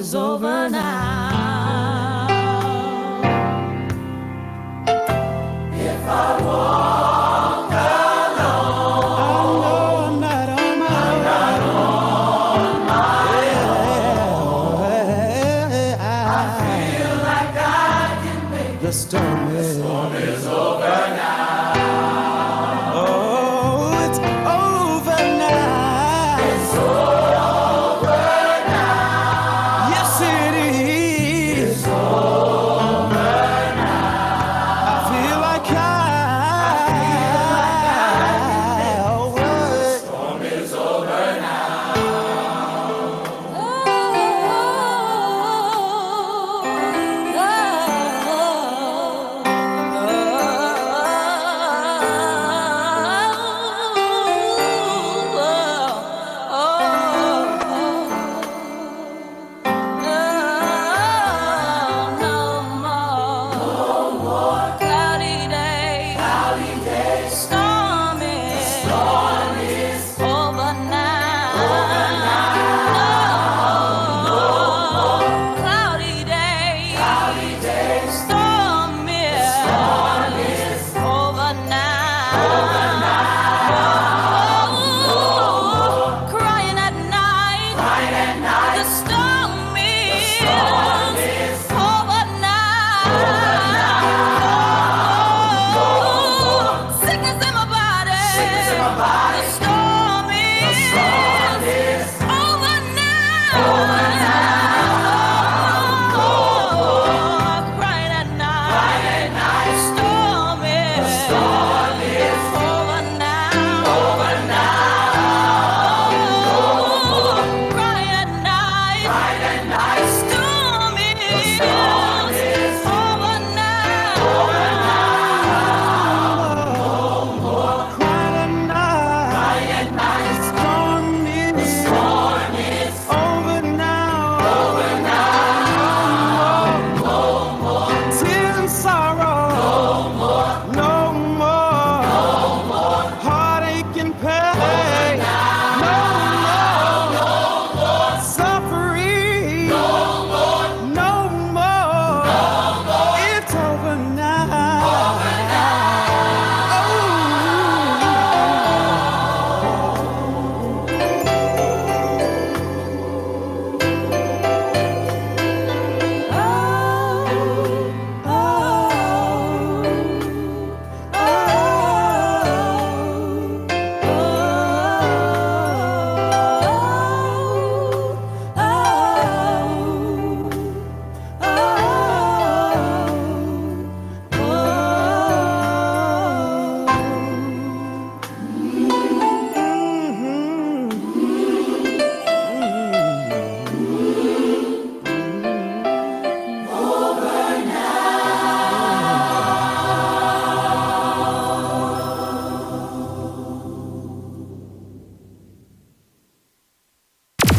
is over now. If I walk alone, I know I'm not on my own. I feel like I can make the storm is over now.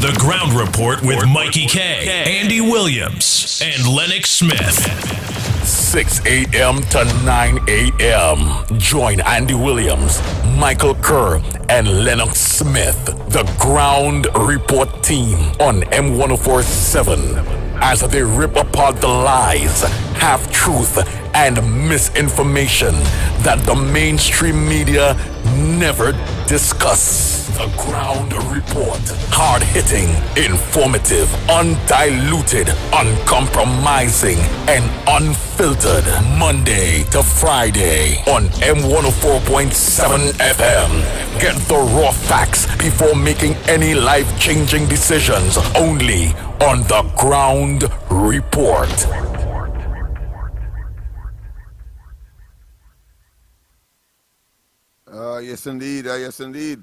The Ground Report with Mikey K, Andy Williams, and Lennox Smith. 6 a.m. to 9 a.m. Join Andy Williams, Michael Kerr, and Lennox Smith, the Ground Report team on M1047 as they rip apart the lies, half-truth, and misinformation that the mainstream media never discuss. The Ground Report. Hard-hitting, informative, undiluted, uncompromising, and unfiltered. Monday to Friday on M104.7 FM. Get the raw facts before making any life-changing decisions. Only on The Ground Report. Yes, indeed. Yes, indeed.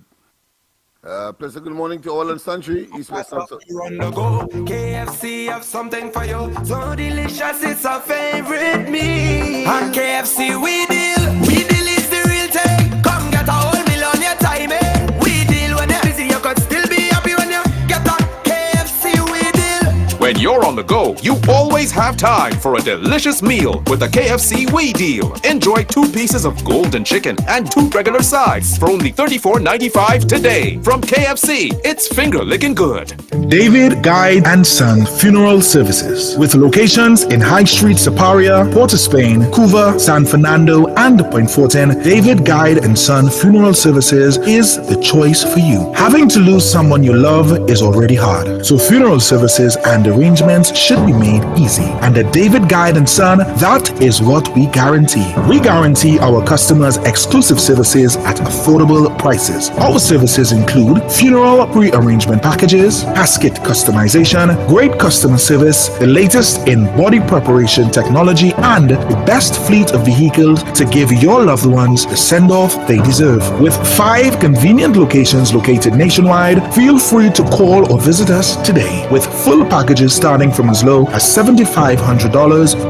Pleasant good morning to all and sundry. East, West, and South. You on the go. KFC have something for you. So delicious, it's our favorite meal. And KFC, we deal. We deal is the real thing. Come get a whole meal on your time, eh? We deal when you're busy. You could still be happy when you get a KFC, we deal. When you're on the go, you always always have time for a delicious meal with the KFC We Deal. Enjoy 2 pieces of golden chicken and 2 regular sides for only $34.95 today. From KFC, it's finger licking good. David Guide and Son Funeral Services, with locations in High Street, Siparia, Port of Spain, Couva, San Fernando, and Point Fortin. David Guide and Son Funeral Services is the choice for you. Having to lose someone you love is already hard, so funeral services and arrangements should be made easy. And at David Guide and Son, that is what we guarantee. We guarantee our customers exclusive services at affordable prices. Our services include funeral pre-arrangement packages, casket customization, great customer service, the latest in body preparation technology, and the best fleet of vehicles to give your loved ones the send-off they deserve. With 5 convenient locations located nationwide, feel free to call or visit us today. With full packages starting from as low as $7,500,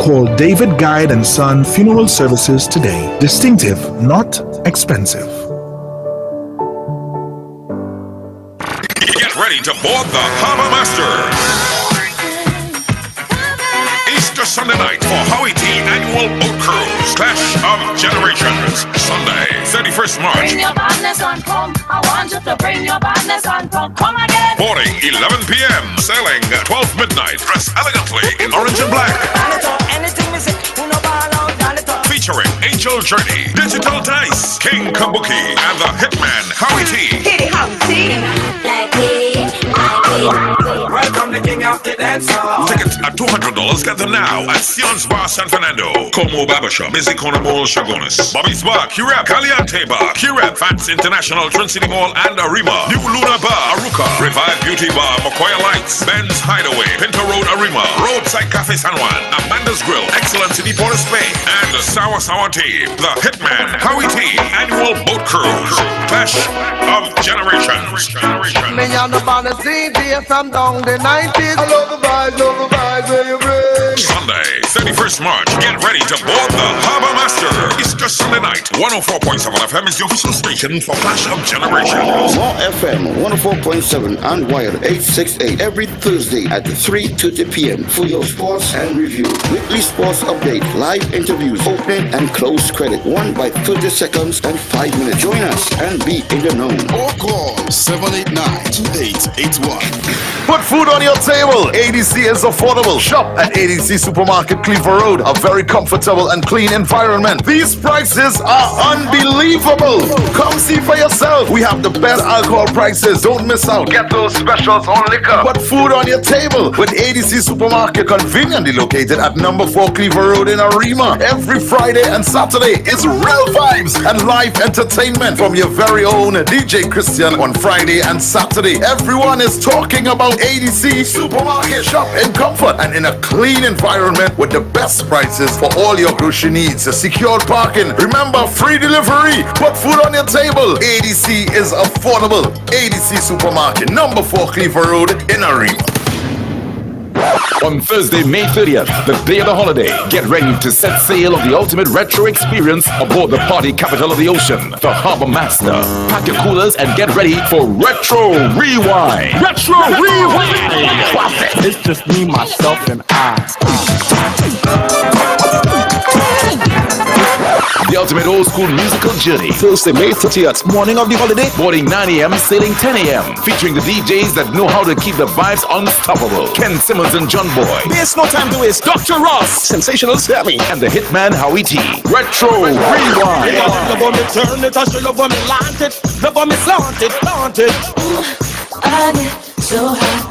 call David Guide and Son Funeral Services today. Distinctive, not expensive. Get ready to board the Harbor Master. Easter Sunday night for Howie T Annual Boat Cruise. Clash of Generations. Sunday, 31st March. Bring your badness on, come. I want you to bring your badness on, come. Come again. Boarding 11 p.m. Sailing 12 midnight. Dress elegantly in orange and black. Featuring Angel Journey, Digital Dice, King Kabuki, and the Hitman Howie T. Welcome the king of the dance hall. Tickets at $200. Get them now at Sion's Bar San Fernando, Como Barbershop, Busy Corner Mall, Chagones, Bobby's Bar, Curab, Caliente Bar, Curab, Fats International, Trin City Mall, and Arima. New Luna Bar, Aruca, Revive Beauty Bar, Mokoya Lights, Ben's Hideaway, Pinto Road, Arima, Roadside Cafe San Juan, Amanda's Grill, Excellent City Port of Spain, and the Sour Team, the Hitman Howie T Annual Boat Cruise. Clash of Generations. Me and the band is DJ from down the 90s. I love the vibes where you bring. Sunday, 31st March. Get ready to board the Harbor Master. Easter Sunday night. 104.7 FM is the official station for Clash of Generations. More FM 104.7 and Wired 868 every Thursday at 3:30 p.m. for your sports and review. Weekly sports update, live interviews, opening and close credit, 1 by 30 seconds and 5 minutes. Join us and be in the know. Or call 789-2881. Put food on your table. ADC is affordable. Shop at ADC Supermarket, Cleaver Road. A very comfortable and clean environment. These prices are unbelievable. Come see for yourself. We have the best alcohol prices. Don't miss out. Get those specials on liquor. Put food on your table with ADC Supermarket, conveniently located at number 4 Cleaver Road in Arima. Every Friday and Saturday is real vibes and live entertainment from your very own DJ Christian on Friday and Saturday. Everyone is talking about ADC Supermarket. Shop in comfort and in a clean environment with the best prices for all your grocery needs. Secured parking. Remember, free delivery. Put food on your table. ADC is affordable. ADC Supermarket, number 4 Cleaver Road in Arima. On Thursday, May 30th, the day of the holiday, get ready to set sail of the ultimate retro experience aboard the party capital of the ocean, the Harbor Master. Pack your coolers and get ready for Retro Rewind. Retro Rewind! It's just me, myself, and I. The ultimate old school musical journey. Thursday, May 30th, morning of the holiday. Boarding 9 a.m., sailing 10 a.m. Featuring the DJs that know how to keep the vibes unstoppable. Ken Simmons and John Boy. There's no time to waste. Dr. Ross, Sensational Sammy, and the Hitman Howie T. Retro Rewind. Love on me, turn it, I should love on me, launch it. Love on me, flaunt it, flaunt it. I get so high.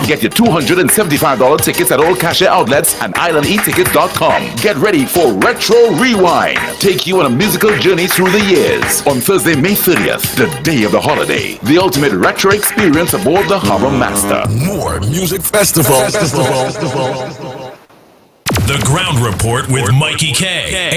Get your $275 tickets at all cashier outlets and islandetickets.com. Get ready for Retro Rewind. Take you on a musical journey through the years. On Thursday, May 30th, the day of the holiday. The ultimate retro experience aboard the Harbor Master. More music festival. The Ground Report with Mikey K,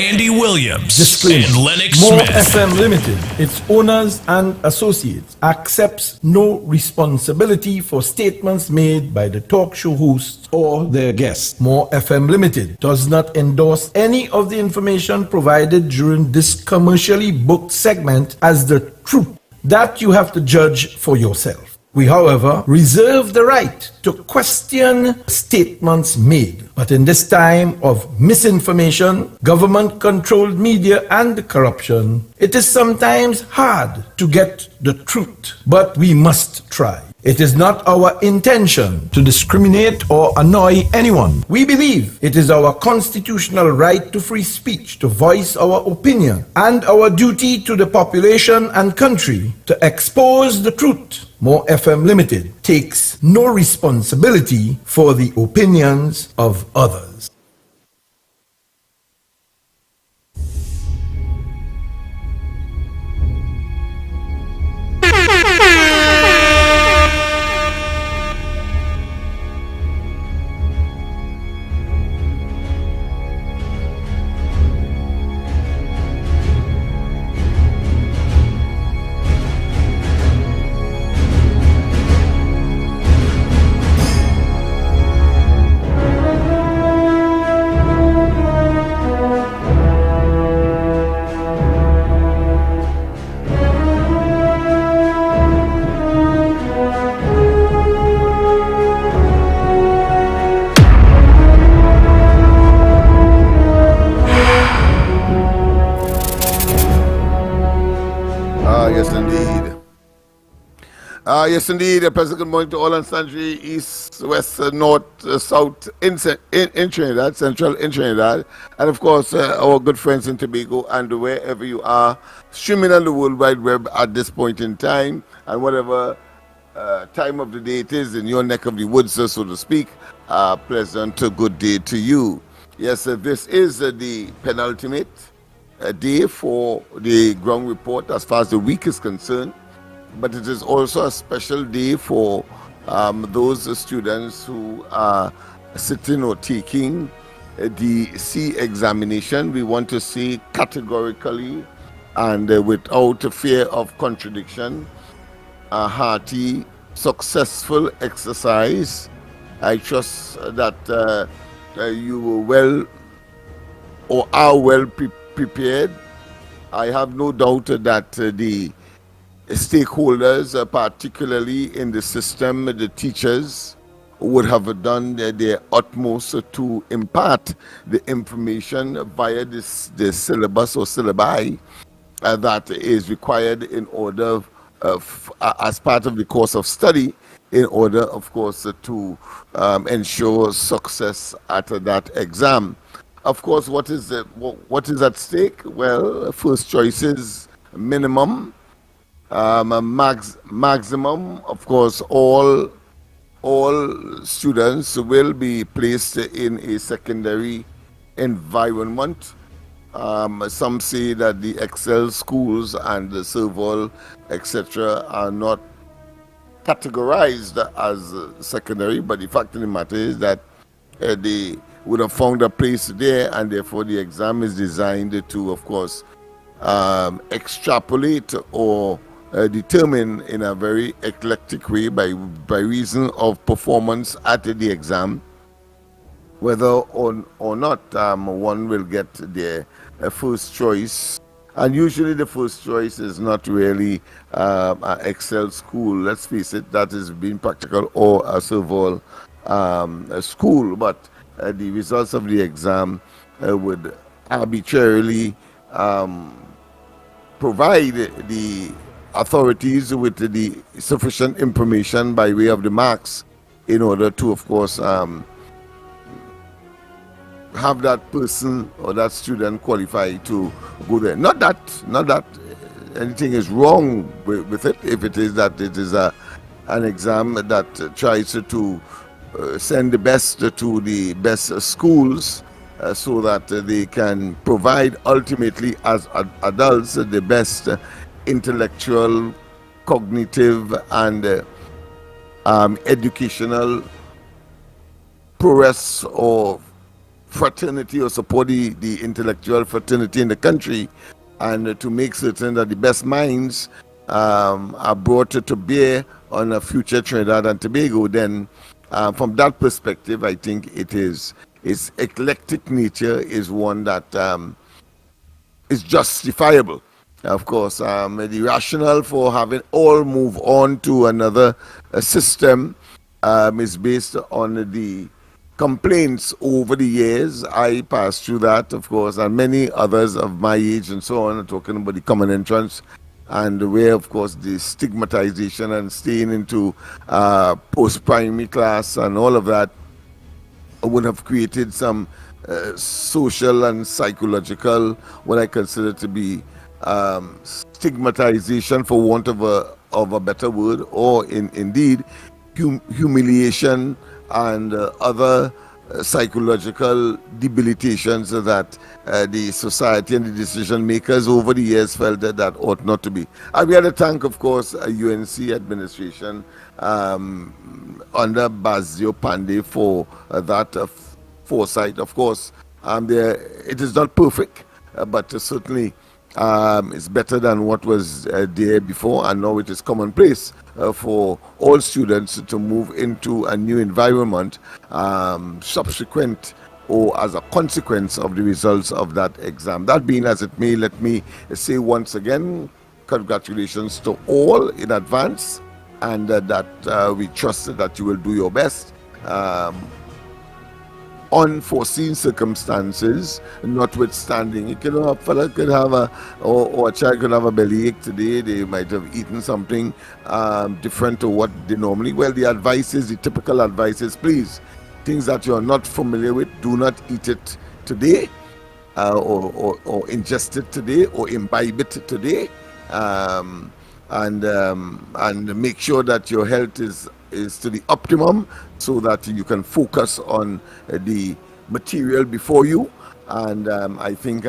Andy Williams, Disclaimer. and Lennox More Smith. FM Limited, its owners and associates, accepts no responsibility for statements made by the talk show hosts or their guests. More FM Limited does not endorse any of the information provided during this commercially booked segment as the truth. That you have to judge for yourself. We, however, reserve the right to question statements made. But in this time of misinformation, government-controlled media and corruption, it is sometimes hard to get the truth, but we must try. It is not our intention to discriminate or annoy anyone. We believe it is our constitutional right to free speech, to voice our opinion, and our duty to the population and country to expose the truth. More FM Limited takes no responsibility for the opinions of others. Yes, indeed. A pleasant good morning to all and sundry, east, west, north, south, in Trinidad, central in Trinidad, and of course, our good friends in Tobago and wherever you are, streaming on the World Wide Web at this point in time, and whatever time of the day it is in your neck of the woods, so to speak, pleasant good day to you. Yes, this is the penultimate day for the ground report as far as the week is concerned. But it is also a special day for those students who are sitting or taking the C examination. We want to say categorically and without fear of contradiction, a hearty, successful exercise. I trust that you were well or are well prepared. I have no doubt that the stakeholders, particularly in the system, the teachers, would have done their utmost to impart the information via the syllabus or syllabi that is required in order as part of the course of study, in order, of course, to ensure success at that exam. Of course, what is at stake? Well, first choices minimum. Maximum, of course, all students will be placed in a secondary environment. Some say that the Excel schools and the Serval, etc., are not categorized as secondary, but the fact of the matter is that they would have found a place there, and therefore the exam is designed to, of course, extrapolate or determine in a very eclectic way by reason of performance at the exam whether or not one will get their first choice. And usually the first choice is not really an Excel school, let's face it, that is being practical, or a Serval school, but the results of the exam would arbitrarily provide the authorities with the sufficient information by way of the marks in order to, of course, have that person or that student qualify to go there. Not that anything is wrong with it, if it is that it is an exam that tries to send the best to the best schools, so that they can provide ultimately as adults the best intellectual, cognitive, and educational prowess or fraternity, or support the intellectual fraternity in the country, and to make certain that the best minds are brought to bear on a future Trinidad and Tobago. Then from that perspective, I think its eclectic nature is one that is justifiable. Of course, the rationale for having all move on to another system is based on the complaints over the years. I passed through that, of course, and many others of my age and so on, talking about the common entrance and where, of course, the stigmatization and staying into post-primary class and all of that would have created some social and psychological, what I consider to be stigmatization, for want of a better word, or indeed humiliation and other psychological debilitations that the society and the decision makers over the years felt that ought not to be. And we had to thank, of course, UNC administration under Bazio Pandey for that foresight. Of course, it is not perfect, but certainly it's better than what was there before, and now it is commonplace for all students to move into a new environment subsequent or as a consequence of the results of that exam. That being as it may, let me say once again, congratulations to all in advance, and that we trust that you will do your best. Unforeseen circumstances notwithstanding, a fella could have or a child could have a bellyache today. They might have eaten something different to what they normally. Well, the typical advice is, please, things that you're not familiar with, do not eat it today, or ingest it today, or imbibe it today, and make sure that your health is to the optimum, so that you can focus on the material before you, and I think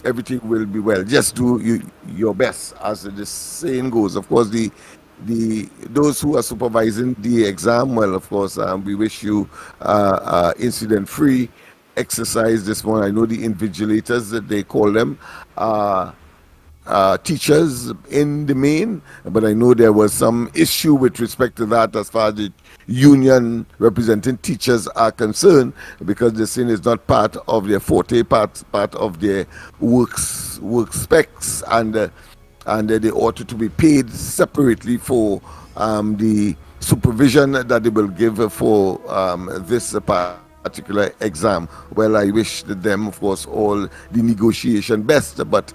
everything will be well. Just do your best, as the saying goes. Of course, those who are supervising the exam, well, of course, we wish you incident-free exercise this morning. I know the invigilators, that they call them, teachers in the main, but I know there was some issue with respect to that as far as the union representing teachers are concerned, because the sin is not part of their forte, part of their work specs, and they ought to be paid separately for the supervision that they will give for this particular exam. Well, I wish them, of course, all the negotiation best, but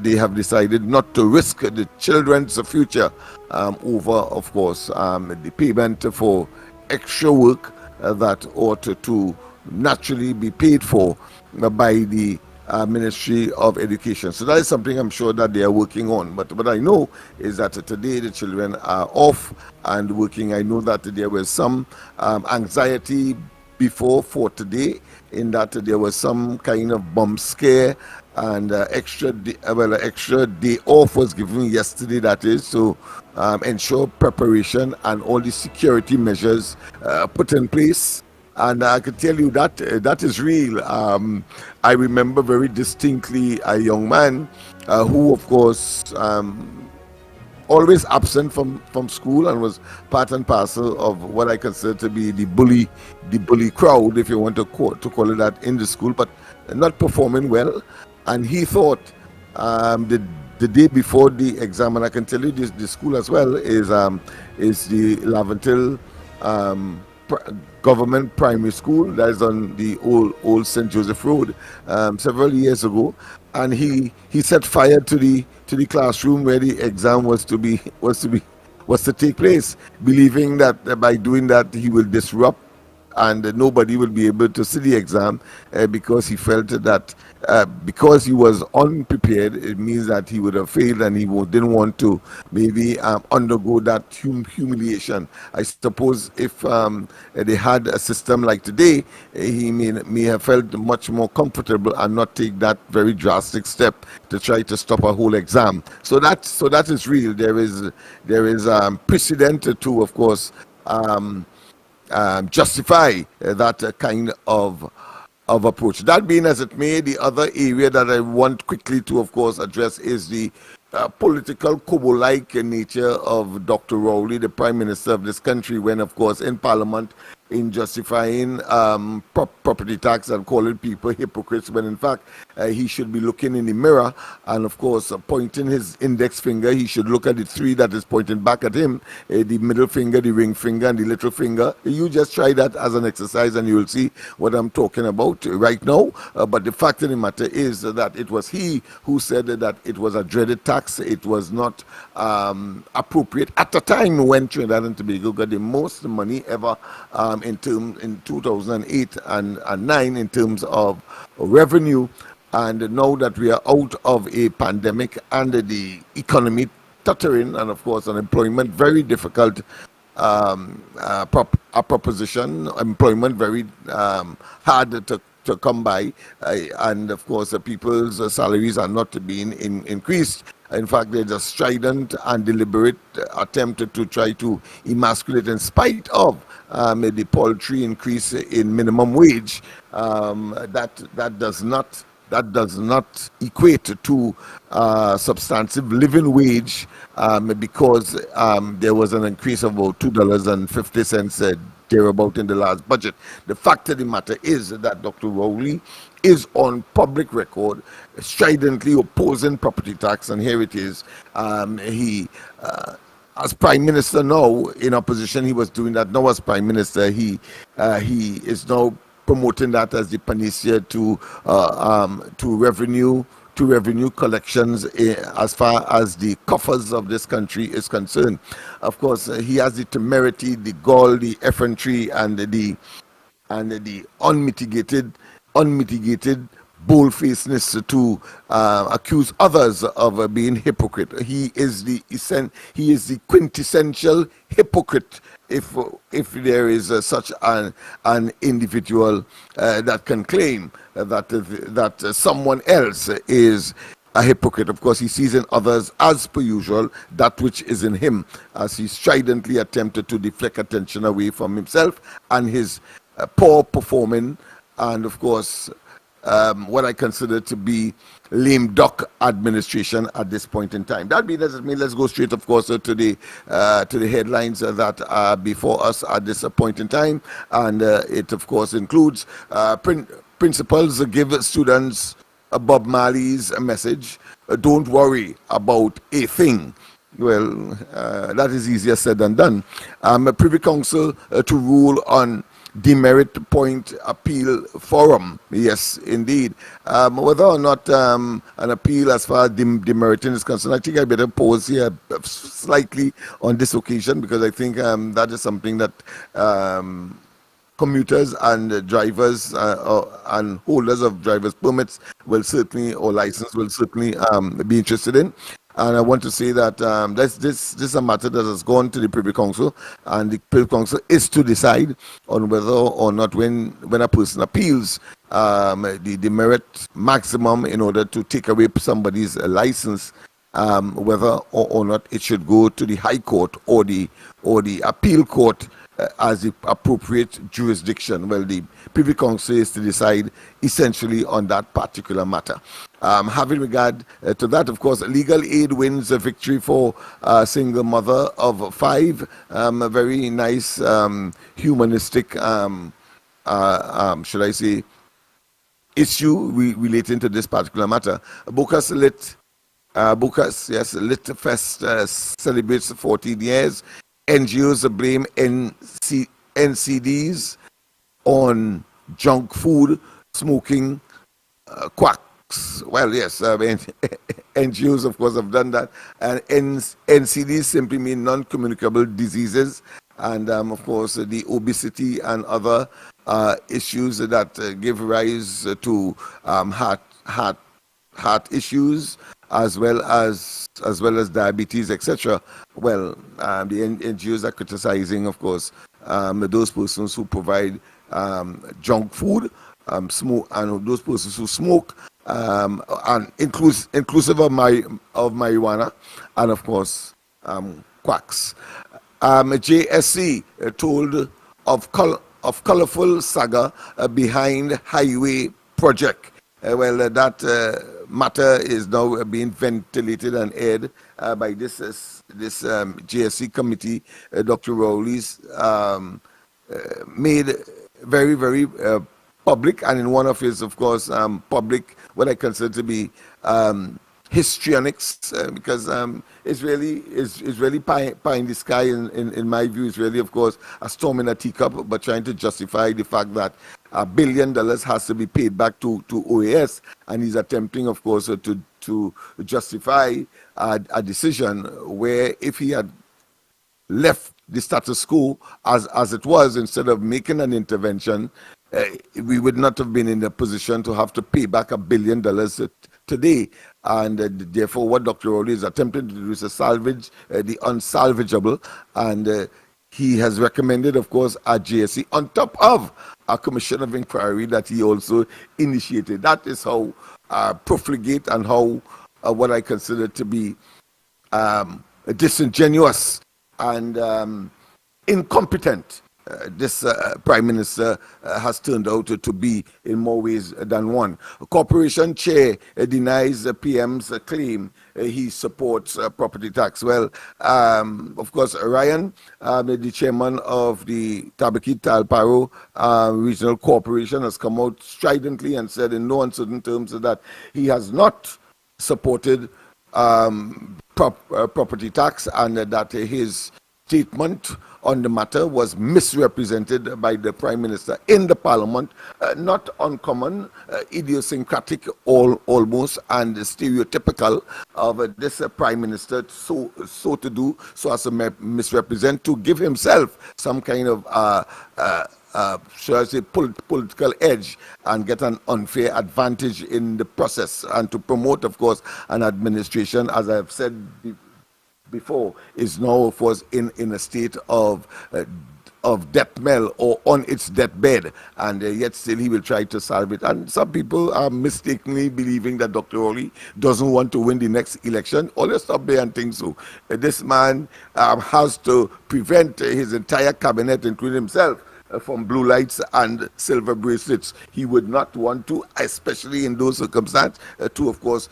they have decided not to risk the children's future over, of course, the payment for extra work that ought to naturally be paid for by the Ministry of Education. So that is something I'm sure that they are working on. But what I know is that today the children are off and working. I know that there was some anxiety before for today, in that there was some kind of bomb scare, and extra day off was given yesterday, that is, to ensure preparation and all the security measures put in place. And I can tell you that that is real. I remember very distinctly a young man who, of course, always absent from school, and was part and parcel of what I consider to be the bully crowd, if you want to call it that, in the school, but not performing well. And he thought the day before the exam, and I can tell you this, the school as well is the Laventille Government Primary School, that is on the old St. Joseph Road, several years ago, and he set fire to the classroom where the exam was to take place, believing that by doing that he will disrupt and nobody will be able to see the exam, because he felt that because he was unprepared, it means that he would have failed, and he didn't want to maybe undergo that humiliation. I suppose if they had a system like today, he may have felt much more comfortable and not take that very drastic step to try to stop a whole exam. So that is real. There is precedent to, of course, justify that kind of approach. That being as it may, the other area that I want quickly to, of course, address is the political Kobo-like nature of Dr. Rowley, the Prime Minister of this country, when, of course, in Parliament, in justifying property tax and calling people hypocrites, when in fact he should be looking in the mirror and, of course, pointing his index finger. He should look at the three that is pointing back at him, the middle finger, the ring finger, and the little finger. You just try that as an exercise and you will see what I'm talking about right now. But the fact of the matter is that it was he who said that it was a dreaded tax. It was not appropriate at the time when Trinidad and Tobago got the most money ever in 2008 and 9 in terms of revenue. And now that we are out of a pandemic and the economy tottering, and of course unemployment very difficult proposition, employment very hard to come by, and of course people's salaries are not being increased. In fact, there's a strident and deliberate attempt to try to emasculate, in spite of the paltry increase in minimum wage. That does not equate to substantive living wage, because there was an increase of about $2.50 thereabout in the last budget. The fact of the matter is that Dr. Rowley is on public record stridently opposing property tax, and here it is. He as Prime Minister now in opposition, he was doing that. Now as Prime Minister, he is now promoting that as the panacea to revenue collections as far as the coffers of this country is concerned. Of course, he has the temerity, the gall, the effrontery, and the unmitigated bold-facedness to accuse others of being hypocrite. He is the quintessential hypocrite, if there is such an individual that can claim that someone else is a hypocrite. Of course, he sees in others, as per usual, that which is in him, as he stridently attempted to deflect attention away from himself and his poor performing, and of course what I consider to be lame duck administration at this point in time. That being as it may, let's go straight, of course, to the headlines that are before us at this point in time, and it, of course, includes principals give students Bob Marley's message: "Don't worry about a thing." Well, that is easier said than done. Privy Council to rule on demerit point appeal forum. Yes, indeed. Whether or not an appeal as far as demeriting is concerned, I think I better pause here slightly on this occasion, because I think that is something that commuters and drivers and holders of driver's permits will certainly, or license, will certainly be interested in. And I want to say that this is a matter that has gone to the Privy Council, and the Privy Council is to decide on whether or not, when a person appeals the demerit maximum in order to take away somebody's license, whether or not it should go to the High Court or the Appeal Court as the appropriate jurisdiction. Well, the Privy Council is to decide essentially on that particular matter. Having regard to that, of course, legal aid wins a victory for a single mother of 5. A very nice humanistic, should I say, issue relating to this particular matter. Bukas Lit Fest celebrates 14 years. NGOs blame NCDs on junk food, smoking, quacks. Well, yes, NGOs, of course, have done that. And NCDs simply mean non-communicable diseases. And, of course, the obesity and other issues that give rise to heart issues, as well as diabetes, etc. Well, the NGOs are criticizing, of course, those persons who provide junk food, smoke, and those persons who smoke, and inclusive of marijuana, and of course quacks. JSC told of colorful saga behind highway project. Well, that matter is now being ventilated and aired by this JSC committee. Dr. Rowley's made very, very public, and in one of his, of course, public, what I consider to be histrionics, because it's really pie in the sky. In my view, it's really, of course, a storm in a teacup, but trying to justify the fact that $1 billion has to be paid back to OAS, and he's attempting, of course, to justify a decision where if he had left the status quo as it was, instead of making an intervention, we would not have been in a position to have to pay back $1 billion today. And therefore, what Dr. Rowley is attempting to do is to salvage the unsalvageable. And he has recommended, of course, a JSC on top of a commission of inquiry that he also initiated. That is how profligate and how what I consider to be disingenuous and incompetent this Prime Minister has turned out to be in more ways than one. Corporation chair denies the PM's claim he supports property tax. Well, of course, Ryan, the chairman of the Tabaki Talparo Regional Corporation, has come out stridently and said in no uncertain terms that he has not supported property tax, and that his statement on the matter was misrepresented by the Prime Minister in the Parliament. Not uncommon, idiosyncratic almost, and stereotypical of this Prime Minister so to do, so as to misrepresent, to give himself some kind of should I say, political edge and get an unfair advantage in the process, and to promote, of course, an administration, as I have said before, is now, of course, in a state of death knell or on its deathbed, and yet still he will try to salve it. And some people are mistakenly believing that Dr. Rowley doesn't want to win the next election. Oh, let's stop there and think so. This man has to prevent his entire cabinet, including himself, from blue lights and silver bracelets. He would not want to, especially in those circumstances, to, of course,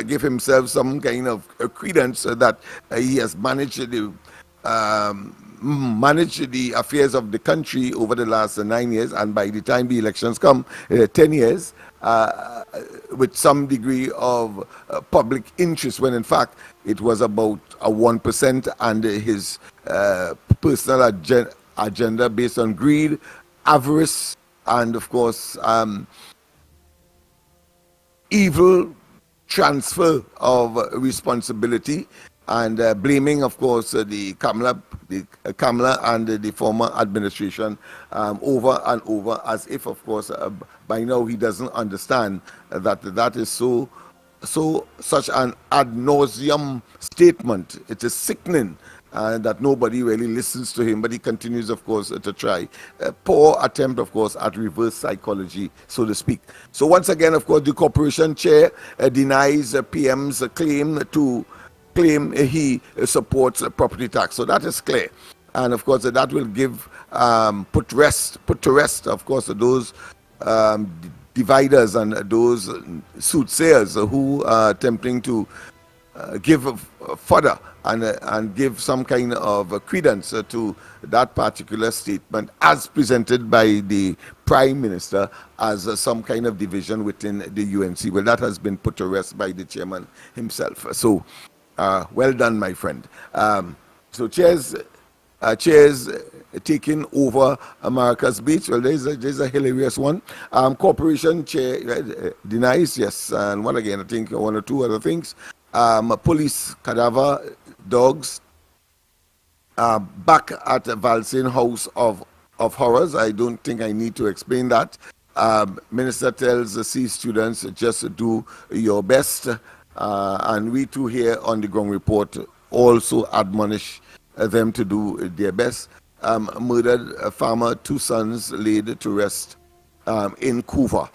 give himself some kind of credence that he has managed the affairs of the country over the last 9 years, and by the time the elections come, 10 years, with some degree of public interest, when in fact it was about a 1%, and his personal agenda based on greed, avarice, and of course evil transfer of responsibility, and blaming, of course, the Kamala and the former administration over and over, as if, of course, by now he doesn't understand that is such an ad nauseum statement. It is sickening. That nobody really listens to him, but he continues, of course, to try. Poor attempt, of course, at reverse psychology, so to speak. So once again, of course, the corporation chair denies PM's claim he supports property tax. So that is clear. And of course, that will give, put to rest, of course, those dividers and those soothsayers who are attempting to give fodder and give some kind of credence to that particular statement as presented by the Prime Minister as some kind of division within the UNC. Well, that has been put to rest by the chairman himself. So, well done, my friend. So, chairs taking over America's Beach. Well, there's a hilarious one. Corporation chair denies, yes, and what again? I think one or two other things. Police cadaver dogs back at Valsyn House of Horrors. I don't think I need to explain that. Minister tells the C students, just do your best. And we too here on the ground report also admonish them to do their best. Murdered farmer, 2 sons laid to rest in Couva.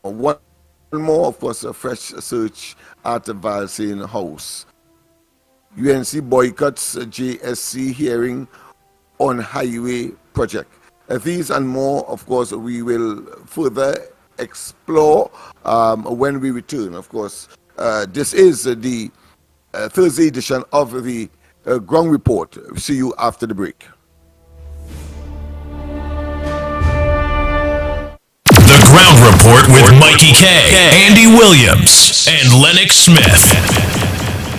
One more, of course, a fresh search at the Valsyn House. UNC boycotts JSC hearing on highway project. These and more, of course, we will further explore when we return. Of course, this is the Thursday edition of the Ground Report. See you after the break. Report with Mikey K, Andy Williams, and Lennox Smith.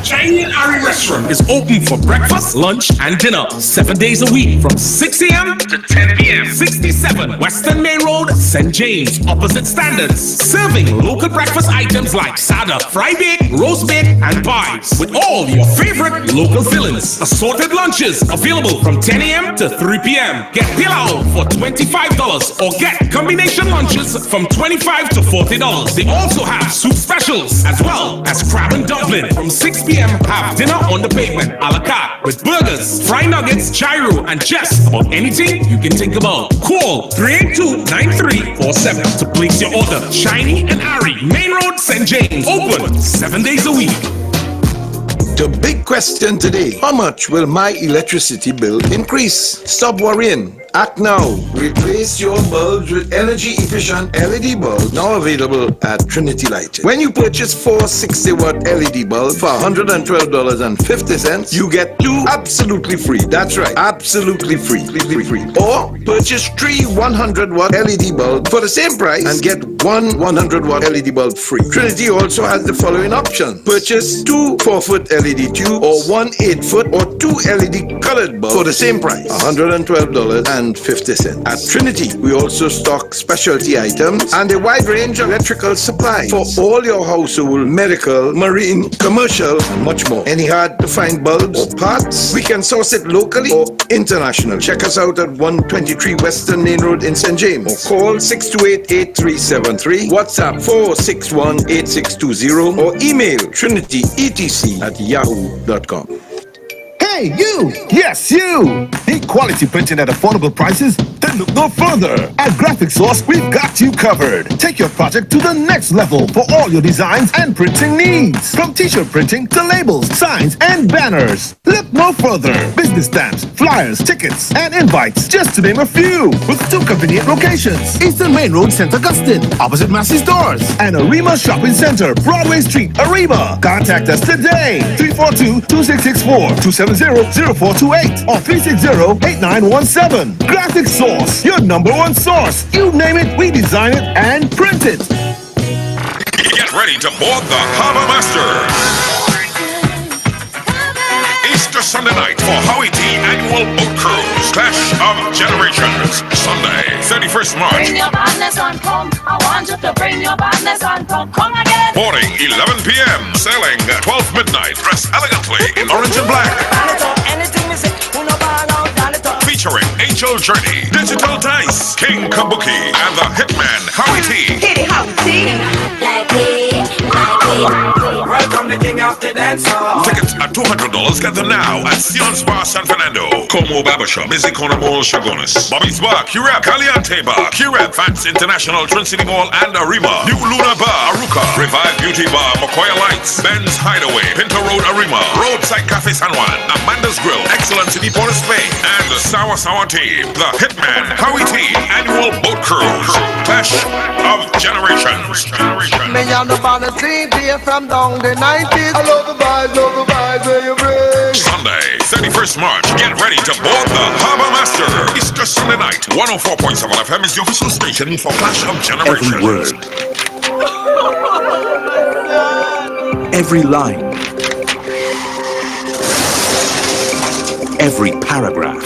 Chinese and Ari Restaurant is open for breakfast, lunch, and dinner 7 days a week from 6 a.m. to 10 p.m. 67 Western Main Road, St. James, opposite Standards. Serving local breakfast items like sada, fry bake, roast bake, and pies with all your favorite local fillings. Assorted lunches available from 10 a.m. to 3 p.m. Get pilau for $25 or get combination lunches from $25 to $40. They also have soup specials as well as crab and dumpling from 6 p.m. Have dinner on the pavement a la carte with burgers, fry nuggets, gyro, and just about anything you can think about. Call 382-9347 to place your order. Shiny and Ari, Main Road, St. James. Open 7 days a week. The big question today, how much will my electricity bill increase? Stop worrying. Act now. Replace your bulbs with energy efficient LED bulbs now available at Trinity Lighting. When you purchase 4 60-watt LED bulbs for $112.50, you get 2 absolutely free. That's right, absolutely free. Or purchase 3 100-watt LED bulbs for the same price and get 1 100-watt LED bulb free. Trinity also has the following options. Purchase 2 4-foot LED tube or 1 8-foot or 2 LED colored bulbs for the same price, $112.50. At Trinity, we also stock specialty items and a wide range of electrical supplies for all your household, medical, marine, commercial, and much more. Any hard to find bulbs or parts, we can source it locally or international. Check us out at 123 Western Main Road in St. James or call 628-8373, WhatsApp 461-8620 or email trinityetc@yahoo.com. Hey, you! Yes, you! Need quality printing at affordable prices? Then look no further. At Graphic Source, we've got you covered. Take your project to the next level for all your designs and printing needs. From t-shirt printing to labels, signs, and banners. Look no further. Business stamps, flyers, tickets, and invites, just to name a few. With 2 convenient locations. Eastern Main Road, St. Augustine, opposite Massey Stores. And Arima Shopping Center, Broadway Street, Arima. Contact us today. 342-2664, 270-0428, or 360-8917. Graphic Source, your #1 source. You name it, we design it and print it. Get ready to board the Harbor Master. Easter Sunday night for Howie T Annual Boat Cruise. Clash of Generations. Sunday, 31st March. Bring your badness and come. I want you to bring your badness and come. Come again. Boarding 11 p.m. Sailing 12 midnight. Dress elegantly in orange and black. Featuring Angel Journey, Digital Dice, King Kabuki, and the Hitman Howie T. Welcome the king of the dance hall. Tickets at $200. Get them now at Sion's Bar San Fernando, Como Barbershop, Busy Corner Mall, Chagones, Bobby's Bar, Curab, Caliente Bar, Curab, Fats International, Trinity Mall, and Arima. New Luna Bar, Aruca, Revive Beauty Bar, Mokoya Lights, Ben's Hideaway, Pinto Road, Arima, Roadside Cafe San Juan, Amanda's Grill, Excellent City Port of Spain, and the Sour Team, the Hitman Howie T Annual Boat Cruise. Clash of Generations. Me and the band is from down the 90s. I love the vibes where you bring. Sunday, 31st March. Get ready to board the Harbor Master. Easter Sunday night. 104.7 FM is the official station for Clash of Generations. Every word, every line, every paragraph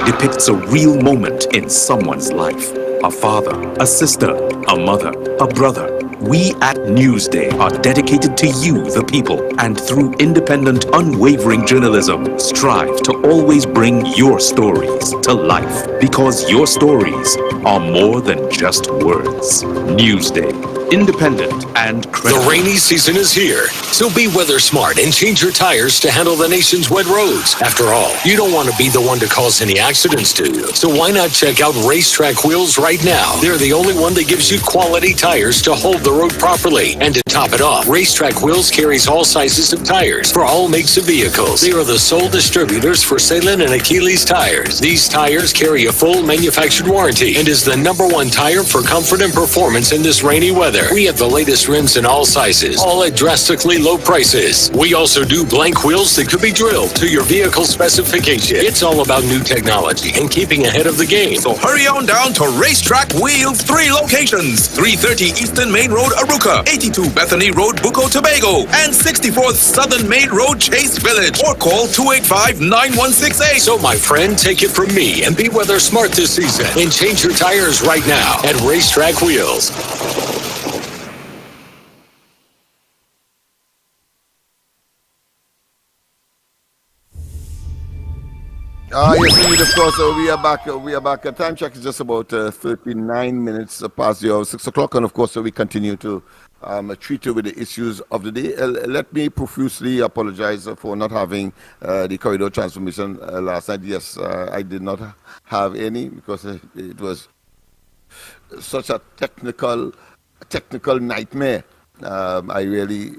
depicts a real moment in someone's life. A father, a sister, a mother, a brother. We at Newsday are dedicated to you, the people, and through independent, unwavering journalism, strive to always bring your stories to life, because your stories are more than just words. Newsday, independent and credible. The rainy season is here, so be weather smart and change your tires to handle the nation's wet roads. After all, you don't want to be the one to cause any accidents, do you? So why not check out Racetrack Wheels right now? They're the only one that gives you quality tires to hold the road properly. And to top it off, Racetrack Wheels carries all sizes of tires for all makes of vehicles. They are the sole distributors for Salem and Achilles tires. These tires carry a full manufactured warranty and is the #1 tire for comfort and performance in this rainy weather. weather. We have the latest rims in all sizes, all at drastically low prices. We also do blank wheels that could be drilled to your vehicle specification. It's all about new technology and keeping ahead of the game. So hurry on down to Racetrack Wheels, 3 locations: 330 Eastern Main Road, Aruca, 82 Bethany Road, Bucco, Tobago, and 64th Southern Main Road, Chase Village. Or call 285-9168. So my friend, take it from me and be weather smart this season and change your tires right now at Racetrack Wheels. Yes, indeed, of course. We are back. We are back. Time check is just about 39 minutes past the hour, 6 o'clock, and of course, we continue to treat you with the issues of the day. Let me profusely apologize for not having the corridor transformation last night. Yes, I did not have any because it was such a technical nightmare. I really,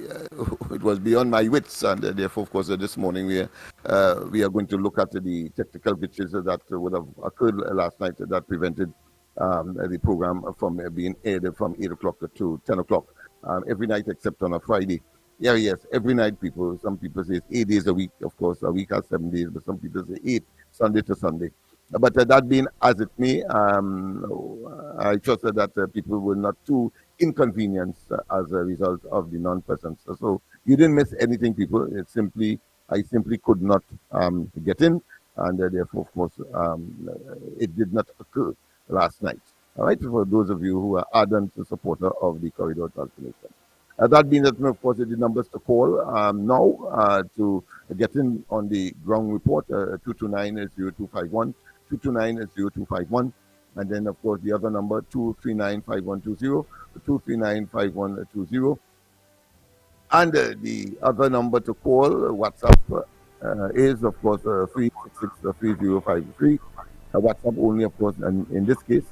it was beyond my wits, and therefore, of course, this morning we are going to look at the technical glitches that would have occurred last night that prevented the program from being aired from 8 o'clock to 10 o'clock every night except on a Friday. Yeah, yes, every night. Some people say it's 8 days a week. Of course, a week has 7 days, but some people say 8, Sunday to Sunday. But that being as it may, I trust that people were not too inconvenienced as a result of the non-presence. So you didn't miss anything, people. I simply could not get in, and therefore, of course, it did not occur last night. All right, for those of you who are ardent supporter of the corridor transformation. That being that, of course, the numbers to call now to get in on the ground report, 229-0251, 229-0251, and then, of course, the other number, 239-5120, 239-5120. And the other number to call, WhatsApp, is, of course, 366-3053. WhatsApp only, of course, and in this case,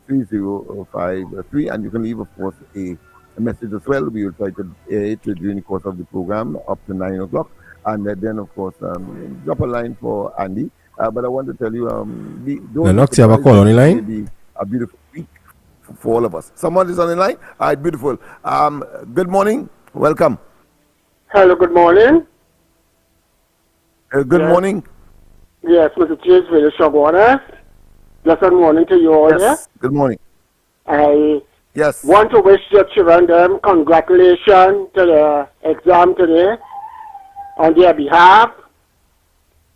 366-3053. And you can leave, of course, a message as well. We will try to air it during the course of the program up to 9 o'clock. And then, of course, drop a line for Andy. But I want to tell you, don't have a call on the line. Be a beautiful week for all of us. Someone is on the line? All right, beautiful. Good morning. Welcome. Hello, good morning. Good morning. Yes, Mr. James Willis Shagwana. Good morning to you all. Yes. Yeah? Good morning. I yes want to wish your children congratulations to the exam today on their behalf.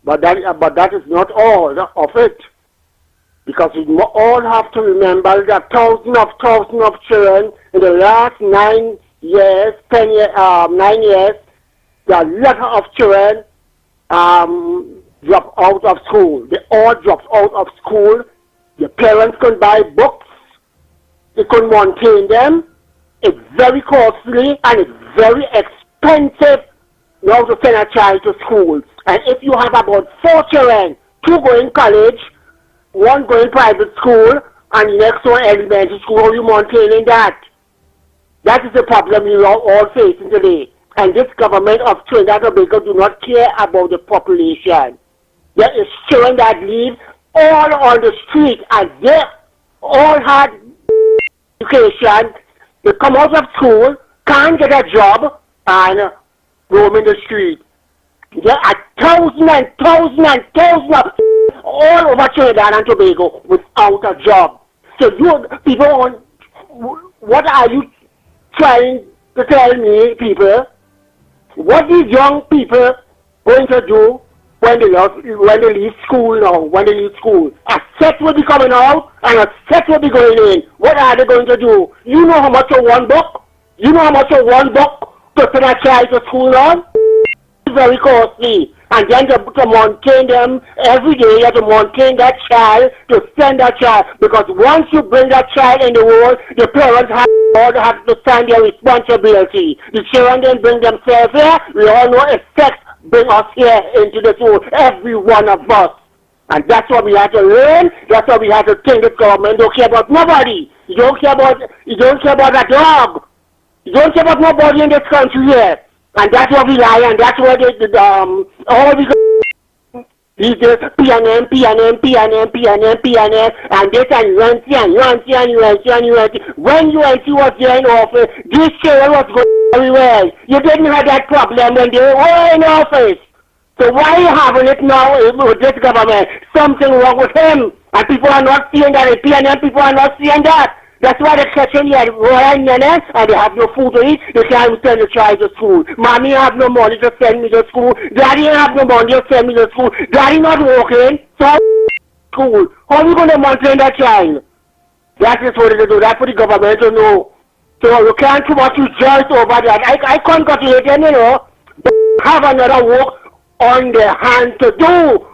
But that is not all of it. Because we all have to remember that thousands of children in the last 9 years, 9 years, there are a lot of children drop out of school. They all dropped out of school. The parents couldn't buy books. They couldn't maintain them. It's very costly and it's very expensive now to send a child to school. And if you have about 4 children, 2 going college, 1 going private school, and the next one elementary school, how you maintaining that? That is the problem we are all facing today. And this government of Trinidad and Tobago do not care about the population. There is children that live all on the street, and they all had education. They come out of school, can't get a job, and roam in the street. There are thousands and thousands and thousands of all over Trinidad and Tobago without a job. So you people, what are you trying to tell me, people? What these young people going to do when they leave school now? When they leave school, a set will be coming out and a set will be going in. What are they going to do? You know how much of one book? You know how much of one book to send a child to school on? Very costly, and then to maintain them every day, you have to maintain that child, to send that child, because once you bring that child in the world, the parents have to stand their responsibility. The children then bring themselves here. We all know it's sex bring us here into this world, every one of us. And that's what we have to learn. That's what we have to think. The government don't care about nobody. You don't care about a dog. You don't care about nobody in this country here. And that's what we lie, and that's what He just PNM, and this and UNC. When UNC was there in office, this children was going very well. You didn't have that problem when they were in office. So why are you having it now with this government? Something wrong with him. And people are not seeing that. The PNM people are not seeing that. That's why they're catching you at Royal Nene and they have no food to eat. They can't send the child to school. Mommy have no money to send me to school. Daddy have no money to send me to school. Daddy not working. So school. How are you going to maintain that child? That is what they do. That's for the government to know. So you can't too much rejoice over that. I congratulate them, you know. But have another work on their hand to do.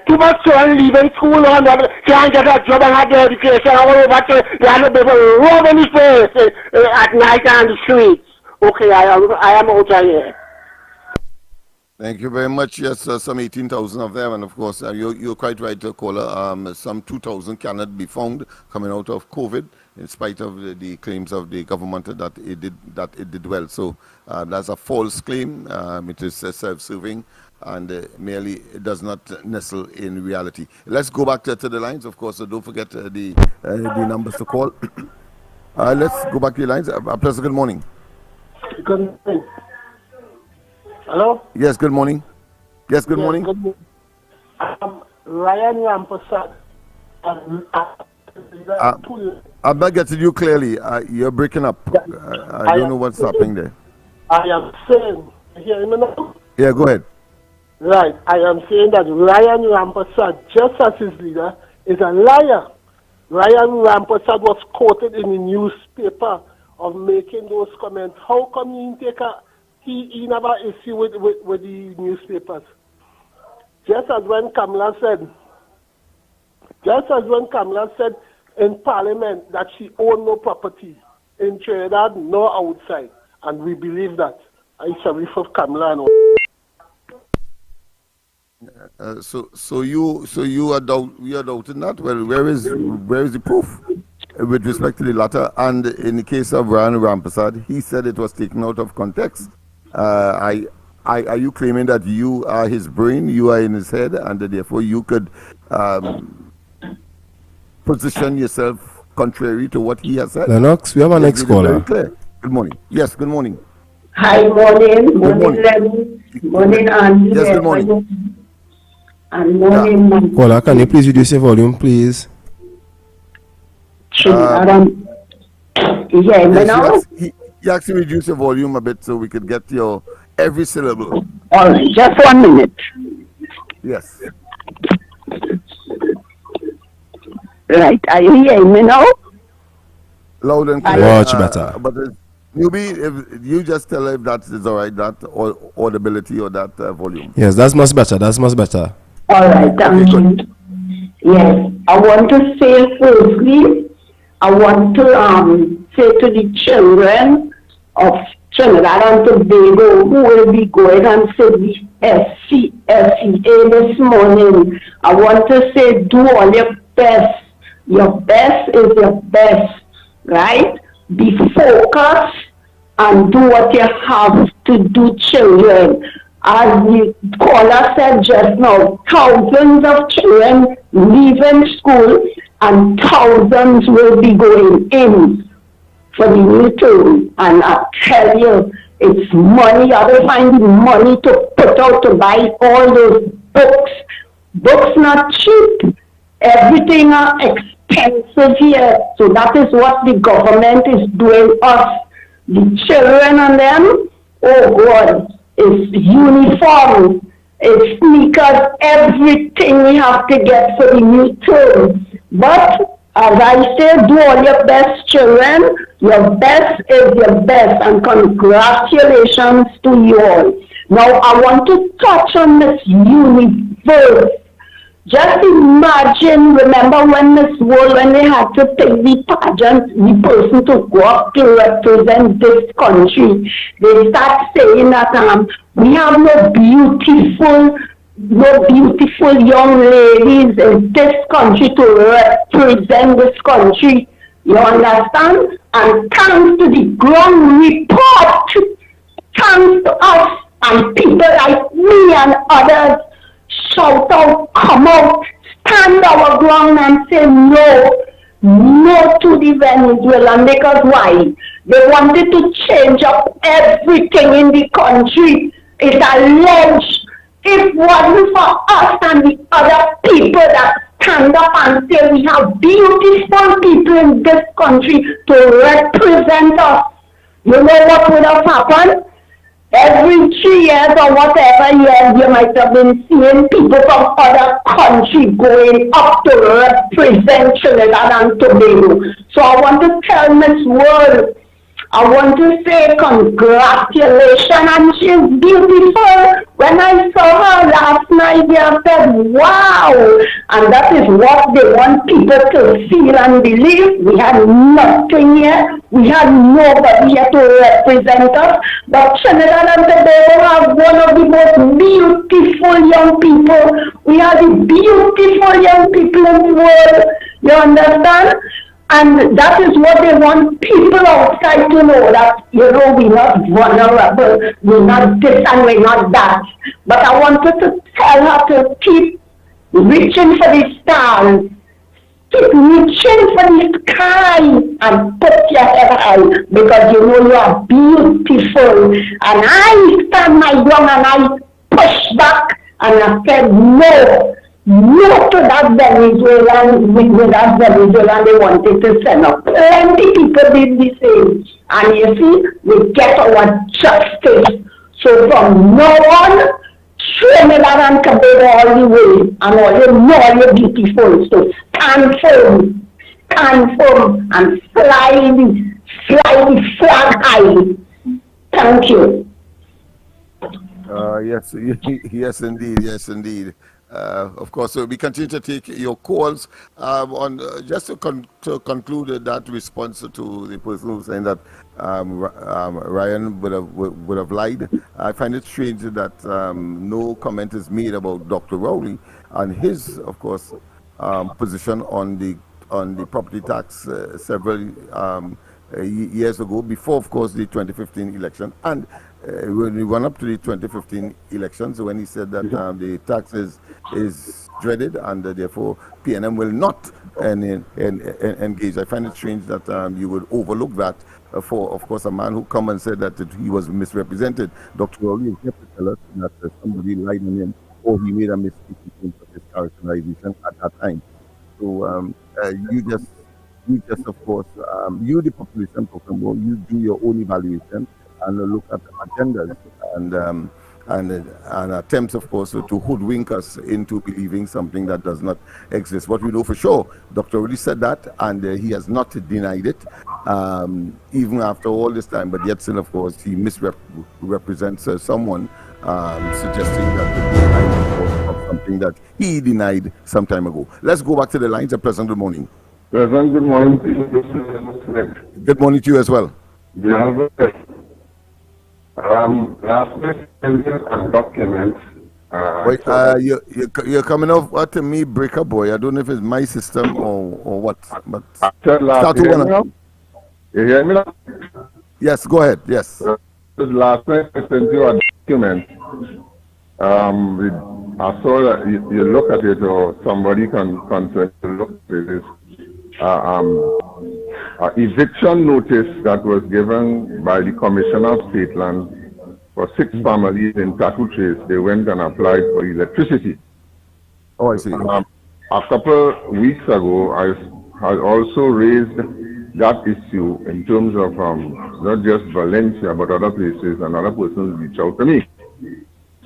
Too much children leaving school or can't get a job and have their education all over to they have people robbing his face at night on the streets. Okay, I am out of here. Thank you very much. Yes, some 18,000 of them, and of course, you're quite right, caller. Some 2,000 cannot be found coming out of COVID, in spite of the claims of the government that it did well. So that's a false claim. It is self-serving, and merely it does not nestle in reality. Let's go back to the lines, of course. So don't forget the numbers to call. Let's go back to the lines. Professor, good morning. Good morning. Hello? Yes, good morning. Yes, good morning. Good morning. Ryan Rampersad. I'm not getting you clearly. You're breaking up. I don't know what's happening there. I am saying, hear me now? Yeah, go ahead. Right, I am saying that Ryan Rampersad, just as his leader, is a liar. Ryan Rampersad was quoted in the newspaper of making those comments. How come you didn't take he never issue with the newspapers? Just as when Kamala said in Parliament that she owned no property in Trinidad nor outside, and we believe that. I sorry for Kamala and all. So you are doubting that? Well, where is the proof with respect to the latter? And in the case of Ryan Rampersad, he said it was taken out of context. Are you claiming that you are his brain, you are in his head, and that therefore you could position yourself contrary to what he has said? Lennox, we have our next caller. Good morning. Yes, good morning. Hi, morning. Morning, Lenny. Morning, Andy. Yes, good morning. And morning, Caller, can you please reduce your volume, please? You actually reduce your volume a bit so we could get your every syllable. All right, just 1 minute. Yes. Right, are you hearing me now? Loud and clear. Much better. But newbie, if you just tell her if that is all right, that or audibility or that volume. Yes, that's much better. That's much better. All right, thank you. Yes, I want to say firstly, I want to say to the children of Trinidad and Tobago who will be going and say the SCA this morning, I want to say do all your best. Your best is your best, right? Be focused and do what you have to do, children. As the caller said just now, thousands of children leaving school and thousands will be going in for the new term. And I tell you, it's money. You have to find the money to put out to buy all those books. Books not cheap. Everything are expensive here. So that is what the government is doing us. The children and them, oh God, it's uniforms, it's sneakers, everything we have to get for the new term. But as I say, do all your best, children. Your best is your best, and congratulations to you all. Now I want to touch on this universe. Just imagine, remember when Miss World, when they had to pick the pageant, the person to go up to represent this country, they start saying that we have no beautiful young ladies in this country to represent this country. You understand? And thanks to the ground report, thanks to us and people like me and others, shout out, come out, stand our ground and say no to the Venezuelan, because why? They wanted to change up everything in the country. It's alleged. If it wasn't for us and the other people that stand up and say we have beautiful people in this country to represent us, you know what would have happened? Every 3 years or whatever years, you might have been seeing people from other countries going up to represent Trinidad and Tobago. So I want to tell Miss World, I want to say congratulations, and she's beautiful. When I saw her last night, I said, wow. And that is what they want people to feel and believe. We had nothing here. We had nobody here to represent us. But Trinidad and Tobago have one of the most beautiful young people. We are the beautiful young people in the world. You understand? And that is what they want people outside to know, that, you know, we're not vulnerable, we're not this and we're not that. But I wanted to tell her to keep reaching for the stars, keep reaching for the sky and put your head high, because you know you are beautiful. And I stand my ground and I push back and I said no to that Venezuelan, with that Venezuelan they wanted to send up. Plenty people did the same. And you see, we get our justice. So from now on, Trinidad and Tobago all the way, and all you know all you beautiful. So stand firm, and fly the flag high. Thank you. Yes, indeed. Of course, so we continue to take your calls on just to conclude that response to the person who's saying that Ryan would have lied. I find it strange that no comment is made about Dr. Rowley and his, of course, position on the property tax several years ago, before, of course, the 2015 election, and when we went up to the 2015 elections, when he said that the tax is dreaded and therefore PNM will not engage. I find it strange that you would overlook that for, of course, a man who come and said that he was misrepresented. Dr. Rowley is here to tell us that somebody lied on him or he made a mistake in terms of his characterization at that time. So you just, of course, you the population, you do your own evaluation and look at the agendas and attempts, of course, to hoodwink us into believing something that does not exist. What we know for sure, Dr. Rowley said that, and he has not denied it, even after all this time. But yet still, of course, he misrepresents someone, suggesting that of something that he denied some time ago. Let's go back to the lines. President, good morning. President, good morning to you. Good morning to you as well. Last week, and documents. Wait, you're coming off to me, breaker boy. I don't know if it's my system or what. But start to one. You hear me now? Yes, go ahead. Yes. Last night I sent you a document. I saw that you look at it, or somebody can look at it. Eviction notice that was given by the Commissioner of State Land for 6 families in Tattoo Trace. They went and applied for electricity. Oh, I see. A couple weeks ago, I had also raised that issue in terms of not just Valencia, but other places, and other persons reached out to me.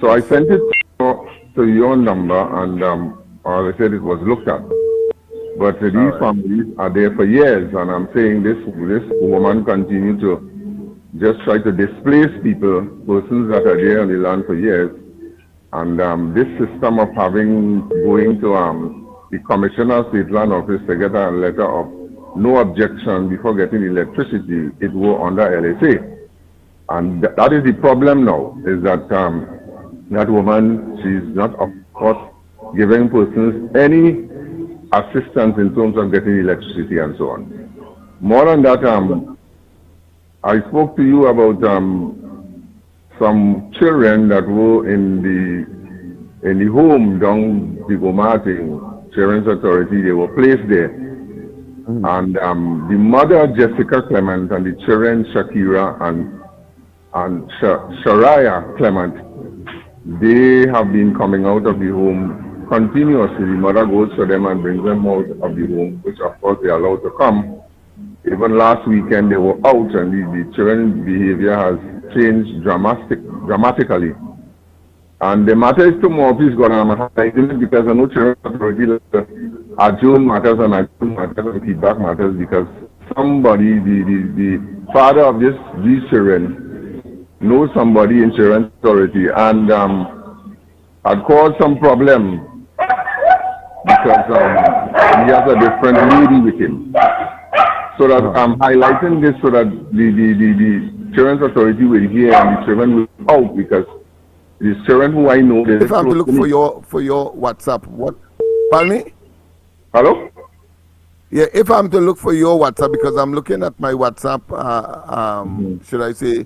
So I sent it to your number, and as I said, it was looked at. But these families are there for years, and I'm saying this woman continue to just try to displace people, persons that are there on the land for years. And this system of going to the Commissioner of State Land Office to get a letter of no objection before getting electricity, it will under LSA. And that is the problem now, is that that woman, she's not, of course, giving persons any assistance in terms of getting electricity and so on. More than that, I spoke to you about some children that were in in the home down the Martin Children's Authority. They were placed there. And the mother, Jessica Clement, and the children, Shakira and Shariah Clement, they have been coming out of the home continuously. The mother goes for them and brings them out of the home, which of course they are allowed to come. Even last weekend they were out, and the children's behavior has changed dramatically. And the matter is to more, please God, I'm highlighting it because I know children authority adjourn matters and adjourn matters and feedback matters, because somebody, the father of these children, knows somebody in children's authority and had caused some problem because he has a different lady with him. So that I'm highlighting this so that the children's authority will hear and the children will out, because these children who I know. If I have to look for your WhatsApp, what? Pardon me? Hello? Yeah, if I'm to look for your WhatsApp, because I'm looking at my WhatsApp, should I say,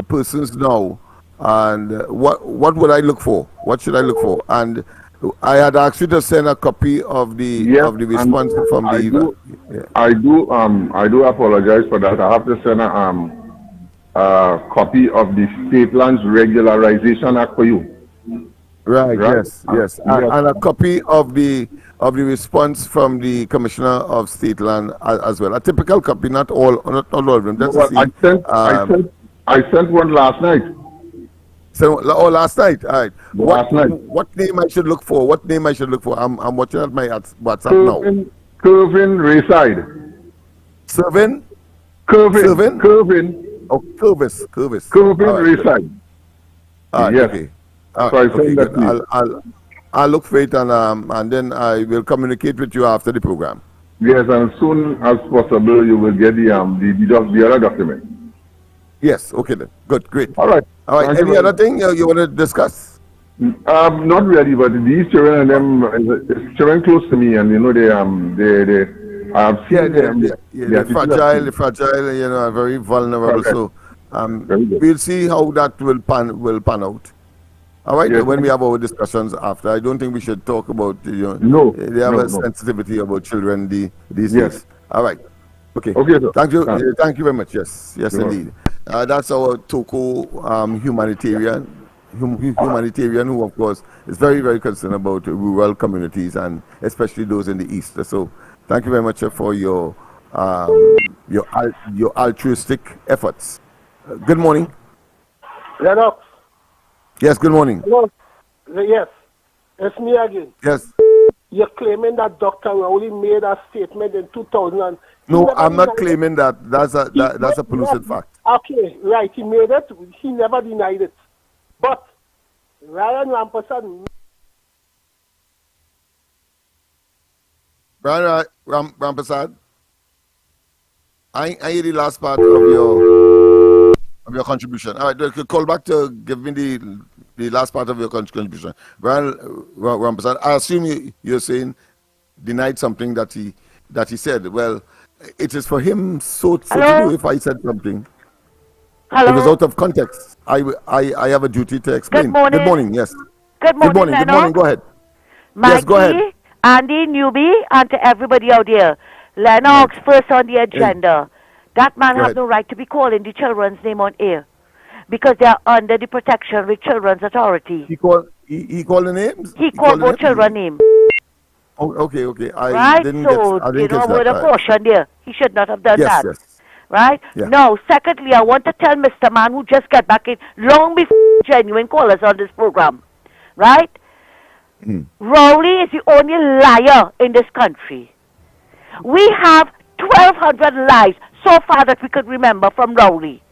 persons now, and what would I look for? What should I look for? And I had asked you to send a copy of the response from the. I do apologize for that. I have to send a copy of the State Lands Regularization Act for you. Right. Yes. And a copy of the response from the Commissioner of State Land as well. A typical copy, not all of them. I sent one last night. Last night. All right. Last night. What name I should look for? I'm watching at my WhatsApp now. Curvin Rayside. Curvin. Oh, Curvis. Curvin Rayside. Yes. Okay. Good. I'll look for it and then I will communicate with you after the program. Yes, and as soon as possible you will get the other document. Yes. Okay then. Good. Great. All right. Any other thing you want to discuss? Not really, but these children and them, children close to me, and you know they I've seen them. They're fragile, are very vulnerable. Okay. So we'll see how that will pan out. All right. Yes. When we have our discussions after, I don't think we should talk about they have a sensitivity about children these days. All right. Okay. Sir. Thank you. Thank you very much. Yes, indeed. That's our Toko humanitarian who, of course, is very, very concerned about rural communities and especially those in the east. So, thank you very much for your altruistic efforts. Good morning. Lennox. Yes. Good morning. Hello. Yes, it's me again. Yes. You're claiming that Dr. Rowley made a statement in 2000. No, I'm not claiming that. That's a polluted fact. Okay, right. He made it. He never denied it. But Ryan Rampersad. Brian Rampersad, I hear the last part of your contribution. All right, call back to give me the last part of your contribution. Brian Rampersad, I assume you're saying denied something that he said. Well, it is for him so to do if I said something. Hello? It was out of context. I have a duty to explain. Good morning. Yes. Good morning. Good morning. Go ahead. Mikey, yes, go ahead. Andy, Newbie, and to everybody out there. Lennox first on the agenda. That man has no right to be calling the children's name on air because they are under the protection of the Children's Authority. He called the names? He called both children names. Oh, okay. I didn't a word of caution there. He should not have done that. Yes. Right? Yeah. Now, secondly, I want to tell Mr. Man who just got back in long before genuine callers on this program. Right? Rowley is the only liar in this country. We have 1,200 lies so far that we could remember from Rowley.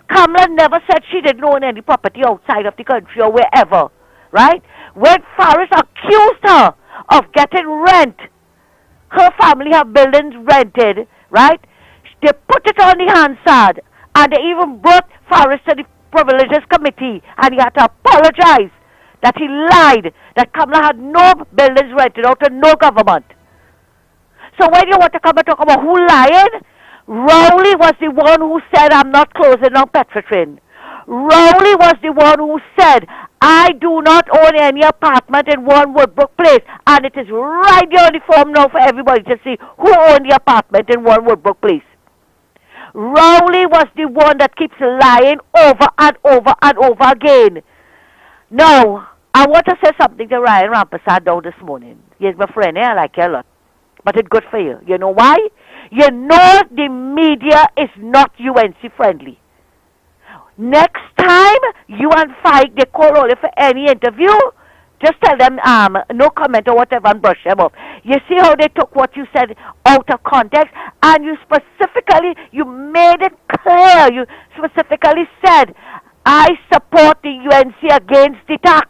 Kamala never said she didn't own any property outside of the country or wherever. Right? When Faris accused her of getting rent, her family have buildings rented, right? They put it on the Hansard, and they even brought Faris to the Privileges Committee, and he had to apologize that he lied, that Kamala had no buildings rented out to no government. So when you want to come and talk about who lied, Rowley was the one who said, I'm not closing down Petrotrin. Rowley was the one who said, I do not own any apartment in One Woodbrook Place, and it is right there on the form now for everybody to see who owned the apartment in One Woodbrook Place. Rowley was the one that keeps lying over and over and over again. Now, I want to say something to Ryan Rampersad down this morning. He's my friend, I like you a lot. But it's good for you. You know why? You know the media is not UNC friendly. Next time you and Fike, they call Rowley for any interview, just tell them no comment or whatever and brush them off. You see how they took what you said out of context, and you specifically, you made it clear, you specifically said, I support the UNC against the tax.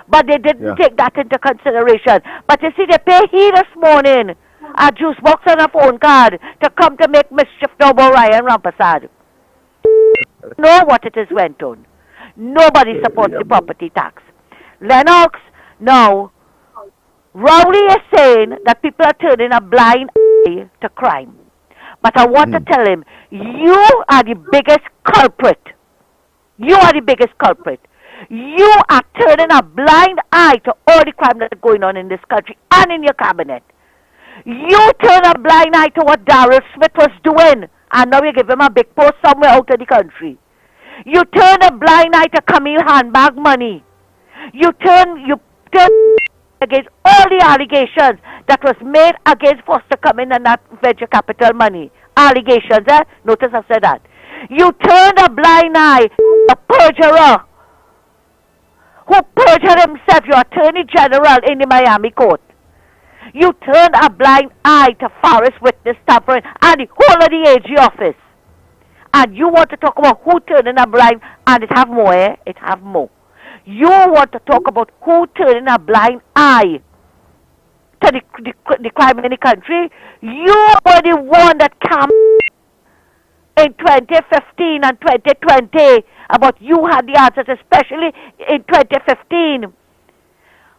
But they didn't take that into consideration. But you see, they pay heed this morning, a juice box and a phone card, to come to make mischief now about Ryan Rampersad. Know what it is went on. Nobody supports the property tax. Lennox, now, Rowley is saying that people are turning a blind eye to crime. But I want to tell him, you are the biggest culprit. You are the biggest culprit. You are turning a blind eye to all the crime that is going on in this country and in your cabinet. You turn a blind eye to what Darrell Smith was doing, and now you give him a big post somewhere out of the country. You turn a blind eye to Camille handbag money. You turn against all the allegations that was made against Foster Cummings and that venture capital money. Allegations, Notice I said that. You turned a blind eye to a perjurer who perjured himself, your Attorney General in the Miami court. You turned a blind eye to Forrest witness tampering and the whole of the AG office. And you want to talk about who turning a blind, and it have more, It have more. You want to talk about who turning a blind eye to the crime in the country. You were the one that came in 2015 and 2020 about you had the answers, especially in 2015.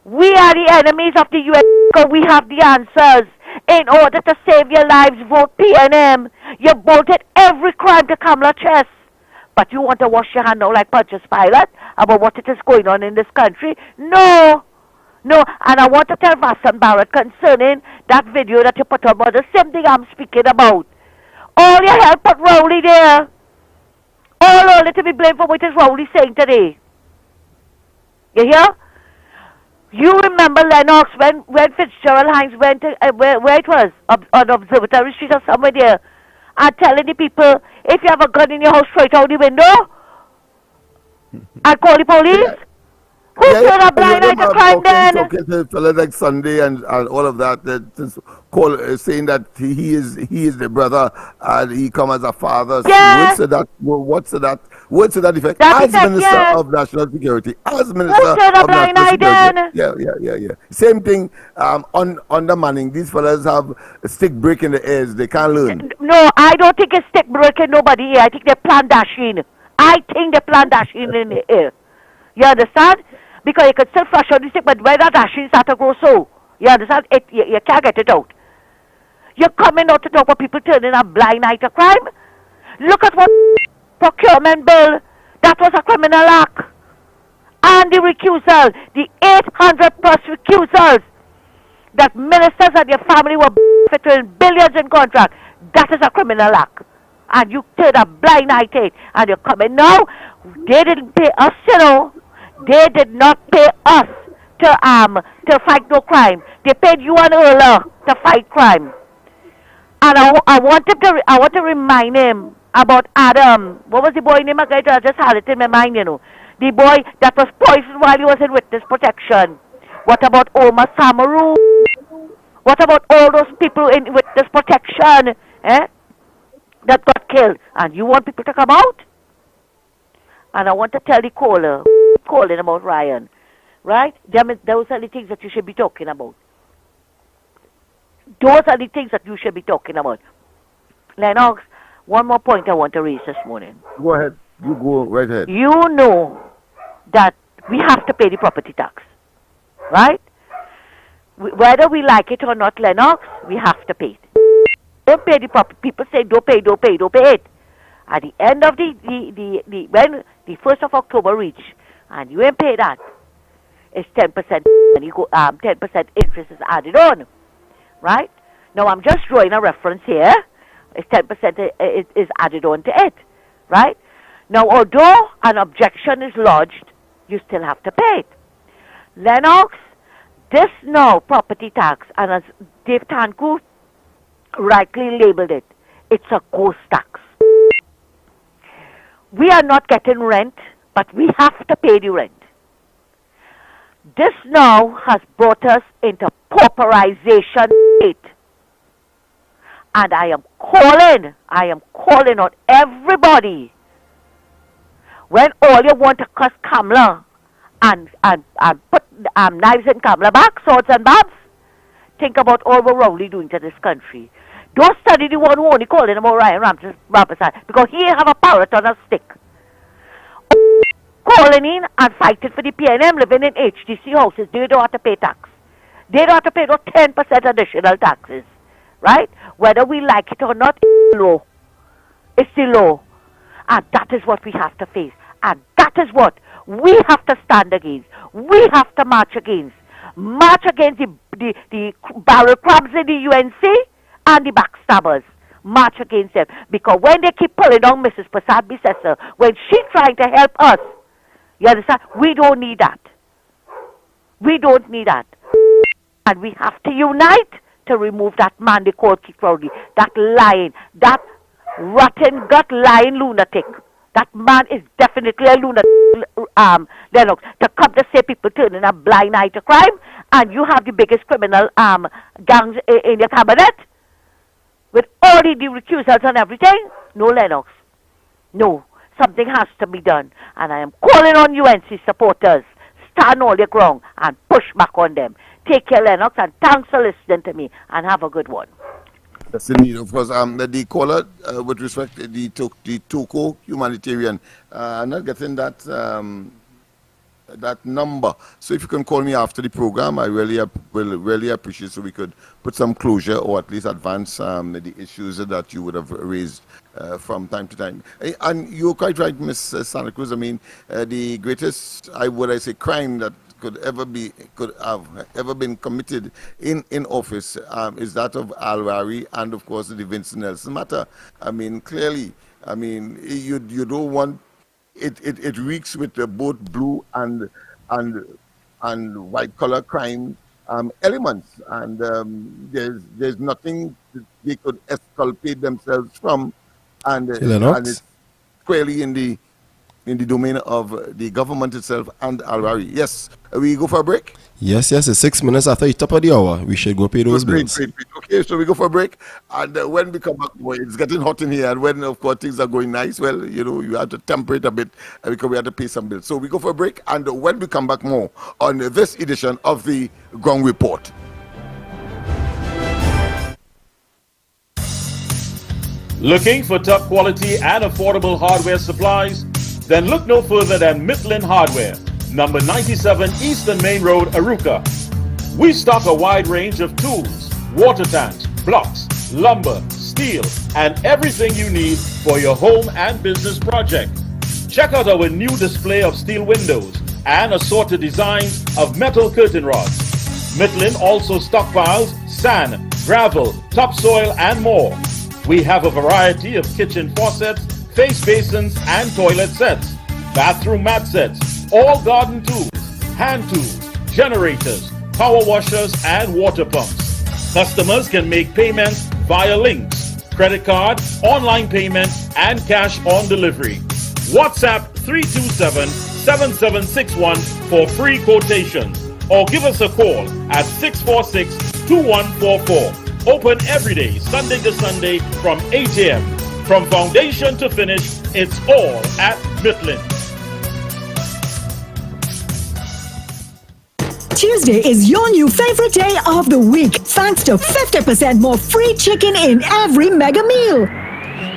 We are the enemies of the US because we have the answers. In order to save your lives, vote PNM. You bolted every crime to Kamala chest. But you want to wash your hand now like Pontius Pilate about what it is going on in this country? No. No. And I want to tell Vassan Barrett concerning that video that you put on about the same thing I'm speaking about. All your help put Rowley there. All only to be blamed for what is Rowley saying today. You hear? You remember, Lennox, when Fitzgerald Hines went to, where it was, on Observatory Street or somewhere there, and telling the people, if you have a gun in your house, throw it out the window, and call the police? Who turned a blind eye to crime then? Talking to fellas like Sunday and all of that, saying that he is the brother and he come as a father. Yeah. What's that effect? As Minister of National Security, as Minister of National Security. Yeah. Same thing under Manning. These fellas have a stick break in the ears. They can't learn. No, I don't think it's stick breaking nobody here. I think they plan dashing. I think they plan dashing in the air. You understand? Because you could still flush out the stick, but where that dashing start to grow so. You understand? You can't get it out. You're coming out to talk about people turning a blind eye to crime. Look at what procurement bill, that was a criminal act. And the recusal, the 800 plus recusals that ministers and their family were benefiting billions in contract, that is a criminal act. And you turn a blind eye to it, and you're coming now. They didn't pay us, you know. They did not pay us to fight no crime. They paid you and Erla to fight crime. And I want to remind him about Adam. What was the boy name again? I just had it in my mind, you know. The boy that was poisoned while he was in witness protection. What about Omar Samaru? What about all those people in witness protection, that got killed? And you want people to come out? And I want to tell the caller, calling about Ryan, right? Those are the things that you should be talking about. Those are the things that you should be talking about. Lennox, one more point I want to raise this morning. Go ahead. You go right ahead. You know that we have to pay the property tax, right? Whether we like it or not, Lennox, we have to pay it. Don't pay the property. People say don't pay it. At the end of when the 1st of October reach, and you ain't pay that, it's 10% and you go 10% interest is added on, right? Now I'm just drawing a reference here. It's 10% is added on to it, right? Now although an objection is lodged, you still have to pay it. Lennox, this now property tax, and as Dave Tanku rightly labeled it, it's a ghost tax. We are not getting rent, but we have to pay the rent. This now has brought us into pauperization state. And I am calling on everybody. When all you want to cuss Kamala and put knives in Kamala back, swords and barbs, think about all what Rowley doing to this country. Don't study the one who only calling about Ryan Rampersad because he have a parrot on a stick. Calling in and fighting for the PNM living in HDC houses, they don't have to pay tax. They don't have to pay no 10% additional taxes. Right? Whether we like it or not, it's the law. It's the law. And that is what we have to face. And that is what we have to stand against. We have to march against. March against the barrel crabs in the UNC and the backstabbers. March against them. Because when they keep pulling on Mrs. Prasad Bissessar, when she's trying to help us, you understand? We don't need that. We don't need that. And we have to unite to remove that man they call Keith Rowley, that lying, that rotten gut lying lunatic. That man is definitely a lunatic, Lennox. To come to say people turning a blind eye to crime, and you have the biggest criminal gangs in your cabinet, with all the recusals and everything. No, Lennox. No. Something has to be done. And I am calling on UNC supporters. Stand all your ground and push back on them. Take care, Lennox, and thanks for listening to me, and have a good one. Yes, indeed. Of course, the caller, with respect to the Toco humanitarian, I'm not getting that number. So if you can call me after the program, I will really appreciate so we could put some closure or at least advance the issues that you would have raised from time to time. And you're quite right, Ms. Santa Cruz. I mean, the greatest, crime that could have ever been committed in office is that of Al Rari and of course the Vincent Nelson matter. I mean, clearly, I mean, you don't want it reeks with both blue and white collar crime elements, and there's nothing they could exculpate themselves from, and it's clearly in the domain of the government itself and Al Rari. Yes, we go for a break? Yes, it's 6 minutes after the top of the hour. We should go pay those bills. Great. Okay, so we go for a break. And when we come back, it's getting hot in here. And when, of course, things are going nice, well, you have to temper it a bit because we have to pay some bills. So we go for a break. And when we come back, more on this edition of the Ground Report. Looking for top quality and affordable hardware supplies? Then look no further than Mitlin Hardware, number 97 Eastern Main Road, Aruka. We stock a wide range of tools, water tanks, blocks, lumber, steel, and everything you need for your home and business project. Check out our new display of steel windows and assorted designs of metal curtain rods. Mitlin also stockpiles sand, gravel, topsoil, and more. We have a variety of kitchen faucets, face basins and toilet sets, bathroom mat sets, all garden tools, hand tools, generators, power washers and water pumps. Customers can make payments via links, credit card, online payment and cash on delivery. WhatsApp 327-7761 for free quotations or give us a call at 646-2144. Open every day, Sunday to Sunday from 8 a.m. From foundation to finish, it's all at Mitlin. Tuesday is your new favorite day of the week, thanks to 50% more free chicken in every mega meal.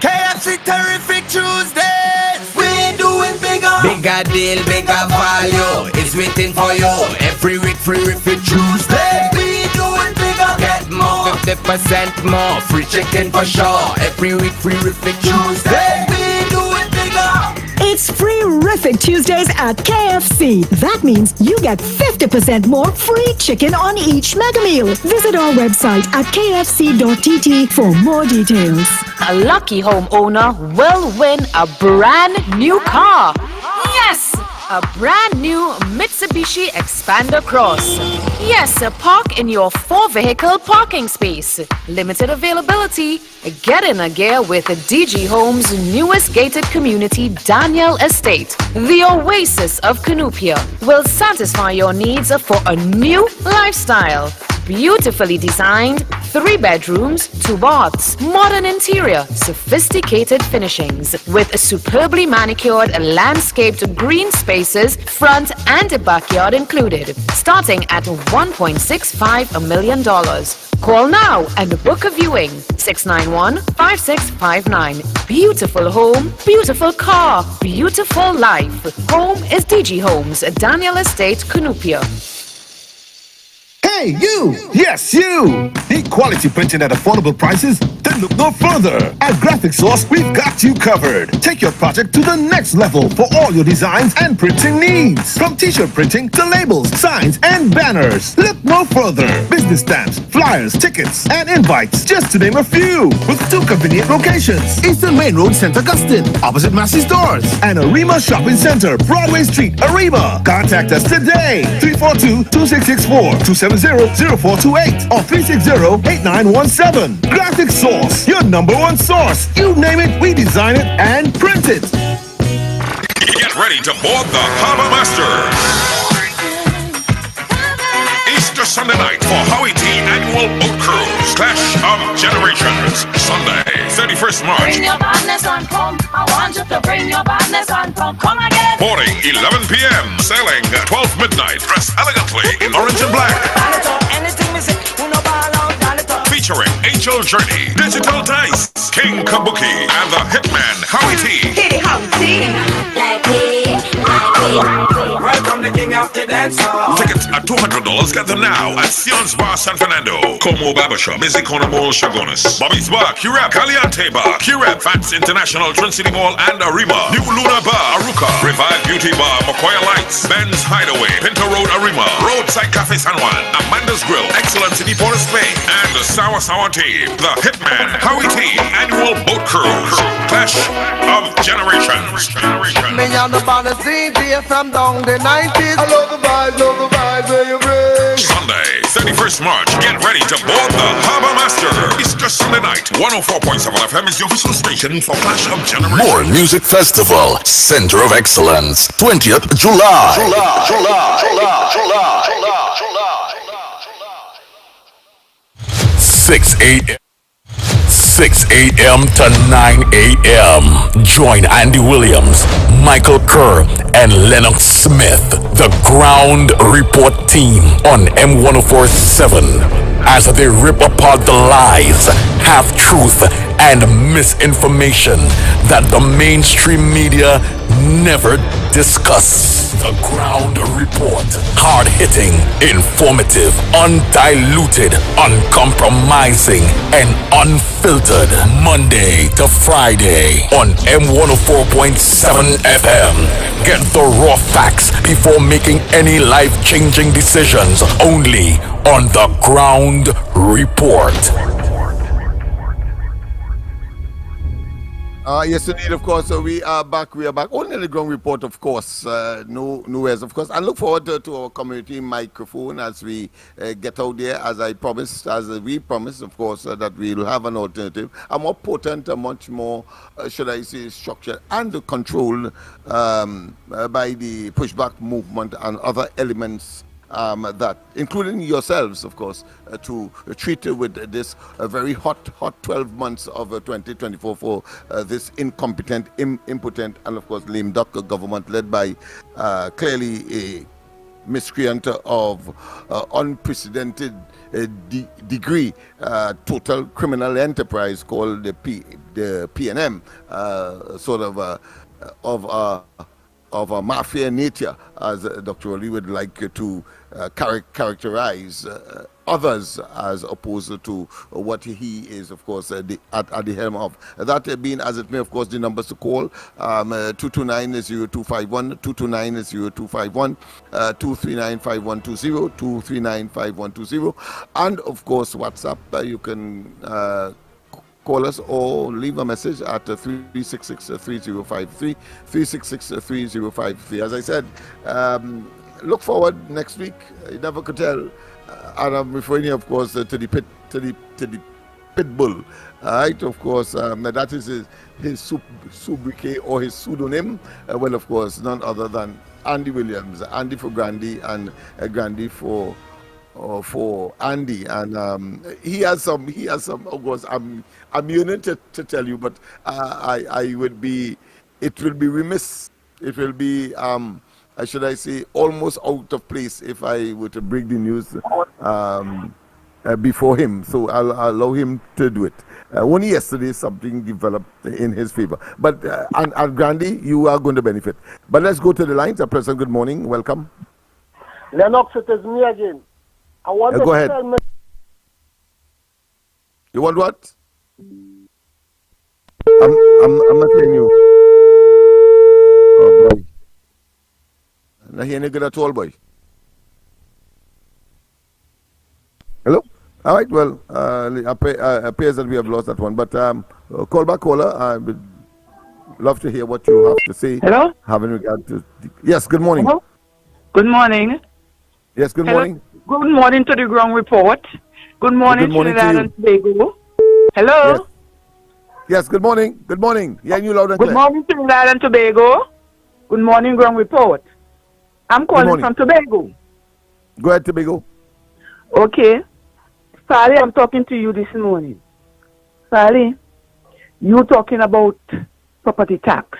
KFC Terrific Tuesdays. We're doing bigger. Bigger deal, bigger value. It's waiting for you. Every week, Terrific Tuesday. We're doing bigger. Get more, 50% more. Free chicken for sure. Every week, Terrific Tuesday. We're doing bigger. It's free-rific Tuesdays at KFC. That means you get 50% more free chicken on each mega meal. Visit our website at kfc.tt for more details. A lucky homeowner will win a brand new car. Yes! A brand new Mitsubishi Expander Cross. Yes, park in your 4-vehicle parking space. Limited availability. Get in a gear with DG Homes' newest gated community, Daniel Estate. The oasis of Canoopia will satisfy your needs for a new lifestyle. Beautifully designed, 3 bedrooms, 2 baths, modern interior, sophisticated finishings, with superbly manicured landscaped green spaces, front and backyard included, starting at $1.65 million. Call now and book a viewing. 691-5659. Beautiful home, beautiful car, beautiful life. Home is DG Homes, Daniel Estate, Canoopia. Hey, you! Yes, you! Need quality printing at affordable prices? Then look no further. At Graphic Source, we've got you covered. Take your project to the next level for all your designs and printing needs. From t-shirt printing to labels, signs, and banners. Look no further. Business stamps, flyers, tickets, and invites, just to name a few. With 2 convenient locations. Eastern Main Road, St. Augustine, opposite Massey Stores. And Arima Shopping Center, Broadway Street, Arima. Contact us today. 342-2664, 270-0428 or 360-8917. Graphic Source, your #1 source. You name it, we design it and print it. Get ready to board the Harbor Master. Easter Sunday night for Howie T Annual Boat Cruise. Clash of Generations. Sunday, 31st March. Bring your badness on, come. I want you to bring your badness on, come. Come again. Boarding 11 p.m. Sailing 12 midnight. Dressed elegantly in orange and black. Featuring Angel Journey, Digital Dice, King Kabuki, and the Hitman Howie T. Welcome the king of the dance hall. Tickets at $200. Get them now at Sion's Bar San Fernando, Como Barbershop, Mizikono Mall, Chagones, Bobby's Bar, Curab, Caliente Bar, Curab, Fats International, Trinity Mall, and Arima, New Luna Bar, Aruca, Revive Beauty Bar, Makoya Lights, Ben's Hideaway, Pinto Road, Arima, Roadside Cafe San Juan, Amanda's Grill, Excellence in Port of Spain, and the Sour Team, the Hitman Howie T Annual Boat Cruise. Clash of Generations. Me and the baddest DJ from down the 90s. I love the vibes where you bring. Sunday, 31st March. Get ready to board the Harbor Master. Easter Sunday night. 104.7 FM is your official station for Clash of Generations. More Music Festival, Center of Excellence, 20th July. 6 a.m. to 9 a.m. Join Andy Williams, Michael Kerr, and Lennox Smith, the Ground Report team on M1047 as they rip apart the lies, half-truth, and misinformation that the mainstream media never discuss. The Ground Report. Hard-hitting, informative, undiluted, uncompromising, and unfiltered. Monday to Friday on M104.7 FM. Get the raw facts before making any life-changing decisions. Only on The Ground Report. Yes, indeed, of course. So we are back. Only the Ground Report, of course. No nowheres, of course. And look forward to our community microphone as we get out there, as we promised, of course, that we'll have an alternative, a more potent, a much more, should I say, structured and controlled by the pushback movement and other elements that, including yourselves, of course, to treat with this very hot 12 months of 2024 for this incompetent, impotent, and of course lame duck government led by clearly a miscreant of unprecedented degree, total criminal enterprise called the PNM, sort of of a mafia nature, as Dr. Ali would like to characterize others as opposed to what he is, of course, at the helm of. That being as it may, of course, the numbers to call 229-0251, 229-0251, 239-5120, 239-5120, and of course WhatsApp. You can call us or leave a message at 366-3053, 366-3053. As I said, look forward next week. You never could tell. And I'm referring, of course, to the pit bull. All right, of course, that is his sobriquet or his pseudonym. Well, of course, none other than Andy Williams. Andy for Grandy and Grandy for Andy, and he has some. Of course, I'm yearning to tell you, but I would be. It will be remiss. It will be. Should I say, almost out of place if I were to break the news before him. So I'll allow him to do it. Only yesterday something developed in his favor. But and Grandy, you are going to benefit. But let's go to the lines. President, good morning. Welcome. Lennox, it is me again. I want go to ahead. tell me. You want what? I'm not hearing you. Oh boy. Not hearing you good at all, boy. Hello? All right, well, appears that we have lost that one. But call back, caller. I would love to hear what you have to say. Hello? Having regard to... Yes, good morning. Hello? Good morning. Yes, good Hello? morning. Good morning to the ground report. Good morning, Good morning to Trinidad you. and Tobago. Hello? Yes. Yes, good morning. Good morning. Yeah, you loud and Good clear. morning, Trinidad and Tobago. Good morning, ground report. I'm calling morning. from Tobago. Go ahead, Tobago. Okay. Sally, I'm talking to you this morning. Sally, you talking about property tax.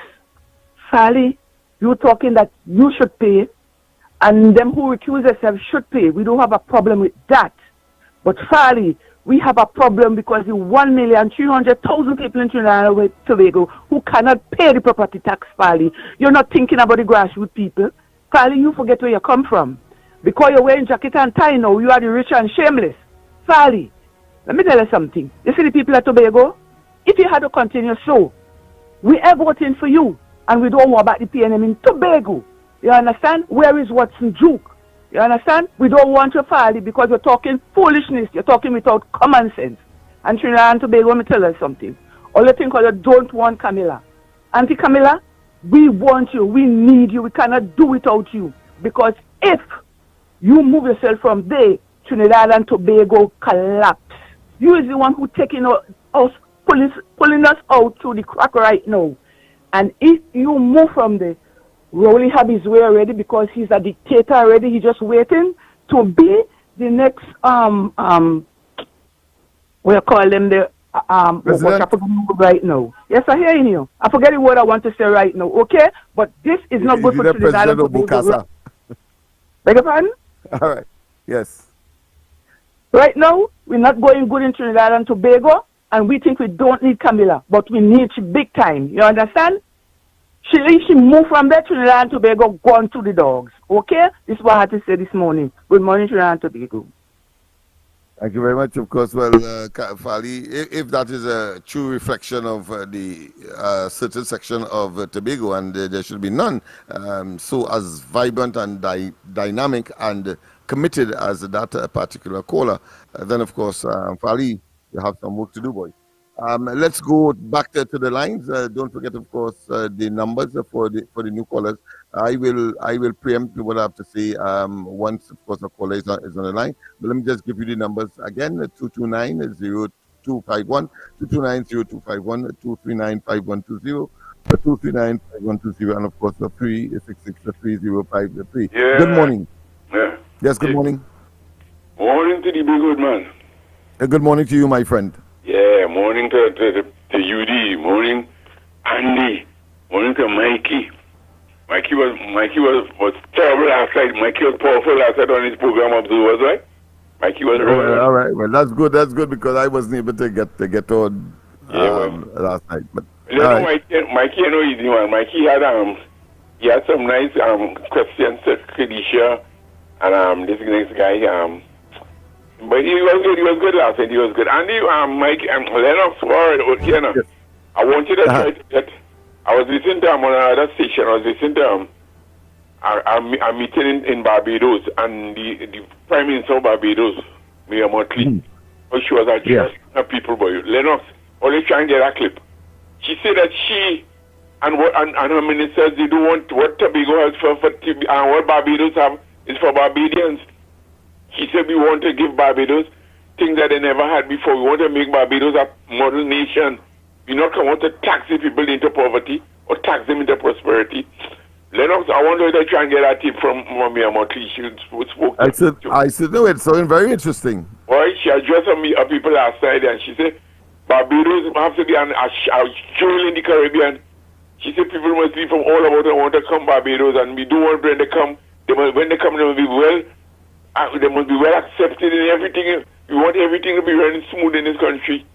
Sally, you talking that you should pay and them who accuse themselves should pay. We don't have a problem with that. But Sally, we have a problem because the 1,300,000 people in Trinidad and Tobago who cannot pay the property tax, Sally. You're not thinking about the grassroots people. Sally, you forget where you come from. Because you're wearing jacket and tie now, you are the rich and shameless. Sally, let me tell you something. You see the people at Tobago? If you had to continue so, we are voting for you, and we don't want about the PNM in Tobago. You understand? Where is Watson Duke? You understand? We don't want you, Sally, because you're talking foolishness. You're talking without common sense. And Trinidad and Tobago, let me tell you something. All you think you don't want Camilla. Auntie Camilla, we want you. We need you. We cannot do without you. Because if you move yourself from there, Trinidad and Tobago collapse. You is the one who taking us, pulling us out through the crack right now. And if you move from there, Rowley have his way already because he's a dictator already. He's just waiting to be the next we call them the what I forget the word right now. Yes, I hear you. I forget the word I want to say right now. Okay, but this is not good for Trinidad and Tobago. Beg your pardon? All right. Yes. Right now, we're not going good in Trinidad and Tobago, and we think we don't need Camilla, but we need she big time. You understand? She moved from there, Trinidad and Tobago, gone to the dogs. Okay? This is what I had to say this morning. Good morning, Trinidad and Tobago. Thank you very much. Of course, well, Fali, if that is a true reflection of the certain section of Tobago, and there should be none, so as vibrant and dynamic and committed as that particular caller, then of course, Fali, you have some work to do, boy. Let's go back to the lines. Don't forget, of course, the numbers for the new callers. I will preempt what I have to say once, of course, a caller is on the line. But let me just give you the numbers again: 229-0251, 229-0251, 239-5120, 239-5120, and of course, 366-3053. Yeah. Good morning. Yeah. Yes. Good morning. Morning to the big good man. Good morning to you, my friend. Yeah, morning to UD, morning Andy, morning to Mikey. Mikey was terrible last night. Mikey was powerful last night on his program Observers, right? Mikey was all right. Well, that's good. That's good because I wasn't able to get on last night. But Mikey, you know, easy man. Mikey he had some nice questions to Khadisha and this next guy. But he was good. He was good last night. He was good. Andy, Mike, Lennox, you know, I want you to try to get. I was listening to him on another station. I was listening to him. A meeting in Barbados, and the Prime Minister of Barbados, Mia Motley, she was addressing her people, boy. Lennox, always trying to get that clip. She said that she and her ministers, they do want what Tobago has for and what Barbados have is for Barbadians. He said we want to give Barbados things that they never had before. We want to make Barbados a model nation. We not want to tax the people into poverty or tax them into prosperity. Lennox, I wonder if they try and get that tip from Mia Motley. She spoke. I said, no, it's something very interesting. Well, she addressed some people last night, and she said Barbados have to be a jewel in the Caribbean. She said people must be from all over and want to come Barbados, and we do want them to come. When they come, they must be they must be well accepted in everything. We want everything to be running smooth in this country.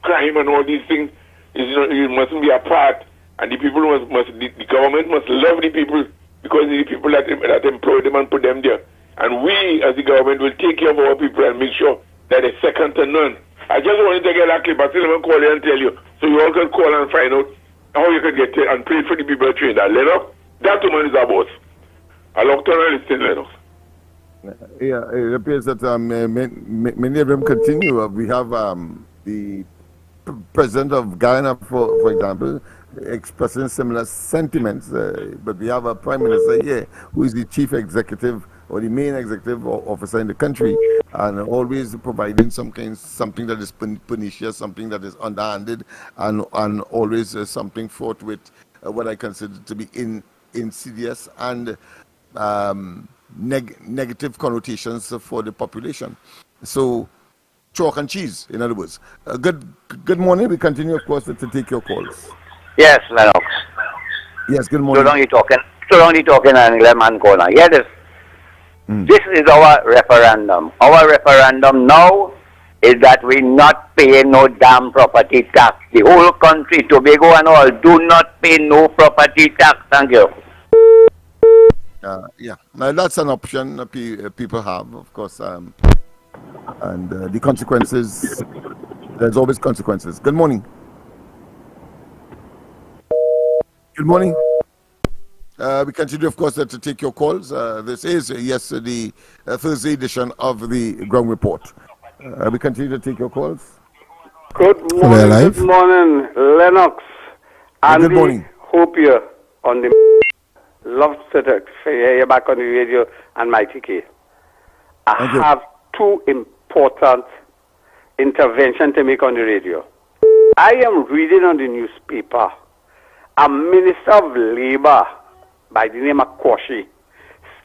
Crime and all these things, it mustn't be a part. And the people the government must love the people because the people that employ them and put them there. And we, as the government, will take care of our people and make sure that they're second to none. I just wanted to get that clip. I still haven't called you and tell you. So you all can call and find out how you can get it and pray for the people of Trinidad. Lennox, that woman is our boss. I looked on and listen, Lennox. Yeah, it appears that many of them continue. We have the president of Guyana, for example, expressing similar sentiments, but we have a prime minister here who is the chief executive or the main executive officer in the country, and always providing something that is pernicious, something that is underhanded, and always something fraught with what I consider to be insidious and negative connotations for the population. So, chalk and cheese, in other words. Good morning. We continue, of course, to take your calls. Yes, Lennox. Yes, good morning. So long you talking and let man call now. Hear this. This is our referendum. Our referendum now is that we not pay no damn property tax. The whole country, Tobago and all, do not pay no property tax. Thank you. Yeah, now that's an option people have, of course, and the consequences, there's always consequences. Good morning. Good morning. We continue, of course, to take your calls. This is, the Thursday edition of the Ground Report. We continue to take your calls. Good morning, Lennox. Andy, good morning. Hope you're on the love to hear you back on the radio and Mighty K. I have two important interventions to make on the radio. I am reading on the newspaper a minister of labor by the name of Kwashi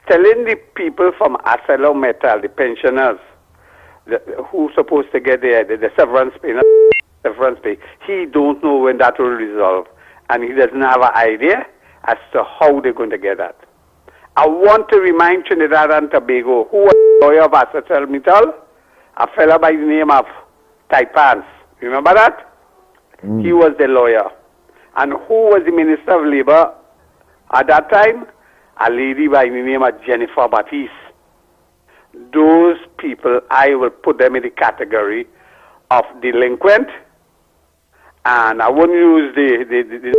telling the people from ArcelorMittal, the pensioners, who supposed to get the severance pay, he don't know when that will resolve, and he doesn't have an idea as to how they're going to get that. I want to remind Trinidad and Tobago, who was the lawyer of ArcelorMittal, a fellow by the name of Taipans. Remember that? He was the lawyer. And who was the Minister of Labor at that time? A lady by the name of Jennifer Baptiste. Those people, I will put them in the category of delinquent, and I won't use the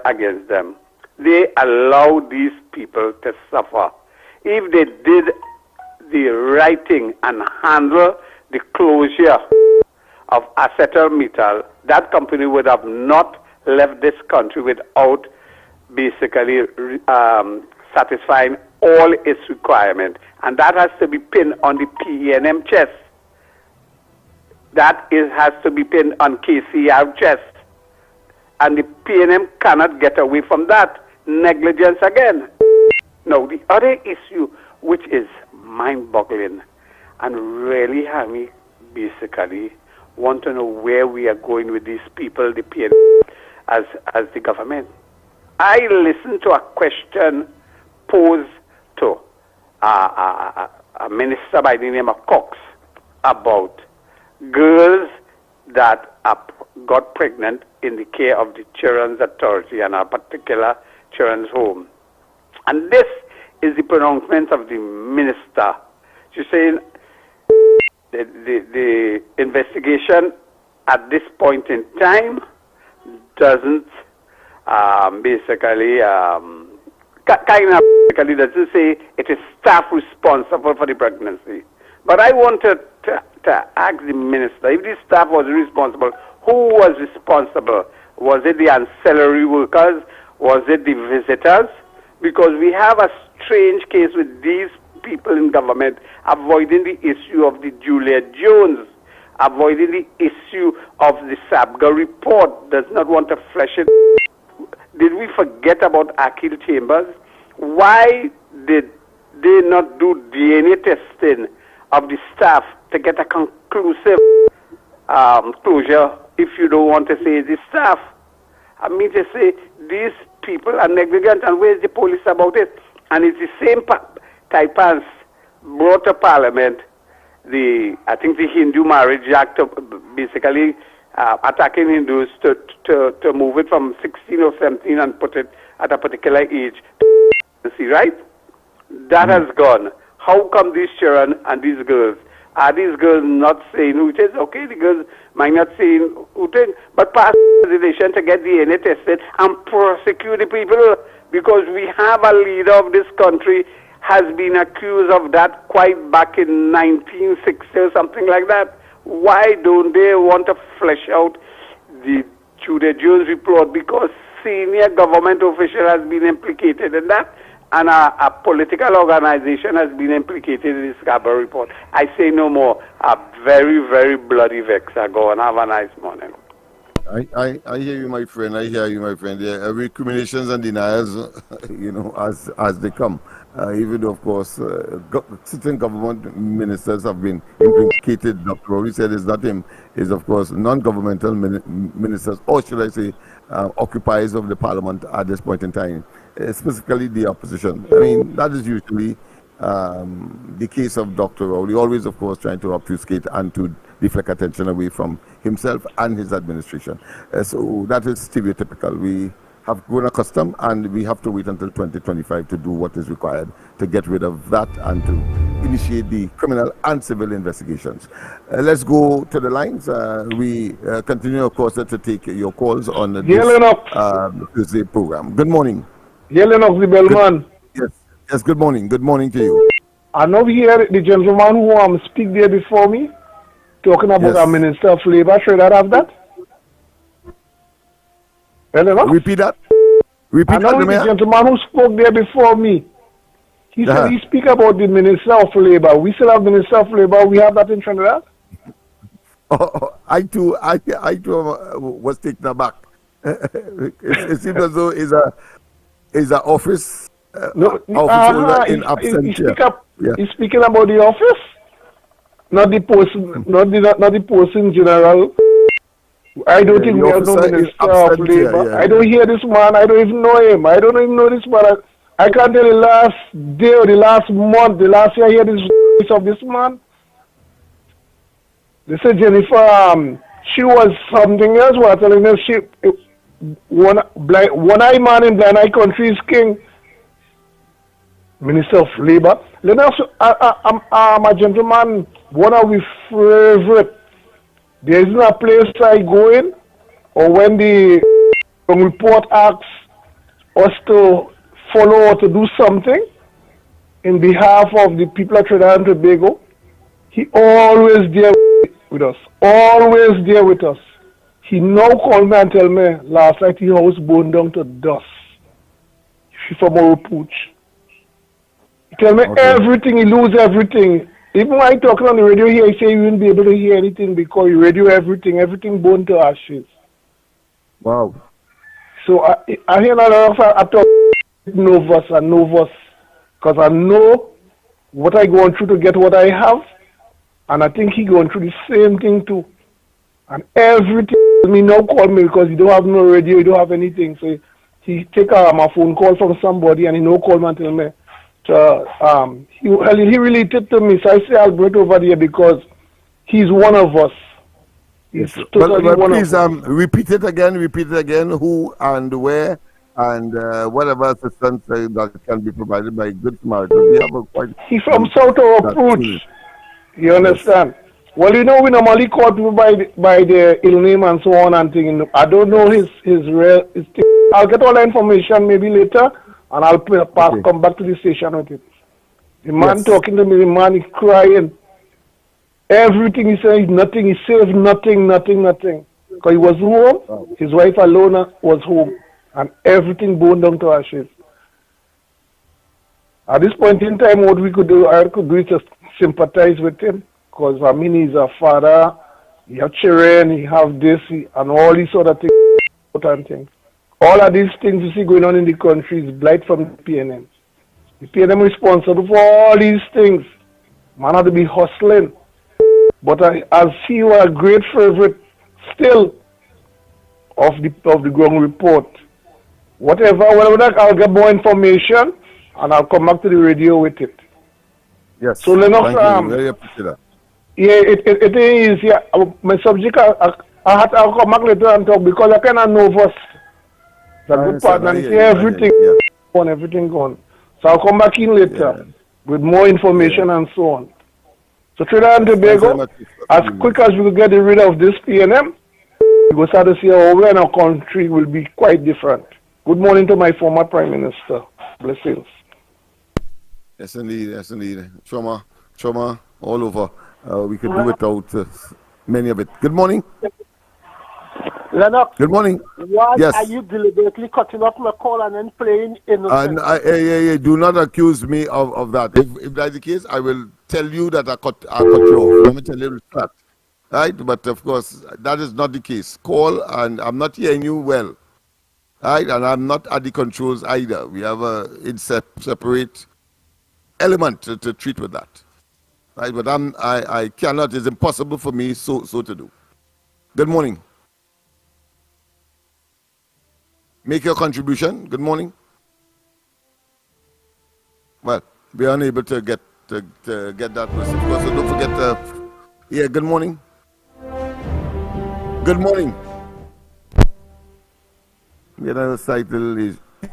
against them. They allow these people to suffer. If they did the right thing and handle the closure of ArcelorMittal, that company would have not left this country without basically satisfying all its requirements. And that has to be pinned on the PENM chest. That has to be pinned on KCR chest. And the PNM cannot get away from that. Negligence again. Now, the other issue, which is mind-boggling and really have me basically want to know where we are going with these people, the PNM, as the government. I listened to a question posed to a minister by the name of Cox about girls that got pregnant in the care of the Children's Authority and a particular children's home. And this is the pronouncement of the minister. She's saying the investigation at this point in time doesn't basically doesn't say it is staff responsible for the pregnancy. But I wanted to ask the minister, if the staff was responsible, who was responsible? Was it the ancillary workers? Was it the visitors? Because we have a strange case with these people in government avoiding the issue of the Juliet Jones, avoiding the issue of the SABGA report, does not want to flesh it. Did we forget about Akil Chambers? Why did they not do DNA testing of the staff to get a conclusive closure, if you don't want to say the staff? I mean to say these people are negligent, and where's the police about it? And it's the same Taipans brought to Parliament I think the Hindu Marriage Act, basically attacking Hindus to move it from 16 or 17 and put it at a particular age. See, right? That has gone. How come these children and these girls, are these girls not saying who it is? Okay, the girls might not saying who it is, but pass legislation to get DNA tested and prosecute the people, because we have a leader of this country has been accused of that quite back in 1960 or something like that. Why don't they want to flesh out the Juliet Jones report? Because senior government official has been implicated in that, and a political organization has been implicated in this Scarborough report. I say no more. A very, very bloody vex. Go on. Have a nice morning. I hear you, my friend. I hear you, my friend. There are recriminations and denials, as they come. Even though, of course, sitting government ministers have been implicated. Dr. Rowley said it's not him. It's, of course, non-governmental ministers, or should I say, occupiers of the parliament at this point in time, specifically the opposition. I mean, that is usually the case of Dr. Rowley, always, of course, trying to obfuscate and to deflect attention away from himself and his administration. So that is stereotypical. We have grown accustomed, and we have to wait until 2025 to do what is required to get rid of that and to initiate the criminal and civil investigations. Let's go to the lines. We continue, of course, to take your calls on this Tuesday program. Good morning. Yelling of the Bellman. Yes, good morning. Good morning to you. I know here the gentleman who speak there before me, talking about our Minister of Labour. Should I have that? Repeat that. I know the gentleman who spoke there before me. He said he speak about the Minister of Labour. We still have Minister of Labour. We have that in Trinidad. I too was taken aback. It seems as though is a office holder in absentia. He's speaking about the office, not the person, not the person general. I don't think we have no Minister of Labour. I don't hear this man. I don't even know him. I don't even know this man. I can't tell the last day or the last month, the last year I hear this of this man. They said Jennifer, she was something else. We're telling us she one-eye man in blind-eye country is king. Minister of Labour. Let us, I'm a gentleman, one of my favorite. There isn't a place I go in, or when the report asks us to follow or to do something in behalf of the people of Trinidad and Tobago, he always there with us. Always there with us. He now called me and tell me last night his house burned down to dust. She's from Morupooch. He tell me everything, he lose everything. Even when I talking on the radio here, he say you won't be able to hear anything because you radio everything burned to ashes. Wow. So I hear a lot of after nervous, because I know what I going through to get what I have, and I think he going through the same thing too. And everything me now call me because he don't have no radio, he don't have anything. So he take a phone call from somebody and he no call me and tell me. He related to me, so I say I'll bring it over there because he's one of us. He's totally one please, of us. repeat it again, who and where and whatever assistance that can be provided by Good Samaritan. We have a quite. He's from South Approach. You understand? Well, you know, we normally call people by the ill name and so on and thing. I don't know his real. I'll get all the information maybe later, and I'll come back to the station with it. The man talking to me, the man is crying. Everything he said, nothing. He saved nothing. Because he was home, his wife alone was home, and everything burned down to ashes. At this point in time, what we could do, I could do is just sympathize with him. Because, I mean, he's a father, he have children, he have this, and all these other things. All of these things you see going on in the country is blight from the PNM. The PNM is responsible for all these things. Man had to be hustling. But as he was a great favorite still of the ground report. Whatever, I'll get more information and I'll come back to the radio with it. Yes. So Lennox, thank you. Very appreciate that. Yeah, it is. Yeah, my subject. I'll come back later and talk because I kind of nervous. The good partner, everything gone. So I'll come back in later with more information and so on. So Trinidad and Tobago, as quick as we could get rid of this PNM, we will start to see how we and our country will be quite different. Good morning to my former Prime Minister. Blessings. Yes, indeed. Trauma all over. We could do without many of it. Good morning. Lennox. Good morning. Why yes. are you deliberately cutting off my call and then playing innocent? Do not accuse me of that. If that's the case, I will tell you that I cut you off. Let me tell you that. Right? But of course, that is not the case. Call, and I'm not hearing you well. Right? And I'm not at the controls either. We have a separate element to treat with that. Right? But I cannot. It's impossible for me so to do. Good morning. Make your contribution. Good morning. Well, we are unable to get that person. So don't forget. Good morning. Good morning. We had a title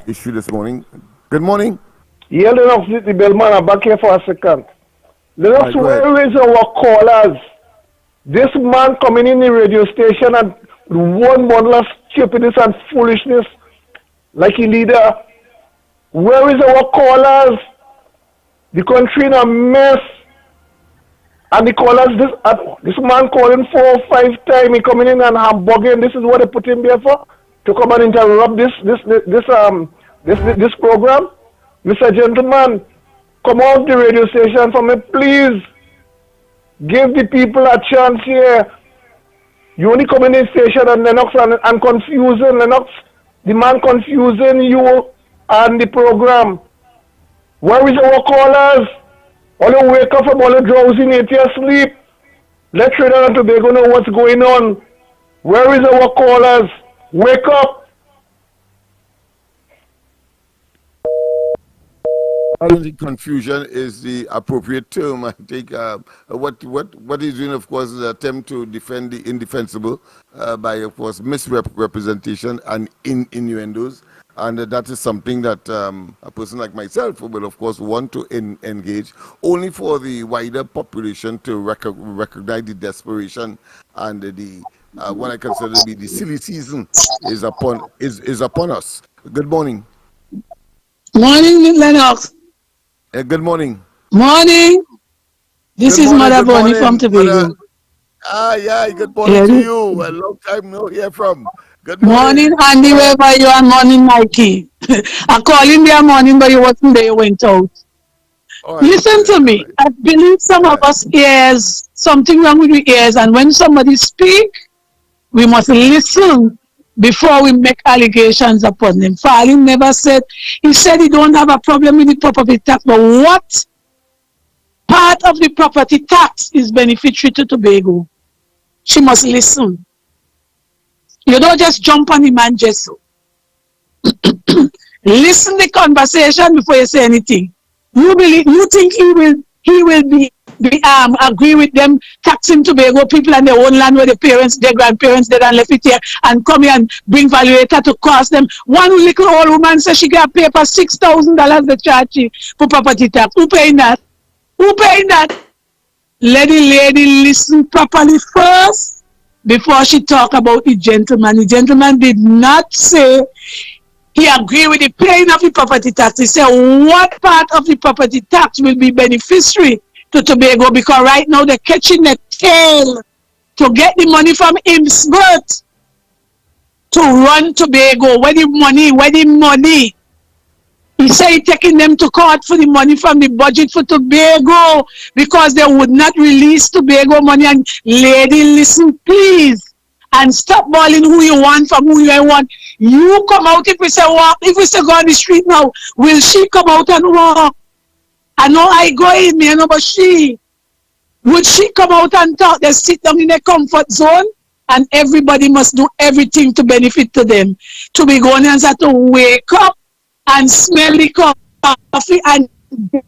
issue this morning. Good morning. Yeah, Lennox, the bellman, I'm back here for a second. Lennox, where is our callers? This man coming in the radio station and one bundle of stupidness and foolishness like a leader. Where is our callers? The country in a mess. And the callers, this man calling 4 or 5 times, he coming in and hamburging. This is what they put him there for? To come and interrupt this program? Mr. Gentleman, come off the radio station for me, please. Give the people a chance here. You only come in the station and Lennox and confusing Lennox. The man confusing you and the program. Where is our callers? All you wake up from all the drowsy nature sleep. Let Trinidad and Tobago know what's going on. Where is our callers? Wake up. I don't think confusion is the appropriate term. I think what he's doing, of course, is an attempt to defend the indefensible by, of course, misrepresentation and innuendos. And that is something that a person like myself will, of course, want to engage, only for the wider population to recognize the desperation and the what I consider to be the silly season is upon us. Good morning. Morning, Lennox. Good morning. Morning. This is Mother Bonnie from Tobago. Good morning to you. A long time no hear from. Good morning, Andy, wherever you are. Morning, Mikey. I called him there morning, but he wasn't there. He went out. Listen to me. I believe some of us ears, something wrong with the ears, and when somebody speak, we must listen before we make allegations upon them. Farley never said, he said he don't have a problem with the property tax, but what part of the property tax is beneficiary to Tobago? She must listen. You don't just jump on the man just so. Listen the conversation before you say anything. You think he will be agree with them taxing Tobago people and their own land where their grandparents did and left it here and come here and bring valuator to cost them. One little old woman says she got paper $6,000 the charge for property tax. Who paying that? Who paying that? Let the lady listen properly first before she talk about the gentleman. The gentleman did not say he agreed with the paying of the property tax. He said what part of the property tax will be beneficiary to Tobago, because right now they're catching the tail to get the money from IMSBERT to run Tobago. Where the money? He said he's taking them to court for the money from the budget for Tobago because they would not release Tobago money. And lady, listen please, and stop balling who you want from who you want. You come out if we say walk, if we say go on the street now, will she come out and walk? I know I go in me, I know, but would she come out and talk? They sit down in a comfort zone and everybody must do everything to benefit to them. Tobagonians have to wake up and smell the coffee and get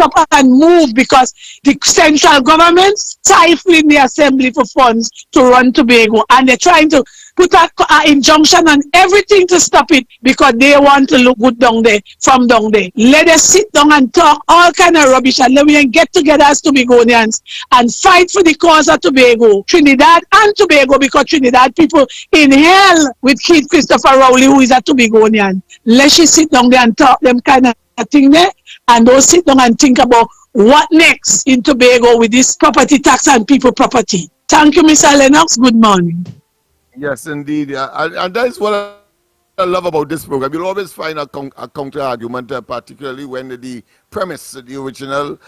up and move because the central government stifling the assembly for funds to run Tobago, and they're trying to put an injunction on everything to stop it because they want to look good down there, from down there. Let us sit down and talk all kind of rubbish and let me get together as Tobagonians and fight for the cause of Tobago, Trinidad and Tobago, because Trinidad people in hell with Keith Christopher Rowley, who is a Tobagonian. Let's just sit down there and talk them kind of thing there, and don't sit down and think about what next in Tobago with this property tax and people property. Thank you, Mr. Lennox. Good morning. Yes, indeed. And that's what I love about this program. You'll always find a counter argument, particularly when the premise, the original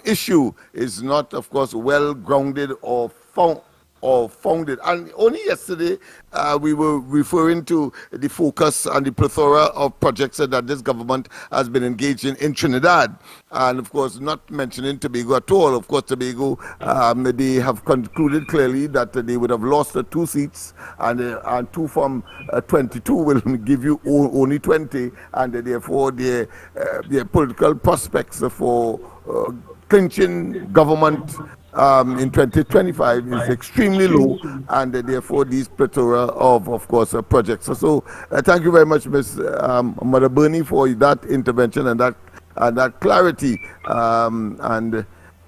issue is not, of course, well grounded or founded. And only yesterday we were referring to the focus and the plethora of projects that this government has been engaged in Trinidad, and of course not mentioning Tobago at all. Of course, Tobago, they have concluded clearly that they would have lost 2 seats, and 2 from 22 will give you only 20, and therefore their political prospects for clinching government in 2025 is extremely low, and therefore these plethora of course projects. So thank you very much, Ms. Mother Bernie, for that intervention and that clarity.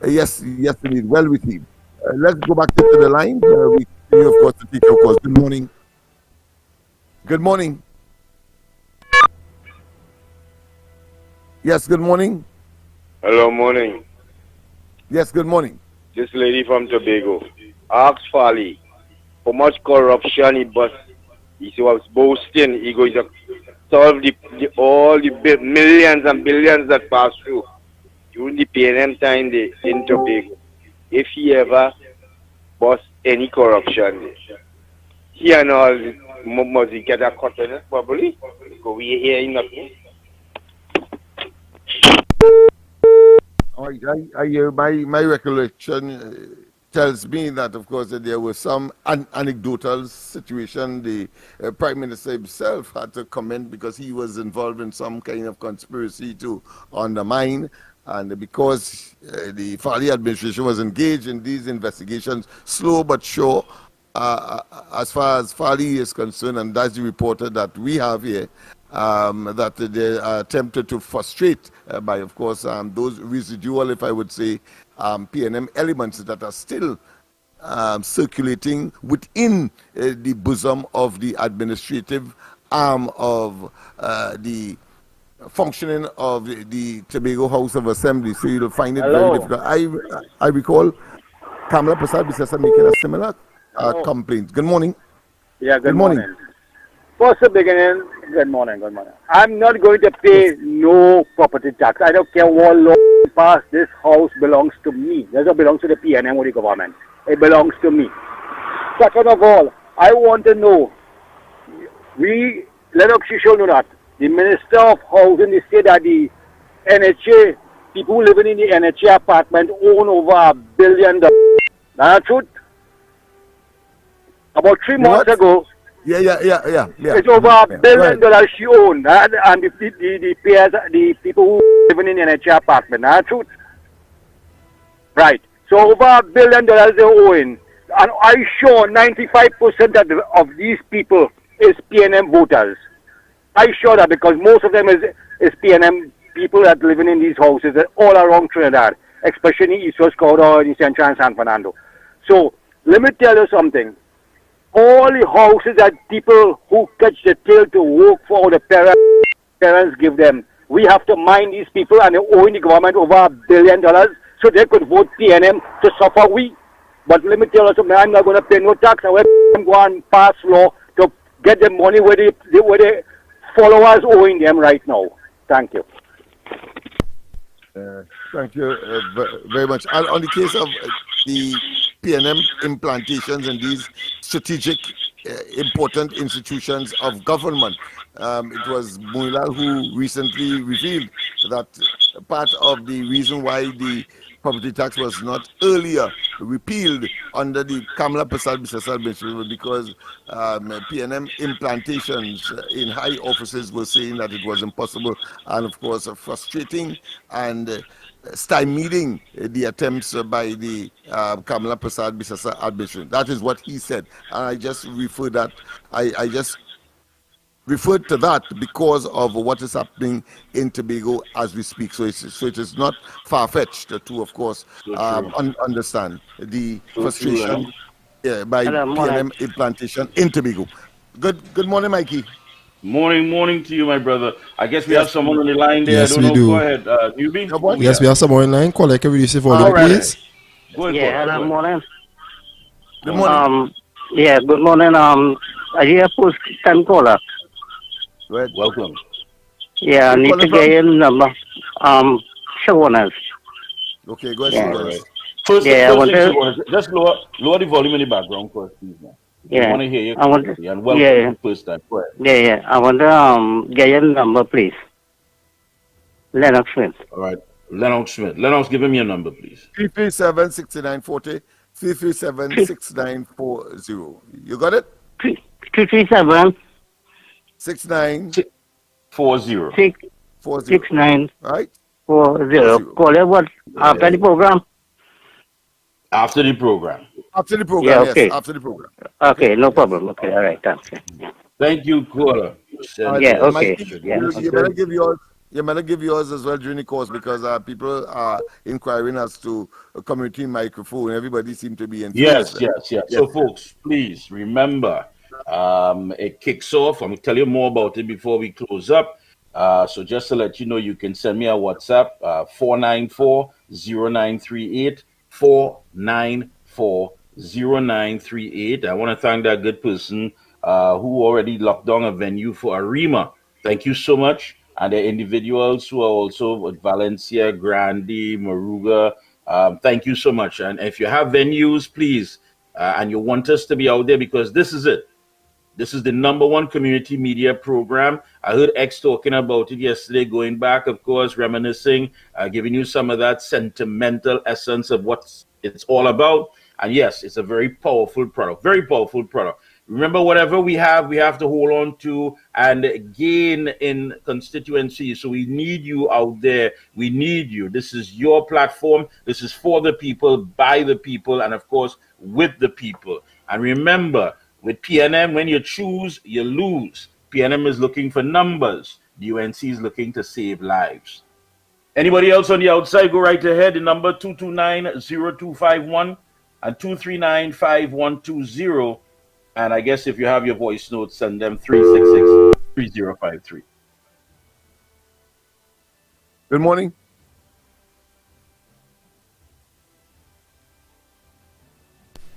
Yes, indeed, well received. Let's go back to the line. We continue, of course, to take your calls. Good morning. Good morning. Yes, good morning. Hello, morning. Yes, good morning. This lady from Tobago, ask Farley how much corruption he bust. He was boasting he going to solve all the millions and billions that pass through during the PNM time in Tobago. If he ever bust any corruption, he and all must get a cut in it probably because we hear nothing. My recollection tells me that, of course, that there was some anecdotal situation. The Prime Minister himself had to comment because he was involved in some kind of conspiracy to undermine, and because the Farley administration was engaged in these investigations, slow but sure, as far as Farley is concerned, and that's the reporter that we have here, that they are attempted to frustrate by, of course, those residual, if I would say, PNM elements that are still circulating within the bosom of the administrative arm of the functioning of the Tobago House of Assembly. So you'll find it very difficult. I recall Kamala Prasad Bisesa making a similar complaint. Good morning. Yeah, good morning. First the beginning, good morning. I'm not going to pay no property tax. I don't care what law passed. This house belongs to me. It doesn't belong to the PNM or the government. It belongs to me. Second of all, I want to know, let us show that the Minister of Housing, they say that the NHA, people living in the NHA apartment own over $1 billion. That's truth. About 3 months ago, Yeah. it's over $1 billion she owned, and the people who live in the NHA apartment. That's truth. Right. So over $1 billion they're owing. And I'm sure 95% of these people is PNM voters. I'm sure that because most of them is PNM people that living in these houses all around Trinidad, especially in East West Corridor, in Central and San Fernando. So let me tell you something. All the houses that people who catch the tail to work for the parents give them, we have to mind these people and they're owing the government over $1 billion so they could vote PNM to suffer we. But let me tell you something, I'm not going to pay no tax. I will go and pass law to get the money where the followers owing them right now. Thank you. Thank you very much. And on the case of the PNM implantations and these strategic, important institutions of government, it was Muila who recently revealed that part of the reason why the property tax was not earlier repealed under the Kamala Prasad Bisasa administration because PNM implantations in high offices were saying that it was impossible and, of course, frustrating and stymieing the attempts by the Kamala Prasad Bisasa administration. That is what he said. And I just referred to that because of what is happening in Tobago as we speak. So it is not far-fetched to, of course, understand the frustration by PNM implantation in Tobago. Good morning, Mikey. Morning to you, my brother. I guess we have someone on the line there. Yes, I don't know. we do. Go ahead, newbie. Yes, we have someone in line. Call, can we receive volume, please? Go ahead, Yeah, hello, morning. Good morning. Yeah, good morning. I hear post 10 caller. Right. Welcome. Yeah, I need to get your number. Shawanas. Okay, go ahead, Yeah. Shawanas. First want thing, to. Shawanas, just lower the volume in the background first, please, man. Yeah. I want to hear you. I want to. And welcome Yeah. the first time. Go ahead. Yeah. I want to get your number, please. Lennox Smith. All right. Lennox Smith. Lennox, give him your number, please. 337-6940. 337-6940. You got it? 237 6940. 6940. Right? Call it what? After the program? After the program. After the program, Yeah, okay. yes. After the program. Okay, no problem. Okay, all right, thanks. Yeah. Thank you, caller. Yeah, okay. Mikey, Yeah. you better give yours. You better give yours as well during the course because people are inquiring as to a community microphone. Everybody seems to be Yes. interested. So, folks, please remember, it kicks off. I'm going to tell you more about it before we close up. So just to let you know, you can send me a WhatsApp, 494-0938, 494-0938. I want to thank that good person who already locked down a venue for Arima. Thank you so much. And the individuals who are also at Valencia, Grande, Moruga, thank you so much. And if you have venues, please, and you want us to be out there, because this is it. This is the #1 community media program. I heard X talking about it yesterday, going back, of course, reminiscing, giving you some of that sentimental essence of what it's all about. And yes, it's a very powerful product, very powerful product. Remember, whatever we have to hold on to and gain in constituency. So we need you out there. We need you. This is your platform. This is for the people, by the people, and of course, with the people. And remember, with PNM, when you choose, you lose. PNM is looking for numbers. The UNC is looking to save lives. Anybody else on the outside, go right ahead. The number 229-0251 and 239-5120. And I guess if you have your voice notes, send them 366-3053. Good morning.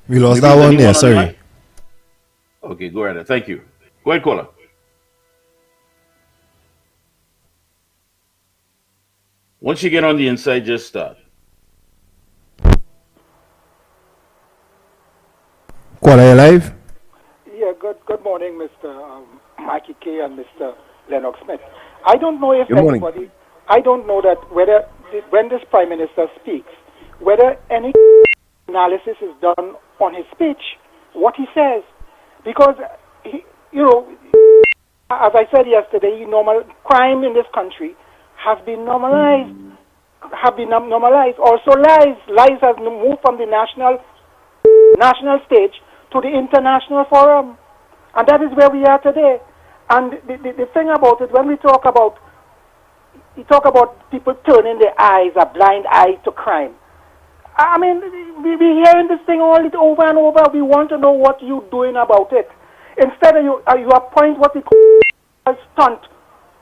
We lost that one there, sorry. Okay, go ahead. Thank you. Go ahead, caller. Once you get on the inside, just start. Caller, you live? Yeah, good morning, Mr. Mikey K and Mr. Lennox Smith. I don't know if anybody, I don't know that whether, when this Prime Minister speaks, whether any analysis is done on his speech, what he says. Because, as I said yesterday, crime in this country has been normalized. have been normalized. Also lies has moved from the national stage to the international forum, and that is where we are today. And the thing about it, when we talk about people turning their eyes, a blind eye to crime. I mean, we hearing this thing all over and over. We want to know what you're doing about it. Instead, you appoint what we call a stunt,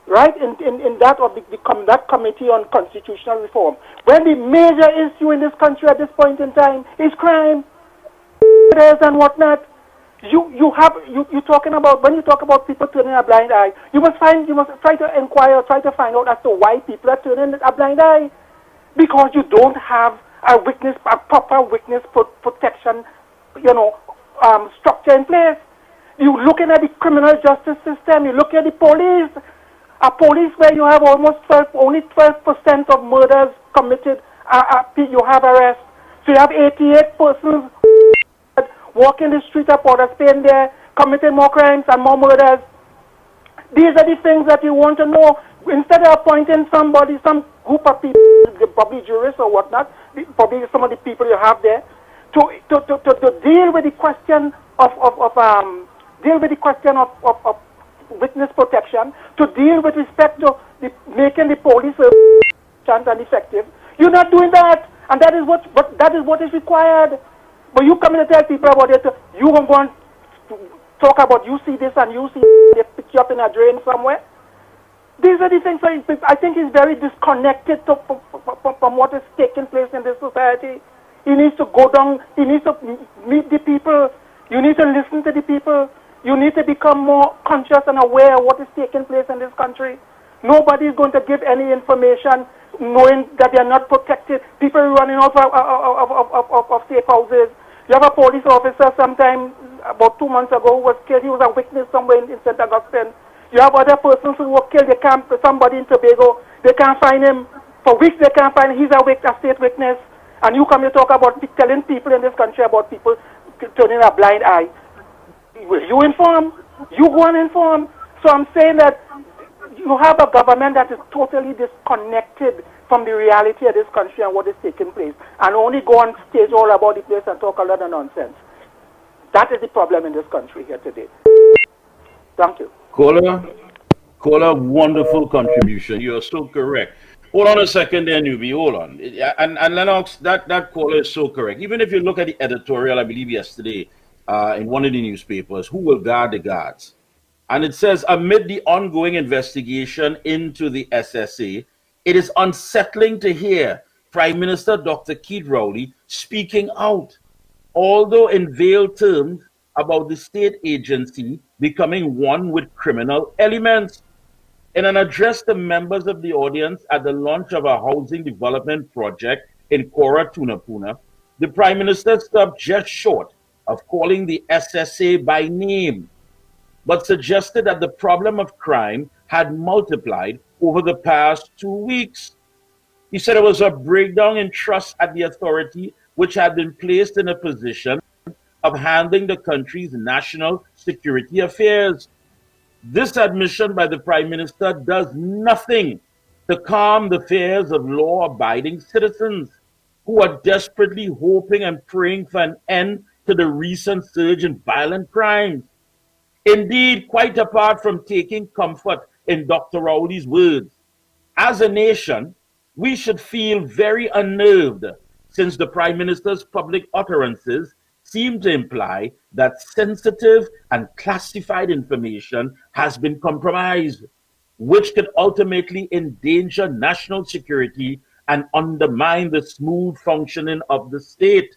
right? In that or that committee on constitutional reform. When the major issue in this country at this point in time is crime, and whatnot. You talking about, when you talk about people turning a blind eye, you must try to inquire, try to find out as to why people are turning a blind eye, because you don't have a proper witness protection, structure in place. You looking at the criminal justice system, you look at the police, a police where you have only 12% of murders committed, you have arrests. So you have 88 persons walking the street of Port of Spain there, committing more crimes and more murders. These are the things that you want to know. Instead of appointing somebody, some group of people, probably jurists or whatnot, probably some of the people you have there, to deal with the question of witness protection, to deal with respect to making the police efficient and effective. You're not doing that, and that is what is required. But you come in and tell people about it, you won't go and talk about you see this and you see they pick you up in a drain somewhere. These are the things I think is very disconnected from what is taking place in this society. He needs to go down, he needs to meet the people, you need to listen to the people, you need to become more conscious and aware of what is taking place in this country. Nobody is going to give any information knowing that they are not protected. People running off of safe houses. You have a police officer sometime about 2 months ago who was killed. He was a witness somewhere in St. Augustine. You have other persons who were killed. They can't, somebody in Tobago, they can't find him. For weeks they can't find him. He's a state witness. And you come to talk about telling people in this country about people turning a blind eye. Will you inform? You go and inform. So I'm saying that you have a government that is totally disconnected from the reality of this country and what is taking place, and only go on stage all about the place and talk a lot of nonsense. That is the problem in this country here today. Thank you. Caller, wonderful contribution. You are so correct. Hold on a second there, newbie. Hold on. And Lennox, that caller is so correct. Even if you look at the editorial, I believe yesterday, in one of the newspapers, who will guard the guards? And it says, amid the ongoing investigation into the SSA, it is unsettling to hear Prime Minister Dr. Keith Rowley speaking out, although in veiled terms, about the state agency becoming one with criminal elements. In an address to members of the audience at the launch of a housing development project in Kora Tunapuna, the Prime Minister stopped just short of calling the SSA by name, but suggested that the problem of crime had multiplied over the past 2 weeks. He said it was a breakdown in trust at the authority, which had been placed in a position of handling the country's national security affairs. This admission by the Prime Minister does nothing to calm the fears of law-abiding citizens who are desperately hoping and praying for an end to the recent surge in violent crimes. Indeed, quite apart from taking comfort in Dr. Rowley's words, as a nation, we should feel very unnerved since the Prime Minister's public utterances seem to imply that sensitive and classified information has been compromised, which could ultimately endanger national security and undermine the smooth functioning of the state.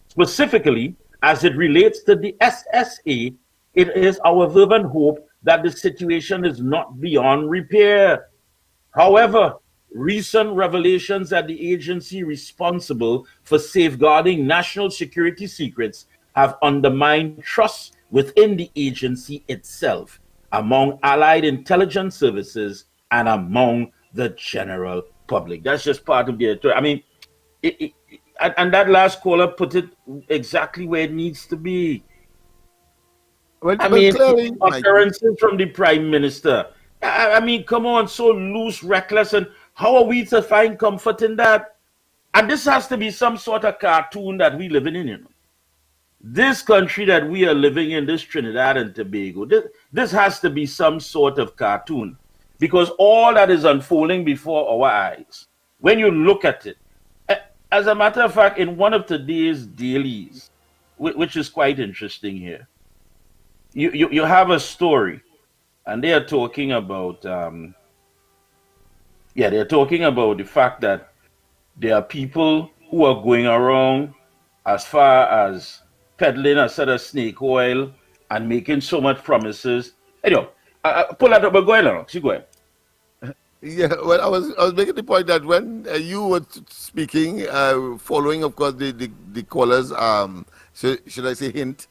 Specifically, as it relates to the SSA, it is our fervent hope that the situation is not beyond repair. However, recent revelations at the agency responsible for safeguarding national security secrets have undermined trust within the agency itself, among allied intelligence services, and among the general public. That's just part of the... I mean, and that last caller put it exactly where it needs to be. I mean, utterances from the Prime Minister. I mean, come on, so loose, reckless, and How are we to find comfort in that? And this has to be some sort of cartoon that we living in, you know. This country that we are living in, this Trinidad and Tobago, this has to be some sort of cartoon, because all that is unfolding before our eyes, when you look at it, as a matter of fact, in one of today's dailies, which is quite interesting here, you have a story, and they are talking about, they're talking about the fact that there are people who are going around as far as peddling a set of snake oil and making so much promises. Anyway, pull that up, but go ahead, go ahead. Yeah, well, I was making the point that when you were speaking, following, of course, the callers, should I say hint,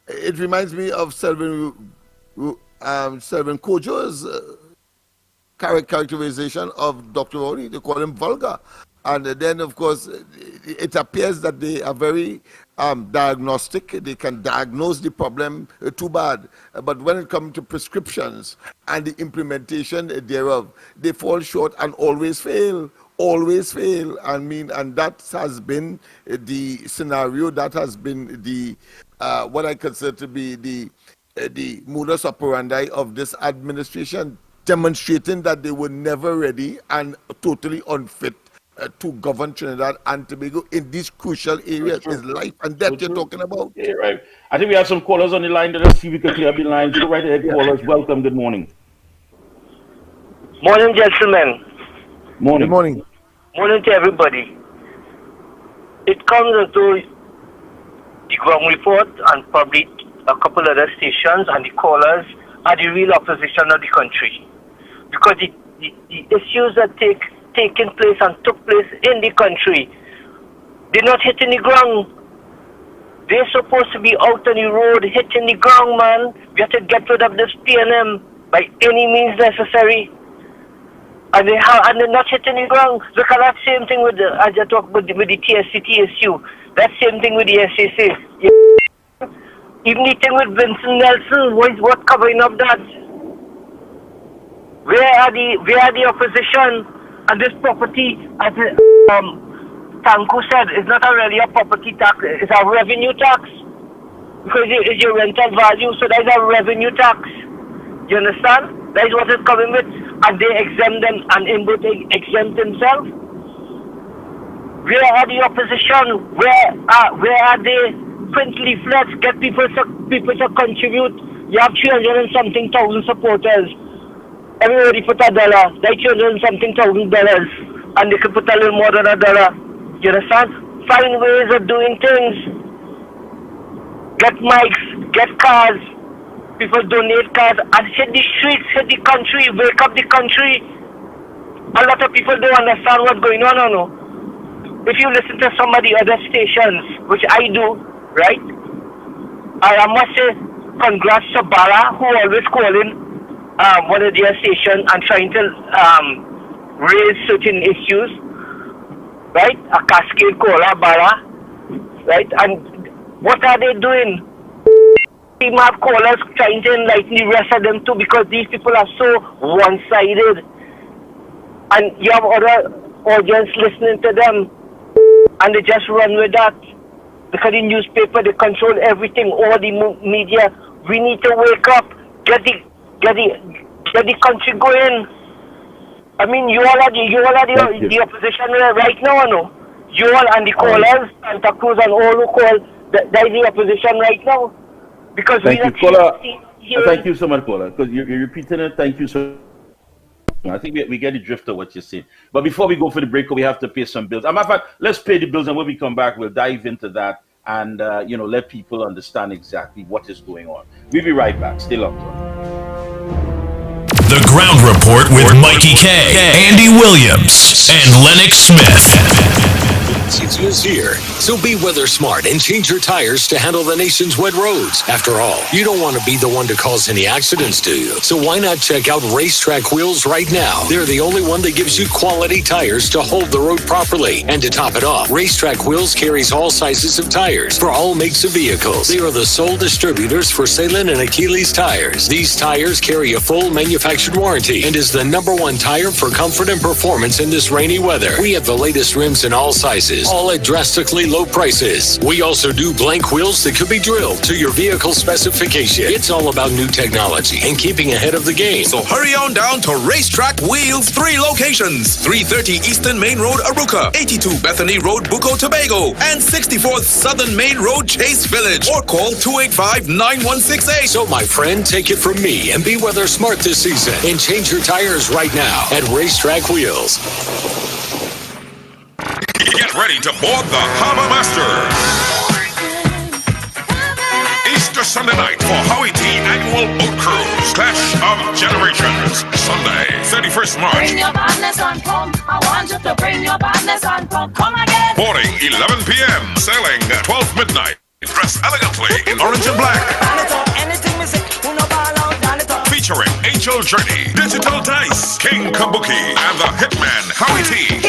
it reminds me of Selvin Kojo's characterization of Dr. Rowley. They call him vulgar. And then, of course, it appears that they are very diagnostic. They can diagnose the problem too bad. But when it comes to prescriptions and the implementation thereof, they fall short and always fail. Always fail. I mean, and that has been the scenario. That has been the what I consider to be the modus operandi of this administration, demonstrating that they were never ready and totally unfit to govern Trinidad and Tobago in these crucial areas. Is life and death you're talking about. Yeah, right. I think we have some callers on the line. Let's see if we can clear up the lines. Go right ahead, callers. Welcome. Good morning. Morning, gentlemen. Morning. Good morning. Morning to everybody. It comes into the ground report and probably a couple other stations, and the callers are the real opposition of the country. Because the issues that taking place and took place in the country, they're not hitting the ground. They're supposed to be out on the road, hitting the ground, man. We have to get rid of this PNM by any means necessary. And they're not hitting the ground. Look at that same thing with as I talk with the TSCT issue. That same thing with the SAC. Even the thing with Vincent Nelson, what covering up that? Where are the opposition? And this property, as Tanku said, is not really a property tax, it's a revenue tax. Because it's your rental value, so that is a revenue tax. You understand? That is what it's coming with. And they exempt them, and Imbo exempt themselves. Where are the opposition? Where are they? Print leaflets, get people to contribute. You have 300 and something thousand supporters. Everybody put $1, like $200 and something $1,000, and they could put a little more than $1. You understand? Find ways of doing things. Get mics, get cars. People donate cars and hit the streets, hit the country, wake up the country. A lot of people don't understand what's going on or no. If you listen to some of the other stations, which I do, right? I must say congrats to Bala, who always calling one of their stations and trying to raise certain issues, right? A cascade caller, Bala, right? And what are they doing? Team have callers trying to enlighten the rest of them too, because these people are so one-sided, and you have other audience listening to them, and they just run with that. Because the newspaper, they control everything, all the media. We need to wake up, get the country going. I mean, you all are the opposition right now, no? You all and the callers, Santa Cruz and all who call, that is the opposition right now. Because thank you, caller. Thank you so much, caller, because you're repeating it. Thank you so much. I think we get the drift of what you're saying. But before we go for the break, we have to pay some bills. As a matter of fact, let's pay the bills, and when we come back, we'll dive into that and let people understand exactly what is going on. We'll be right back. Stay locked on. The Ground Report with Mikey K, Andy Williams, and Lennox Smith. Since season is here, so be weather smart and change your tires to handle the nation's wet roads. After all, you don't want to be the one to cause any accidents, do you? So why not check out Racetrack Wheels right now? They're the only one that gives you quality tires to hold the road properly. And to top it off, Racetrack Wheels carries all sizes of tires for all makes of vehicles. They are the sole distributors for Salem and Achilles tires. These tires carry a full manufactured warranty and is the #1 tire for comfort and performance in this rainy weather. We have the latest rims in all sizes, all at drastically low prices. We also do blank wheels that could be drilled to your vehicle specification. It's all about new technology and keeping ahead of the game. So hurry on down to Racetrack Wheels, 3 locations: 330 Eastern Main Road, Aruca, 82 Bethany Road, Bucco, Tobago, and 64th Southern Main Road, Chase Village, or call 285-9168. So my friend, take it from me and be weather smart this season and change your tires right now at Racetrack Wheels. Get ready to board the Harbor Master. Easter Sunday night for Howie T Annual Boat Cruise. Clash of Generations. Sunday, 31st March. Bring your badness and come. I want you to bring your badness and come. Come again. Boarding 11 p.m. Sailing 12 midnight. Dress elegantly in orange and black. Featuring Angel Journey, Digital Dice, King Kabuki, and the Hitman Howie T.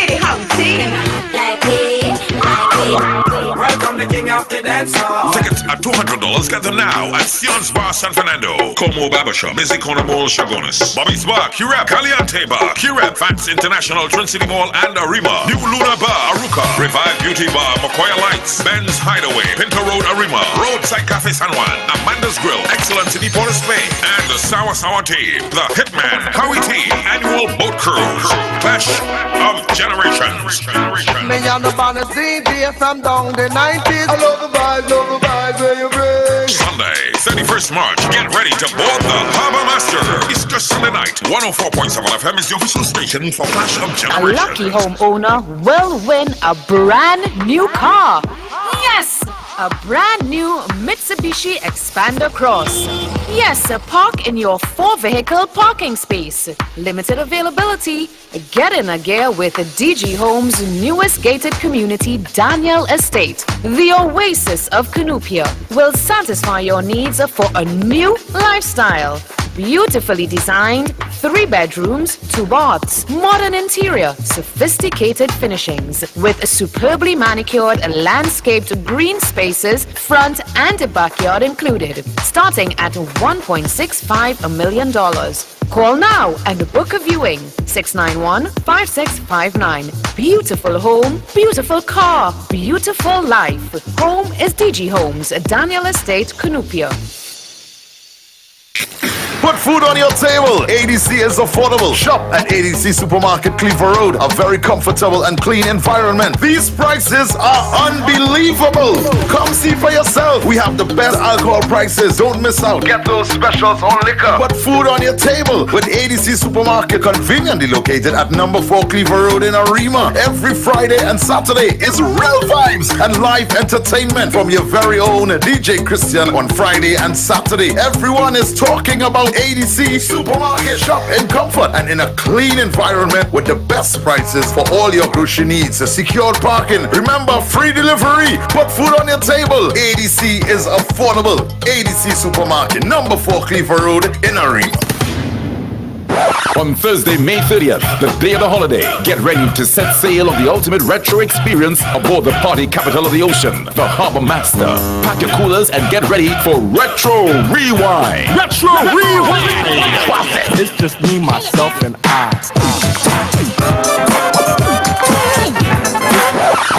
Welcome the king of the dance hall. Tickets at $200. Get them now at Sion's Bar San Fernando, Como Barbershop, Busy Corner Mall, Chagones, Bobby's Bar, Curab, Caliente Bar, Curab, Fats International, Twin City Mall, and Arima. New Luna Bar, Aruca, Revive Beauty Bar, Macoya Lights, Ben's Hideaway, Pinto Road, Arima, Roadside Cafe San Juan, Amanda's Grill, Excellence in Port of Spain, and the Sour Team, the Hitman Howie T Annual Boat Cruise. Clash of Generations. Me and the bonus DJ from down the 90s. I love the vibes where you bring. Sunday, 31st March. Get ready to board the Harbor Master. Easter Sunday night. 104.7 FM is the official station for Clash of A Generations. lucky homeowner will win a brand new car. Yes! A brand new Mitsubishi Expander Cross. Yes, park in your 4-vehicle parking space. Limited availability. Get in a gear with DG Homes' newest gated community, Daniel Estate. The oasis of Cunupia will satisfy your needs for a new lifestyle. Beautifully designed, 3 bedrooms, 2 baths, modern interior, sophisticated finishings, with superbly manicured landscaped green spaces, front and backyard included, starting at $1.65 million. Call now and book a viewing. 691-5659. Beautiful home, beautiful car, beautiful life. Home is DG Homes, Daniel Estate, Cunupia. Put food on your table. ADC is affordable. Shop at ADC Supermarket, Cleaver Road. A very comfortable and clean environment. These prices are unbelievable. Come see for yourself. We have the best alcohol prices. Don't miss out. Get those specials on liquor. Put food on your table with ADC Supermarket, conveniently located at number 4 Cleaver Road in Arima. Every Friday and Saturday is real vibes and live entertainment from your very own DJ Christian on Friday and Saturday. Everyone is talking about ADC Supermarket. Shop in comfort and in a clean environment with the best prices for all your grocery needs. Secured parking. Remember, free delivery. Put food on your table. ADC is affordable. ADC Supermarket, number 4 Cleaver Road in Arima. On Thursday, May 30th, the day of the holiday, get ready to set sail on the ultimate retro experience aboard the party capital of the ocean, the Harbor Master. Pack your coolers and get ready for Retro Rewind. Retro Rewind! It's just me, myself, and I.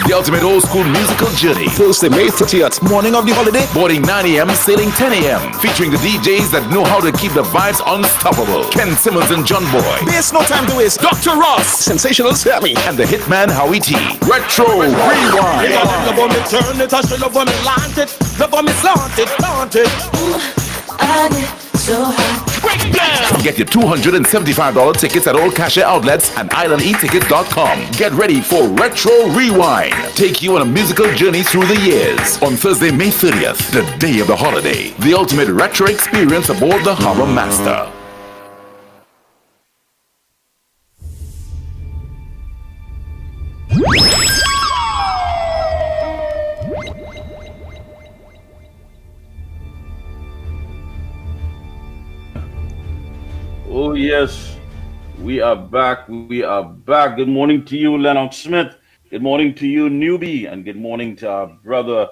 The ultimate old school musical journey. Thursday, May 30th, morning of the holiday. Boarding 9 a.m., sailing 10 a.m. Featuring the DJs that know how to keep the vibes unstoppable. Ken Simmons and John Boy. There's no time to waste. Dr. Ross. Sensational Sammy. And the Hitman Howie T. Retro Rewind. Love on me, turn it, I should love on me, launch it. Love on me, flaunt it, flaunt it. I get so hot. Get your $275 tickets at all cashier outlets and islandetickets.com. Get ready for Retro Rewind. Take you on a musical journey through the years. On Thursday, May 30th, the day of the holiday. The ultimate retro experience aboard the Harbor Master. yes. We are back. We are back. Good morning to you, Lennox Smith. Good morning to you, Newbie. And good morning to our brother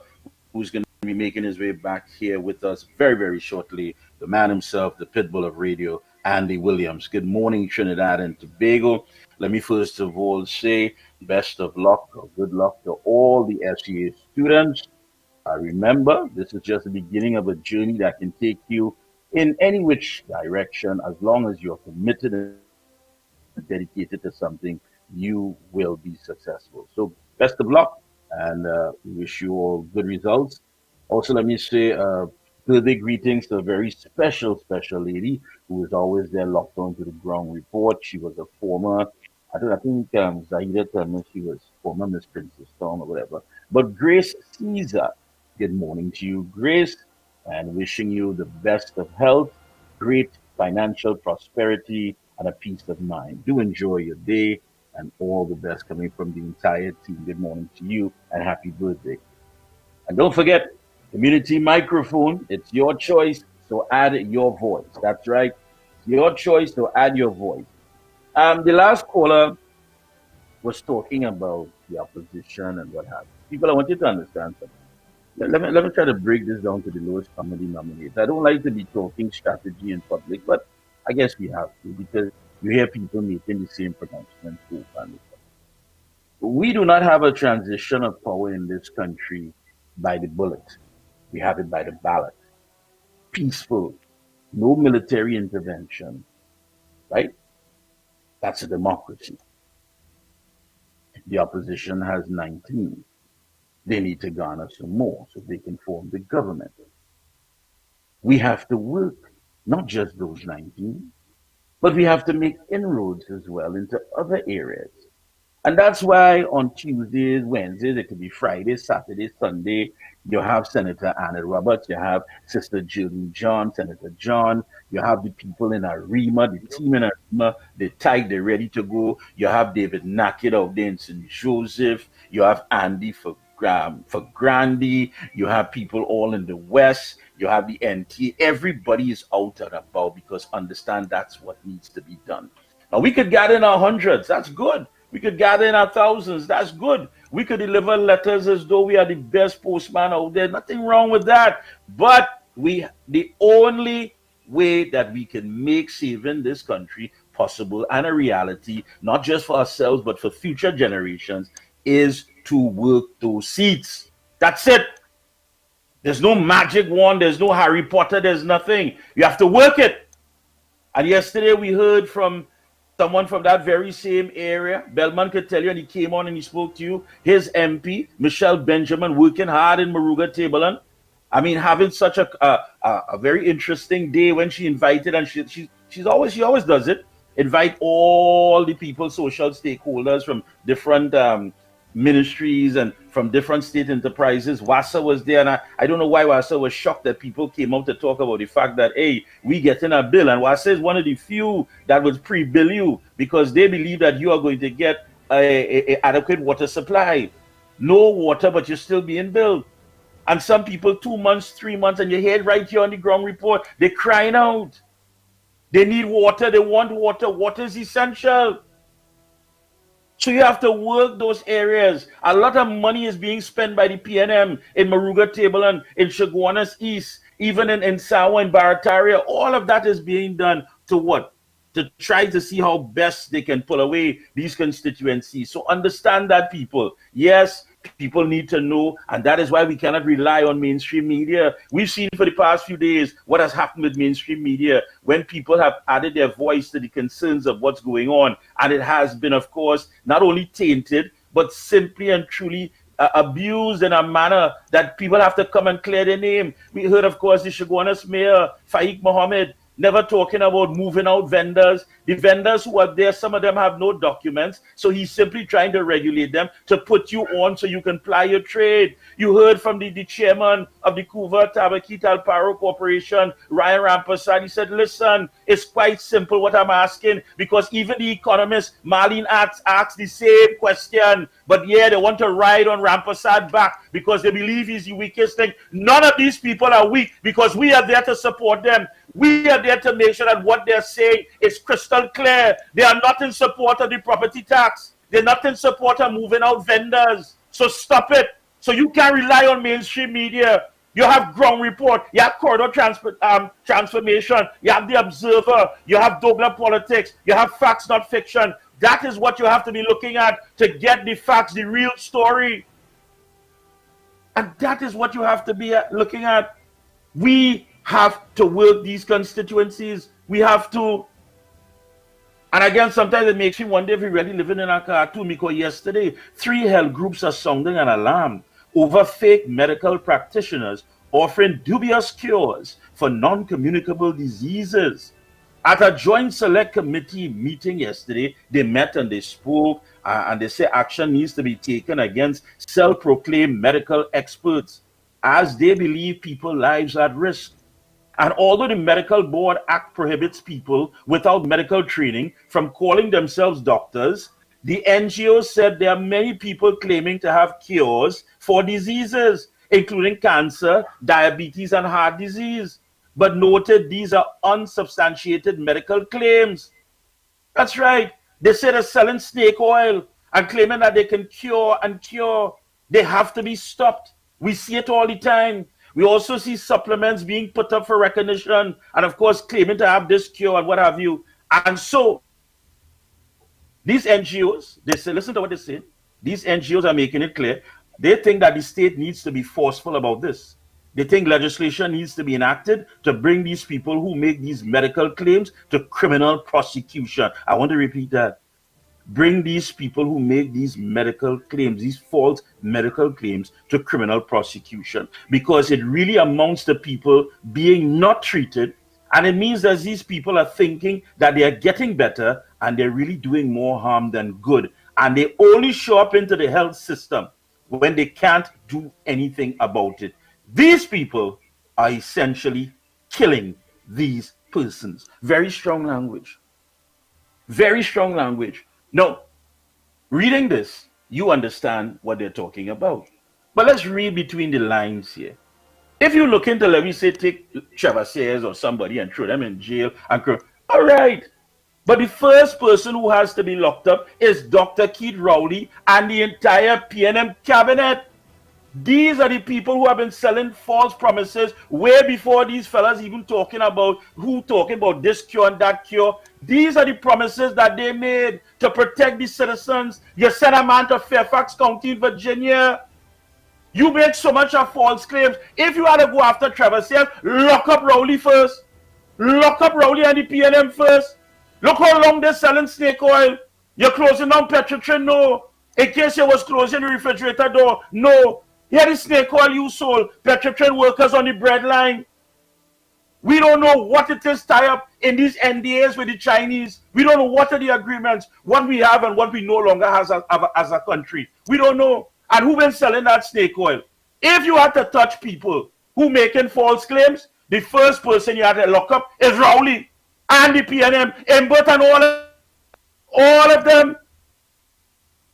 who's going to be making his way back here with us very, very shortly. The man himself, the pitbull of radio, Andy Williams. Good morning, Trinidad and Tobago. Let me first of all say best of luck or good luck to all the SEA students. Remember, this is just the beginning of a journey that can take you in any which direction. As long as you're committed and dedicated to something, you will be successful. So best of luck, and we wish you all good results. Also, let me say birthday greetings to a very special lady who is always there locked on to the ground report. She was a former, I think Zahida told me she was former Miss Princess Town or whatever. But Grace Caesar, good morning to you, Grace, and wishing you the best of health, great financial prosperity, and a peace of mind. Do enjoy your day, and all the best coming from the entire team. Good morning to you, and happy birthday. And don't forget, community microphone, it's your choice, so add your voice. That's right, it's your choice, so add your voice. The last caller was talking about the opposition and what have you. People, I want you to understand something. Let me try to break this down to the lowest common denominator. I don't like to be talking strategy in public, but I guess we have to, because you hear people making the same pronouncements over and over. We do not have a transition of power in this country by the bullet. We have it by the ballot. Peaceful, no military intervention, right? That's a democracy. The opposition has 19. They need to garner some more so they can form the government. We have to work, not just those 19, but we have to make inroads as well into other areas. And that's why on Tuesdays, Wednesdays, it could be Friday, Saturday, Sunday, you have Senator Anna Roberts, you have Sister Jillian John, Senator John, you have the people in Arima, the team in Arima, they're tight, they're ready to go. You have David Nackett out there in St. Joseph, you have Andy for Grandy, you have people all in the West, you have the NT, everybody is out and about because understand that's what needs to be done. Now we could gather in our hundreds, that's good. We could gather in our thousands, that's good. We could deliver letters as though we are the best postman out there, nothing wrong with that. But the only way that we can make saving this country possible and a reality, not just for ourselves, but for future generations, is to work those seats. That's it. There's no magic wand, there's no Harry Potter, there's nothing. You have to work it. And yesterday we heard from someone from that very same area. Bellman could tell you, and he came on and he spoke to you, his MP, Michelle Benjamin, working hard in Maruga Tableland. I mean, having such a very interesting day when she invited, and she always does it, invite all the people, social stakeholders from different ministries and from different state enterprises. Wassa was there, and I don't know why Wassa was shocked that people came out to talk about the fact that, hey, we getting a bill, and Wassa is one of the few that would pre-bill you because they believe that you are going to get a adequate water supply. No water, but you're still being billed. And some people 2 months, 3 months, and you hear it right here on the ground report, they're crying out. They need water, they want water. Water is essential. So you have to work those areas. A lot of money is being spent by the PNM in Maruga Tableland, in Chaguanas East, even in Sawa and Barataria. All of that is being done to what? To try to see how best they can pull away these constituencies. So understand that, people. Yes, people need to know, and that is why we cannot rely on mainstream media. We've seen for the past few days what has happened with mainstream media when people have added their voice to the concerns of what's going on, and it has been, of course, not only tainted, but simply and truly abused in a manner that people have to come and clear their name. We heard, of course, the Chaguanas Mayor, Faiq Mohammed, never talking about moving out vendors. The vendors who are there, some of them have no documents, so he's simply trying to regulate them to put you on so you can ply your trade. You heard from the chairman of the Couva Tabakit Alparo Corporation, Ryan Rampersad. He said, listen, it's quite simple what I'm asking, because even the economist, Marlene asked the same question, but yeah, they want to ride on Rampersad back because they believe he's the weakest thing. None of these people are weak because we are there to support them. We are there to make sure that what they're saying is crystal clear. They are not in support of the property tax. They're not in support of moving out vendors. So stop it. So you can't rely on mainstream media. You have Ground Report, you have Corridor Transformation, you have The Observer, you have Douglas Politics, you have Facts Not Fiction. That is what you have to be looking at to get the facts, the real story. And that is what you have to be looking at. We have to work these constituencies. We have to. And again, sometimes it makes me wonder if we're really living in a cartoon, because yesterday, 3 health groups are sounding an alarm over fake medical practitioners offering dubious cures for non-communicable diseases. At a joint select committee meeting yesterday, they met and they spoke, and they say action needs to be taken against self-proclaimed medical experts, as they believe people's lives are at risk. And although the Medical Board Act prohibits people without medical training from calling themselves doctors, the NGO said there are many people claiming to have cures for diseases, including cancer, diabetes, and heart disease, but noted these are unsubstantiated medical claims. That's right. They say they're selling snake oil and claiming that they can cure and cure. They have to be stopped. We see it all the time. We also see supplements being put up for recognition and, of course, claiming to have this cure and what have you. And so these NGOs, they say, listen to what they're saying. These NGOs are making it clear. They think that the state needs to be forceful about this. They think legislation needs to be enacted to bring these people who make these medical claims to criminal prosecution. I want to repeat that. Bring these people who make these medical claims, these false medical claims, to criminal prosecution, because it really amounts to people being not treated, and it means that these people are thinking that they are getting better and they're really doing more harm than good, and they only show up into the health system when they can't do anything about it. These people are essentially killing these persons. Very strong language. Very strong language. No, reading this, you understand what they're talking about. But let's read between the lines here. If you look into, let me say, take Trevor Sayers or somebody and throw them in jail, all right. But the first person who has to be locked up is Dr. Keith Rowley and the entire PNM cabinet. These are the people who have been selling false promises way before these fellas even talking about this cure and that cure. These are the promises that they made to protect the citizens. You sent a man to Fairfax County, Virginia. You make so much of false claims. If you had to go after Trevor Sayers, lock up Rowley first. Lock up Rowley and the PNM first. Look how long they're selling snake oil. You're closing down Petrotrin? No. In case you was closing the refrigerator door? No. Here is snake oil you sold. Petrotrin workers on the bread line. We don't know what it is tie up in these NDAs with the Chinese. We don't know what are the agreements, what we have and what we no longer have as a country. We don't know. And who been selling that snake oil? If you had to touch people who making false claims, the first person you had to lock up is Rowley and the PNM, Imbert and all of them.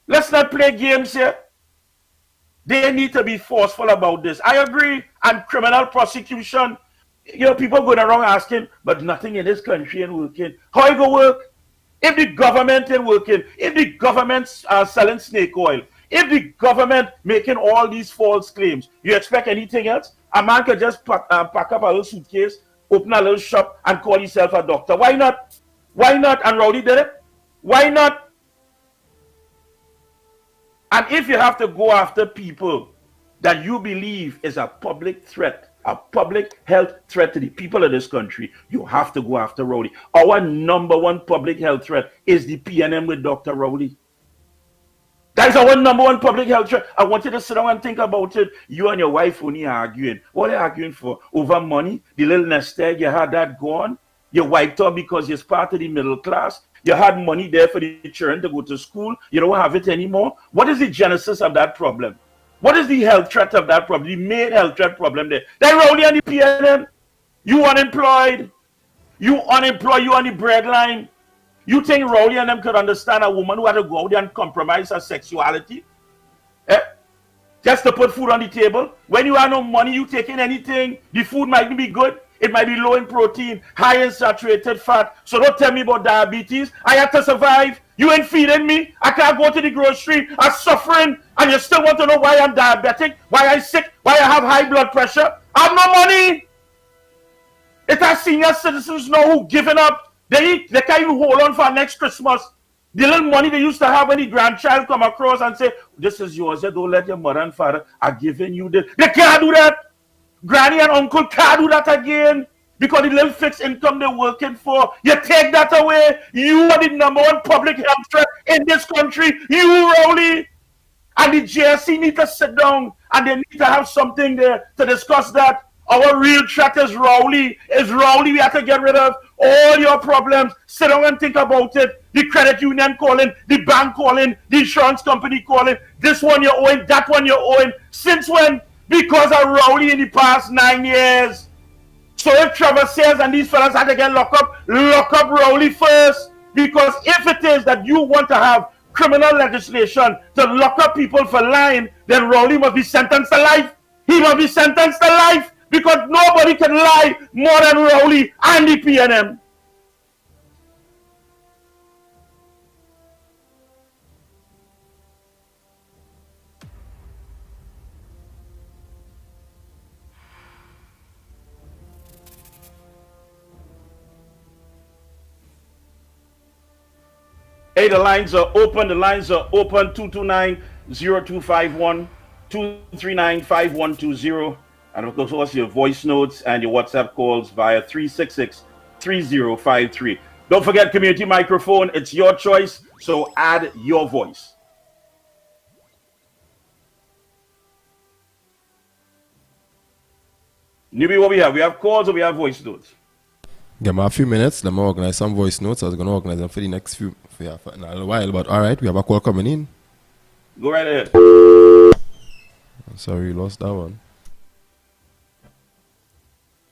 Let's not play games here. They need to be forceful about this. I agree. And criminal prosecution. You know, people going around asking, but nothing in this country ain't working. How it go work? If the government ain't working, if the government's selling snake oil, if the government making all these false claims, you expect anything else? A man could just pack up a little suitcase, open a little shop, and call himself a doctor. Why not? Why not? And Rowley did it. Why not? And if you have to go after people that you believe is a public threat, a public health threat to the people of this country, you have to go after Rowley. Our number one public health threat is the PNM with Dr. Rowley. That is our number one public health threat. I want you to sit down and think about it. You and your wife only arguing. What are you arguing for? Over money? The little nest egg, you had that gone? You wiped out because you're part of the middle class? You had money there for the children to go to school. You don't have it anymore. What is the genesis of that problem? What is the health threat of that problem? The main health threat problem there. Then Rowley and the PNM. You unemployed. You on the bread line. You think Rowley and them could understand a woman who had to go out there and compromise her sexuality? Just to put food on the table? When you have no money, you taking anything. The food might be good. It might be low in protein, high in saturated fat. So don't tell me about diabetes. I have to survive. You ain't feeding me. I can't go to the grocery. I'm suffering. And you still want to know why I'm diabetic, why I'm sick, why I have high blood pressure. I have no money. It's our senior citizens now who giving up. They can't even hold on for next Christmas. The little money they used to have when the grandchild come across and say, this is yours. Don't let your mother and father are giving you this. They can't do that. Granny and uncle can't do that again because the little fixed income they're working for. You take that away. You are the #1 public health threat in this country. You, Rowley. And the JSC need to sit down and they need to have something there to discuss that. Our real threat is Rowley. We have to get rid of all your problems. Sit down and think about it. The credit union calling, the bank calling, the insurance company calling. This one you're owing, that one you're owing. Since when? Because of Rowley in the past 9 years. So if Trevor says and these fellas had to get lock up Rowley first. Because if it is that you want to have criminal legislation to lock up people for lying, then Rowley must be sentenced to life. He must be sentenced to life. Because nobody can lie more than Rowley and the PNM. Hey, the lines are open. 229-0251, 239-5120. And of course, also your voice notes and your WhatsApp calls via 366-3053. Don't forget community microphone. It's your choice. So add your voice. Newbie, what we have? We have calls or we have voice notes? Give me a few minutes. Let me organize some voice notes. I was going to organize them for the next for a little while. But all right, we have a call coming in. Go right ahead. Sorry, we lost that one.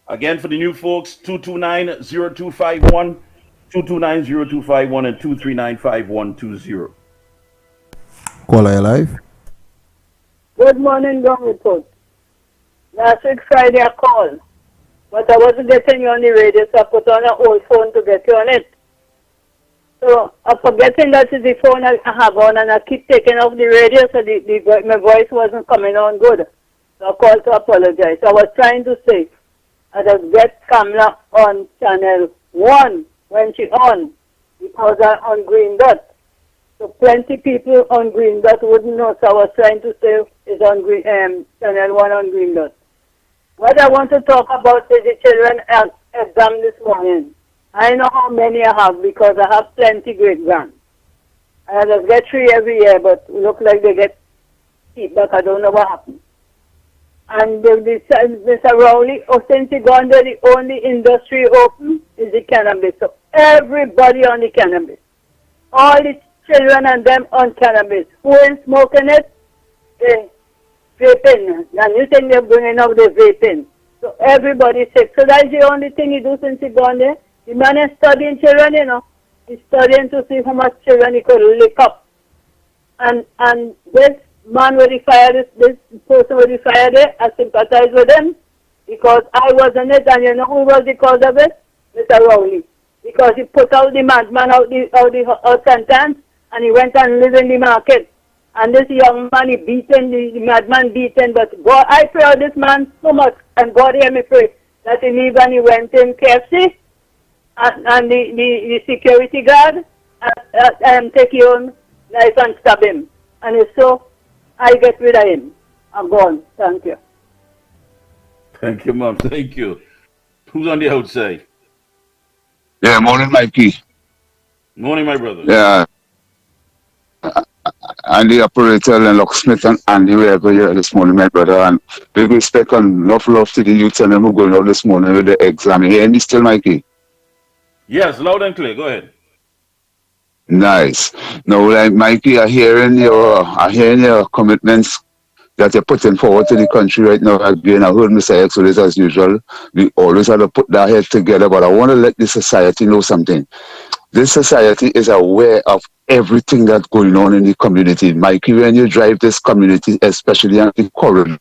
Again, for the new folks, 229-0251, 229-0251, and 239-5120. Caller, you live? Good morning, Young Report. Last week Friday I called, but I wasn't getting you on the radio, so I put on an old phone to get you on it. So I'm forgetting that is the phone I have on, and I keep taking off the radio, so my voice wasn't coming on good. So I called to apologize. I was trying to say, I just get Kamala on channel 1 when she on, because I'm on Green Dot. So plenty people on Green Dot wouldn't know, so I was trying to say it's on channel 1 on Green Dot. What I want to talk about is the children exam this morning. I know how many I have because I have plenty great grands. I just get 3 every year, but look like they get feedback. I don't know what happened. And Mr. Rowley, since he gone there, the only industry open is the cannabis. So everybody on the cannabis. All the children and them on cannabis. Who ain't smoking it? They vaping. And you think they're bringing up the vaping. So everybody's sick. So that's the only thing he do since he gone there. The man is studying children, you know. He's studying to see how much children he could lick up. And this man when he fired this person when he fired it, I sympathize with him because I was in it, and you know who was the cause of it? Mr. Rowley. Because he put out the madman out sentence, and he went and lived in the market. And this young man, he beaten, the madman beaten, but God, I pray this man so much, and God hear me pray, that he leave and he went in KFC, and the security guard take his own knife and stab him. And it's so, I get rid of him. I'm gone. Thank you. Thank you, Mom. Thank you. Who's on the outside? Yeah, morning, Mikey. Morning, my brother. Yeah. And the operator, Lennox Smith and Andy, wherever you're this morning, my brother. And big respect and love to the youth and them who going out this morning with the exam. You hear me still, Mikey? Yes, loud and clear. Go ahead. Nice. Now, like Mikey, I'm hearing your commitments that you're putting forward to the country right now. Again, I heard Mr. Exodus as usual. We always have to put that head together, but I want to let the society know something. This society is aware of everything that's going on in the community. Mikey, when you drive this community, especially on the corridor,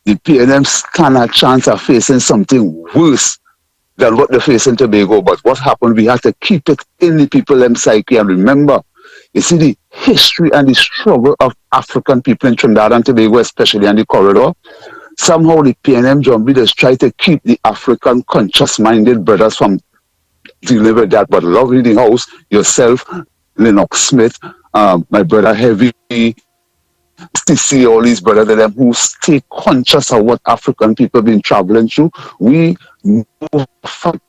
the PNM stand a chance of facing something worse than what they face in Tobago. But what happened, we had to keep it in the people and psyche. And remember, you see the history and the struggle of African people in Trinidad and Tobago, especially in the corridor. Somehow the PNM John leaders try to keep the African conscious-minded brothers from dealing with that. But lovely the house, yourself, Lennox Smith, my brother Heavy, see all these brothers of them who stay conscious of what African people been traveling through. We know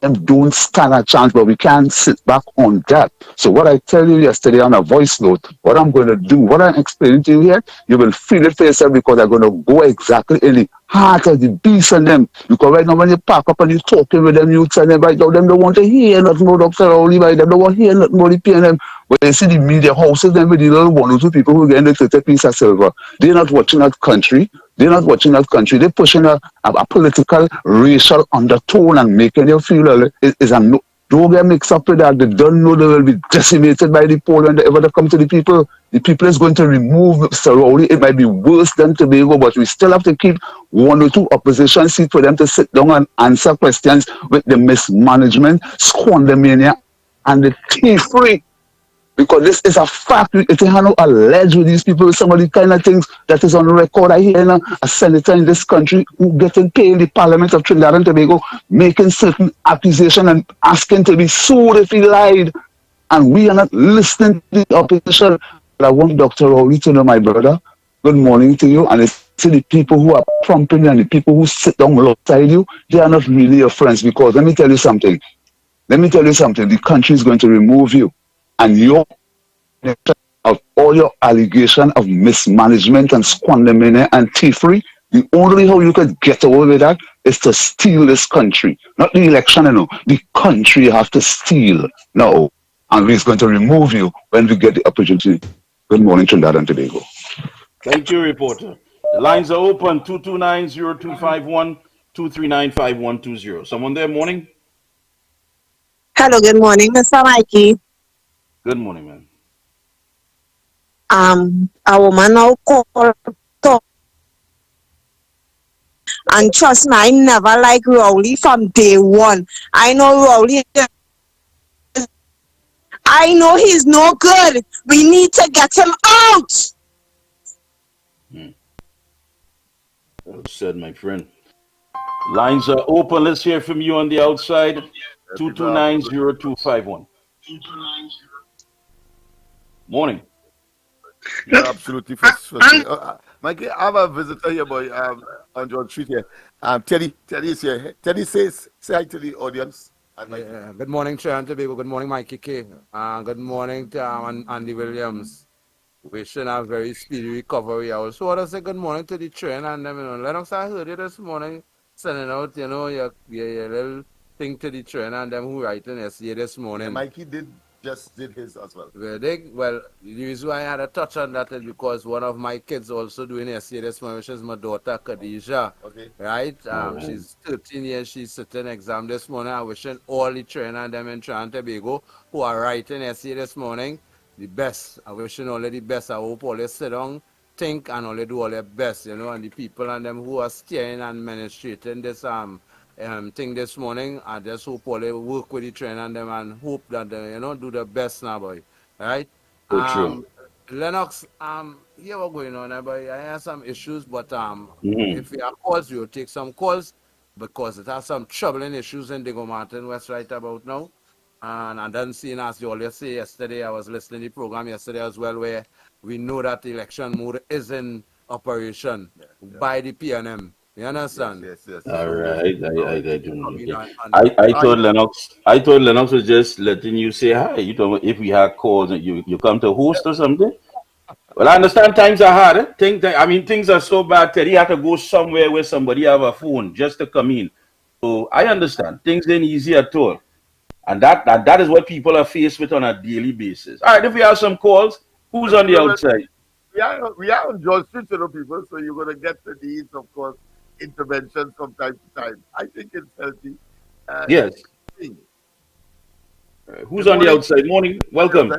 them don't stand a chance, but we can't sit back on that. So what I tell you yesterday on a voice note, what I'm going to do, what I'm explaining to you here, you will feel it for yourself because I'm going to go exactly in the heart of the beast in them. Because right now when you pack up and you're talking with them, you tell them right now, them don't want to hear nothing more Dr. Rowley, right? They don't want to hear nothing more the PNM. But you see the media houses, them with the little one or two people who get the 30 piece of silver. They're not watching that country. They're not watching that country. They're pushing a political, racial undertone and making you feel is a no. Don't get mixed up with that. They don't know they will be decimated by the poll when they ever come to the people. The people is going to remove Mr. Rowley. It might be worse than Tobago, but we still have to keep one or two opposition seats for them to sit down and answer questions with the mismanagement, squandermania, and the thievery. Because this is a fact. It is not alleged with these people, some of the kind of things that is on record. I hear now a senator in this country who getting paid in the Parliament of Trinidad and Tobago, making certain accusations and asking to be sued if he lied. And we are not listening to the opposition. I want Dr. Rowley to know, my brother, good morning to you. And it's the people who are prompting you and the people who sit down alongside you, they are not really your friends. Because let me tell you something. The country is going to remove you. And your of all your allegation of mismanagement and squandermania and thievery, the only way how you could get away with that is to steal this country. Not the election, the country you have to steal. No. And we're going to remove you when we get the opportunity. Good morning, Trinidad and Tobago. Thank you, reporter. The lines are open, 229-0251, 239-5120. Someone there, morning? Hello, good morning, Mr. Mikey. Good morning, man. A woman now called talk. And trust me, I never liked Rowley from day one. I know Rowley. I know he's no good. We need to get him out. Well said, my friend. Lines are open. Let's hear from you on the outside. 229-0251. Morning. Yeah, absolutely. Mikey, I have a visitor here, boy, on John Street here. Teddy is here. Teddy say hi to the audience. Yeah. Good morning, Trinidad and Tobago. Good morning, Mikey K. Good morning to Andy Williams. Wishing a very speedy recovery. I also want to say good morning to the train and them. Lennox, I heard you this morning sending out, your little thing to the train and them who writing yesterday this morning. Yeah, Mikey just did his as well. Well, the reason why I had a touch on that is because one of my kids also doing essay this morning, which is my daughter, Khadija. Okay. Right? She's 13 years, she's sitting exam this morning. I wishing all the trainers and them in Trinidad and Tobago who are writing essay this morning the best. I wishing all the best. I hope all they sit down, think, and all they do all their best, and the people and them who are steering and administrating this thing this morning, I just hope all they work with the trainer and them and hope that they, do the best now, boy. Right? True. Lennox, here what's going on, boy. I have some issues, but if we have calls, we'll take some calls because it has some troubling issues in Diego Martin West right about now. And I done seen, as you always say yesterday, I was listening to the program yesterday as well, where we know that the election mode is in operation by the PNM. You understand? Yes. All right, I do. I thought Lennox was just letting you say hi. You know, if we had calls and you come to host or something. Well, I understand times are hard. Things are so bad. Teddy had to go somewhere where somebody have a phone just to come in. So I understand things ain't easy at all, and that is what people are faced with on a daily basis. All right, if we have some calls, who's on the outside? We are on George Street, people. So you're gonna get the needs, of course. Interventions from time to time. I think it's healthy. Yes. Who's on the outside? Morning. Welcome.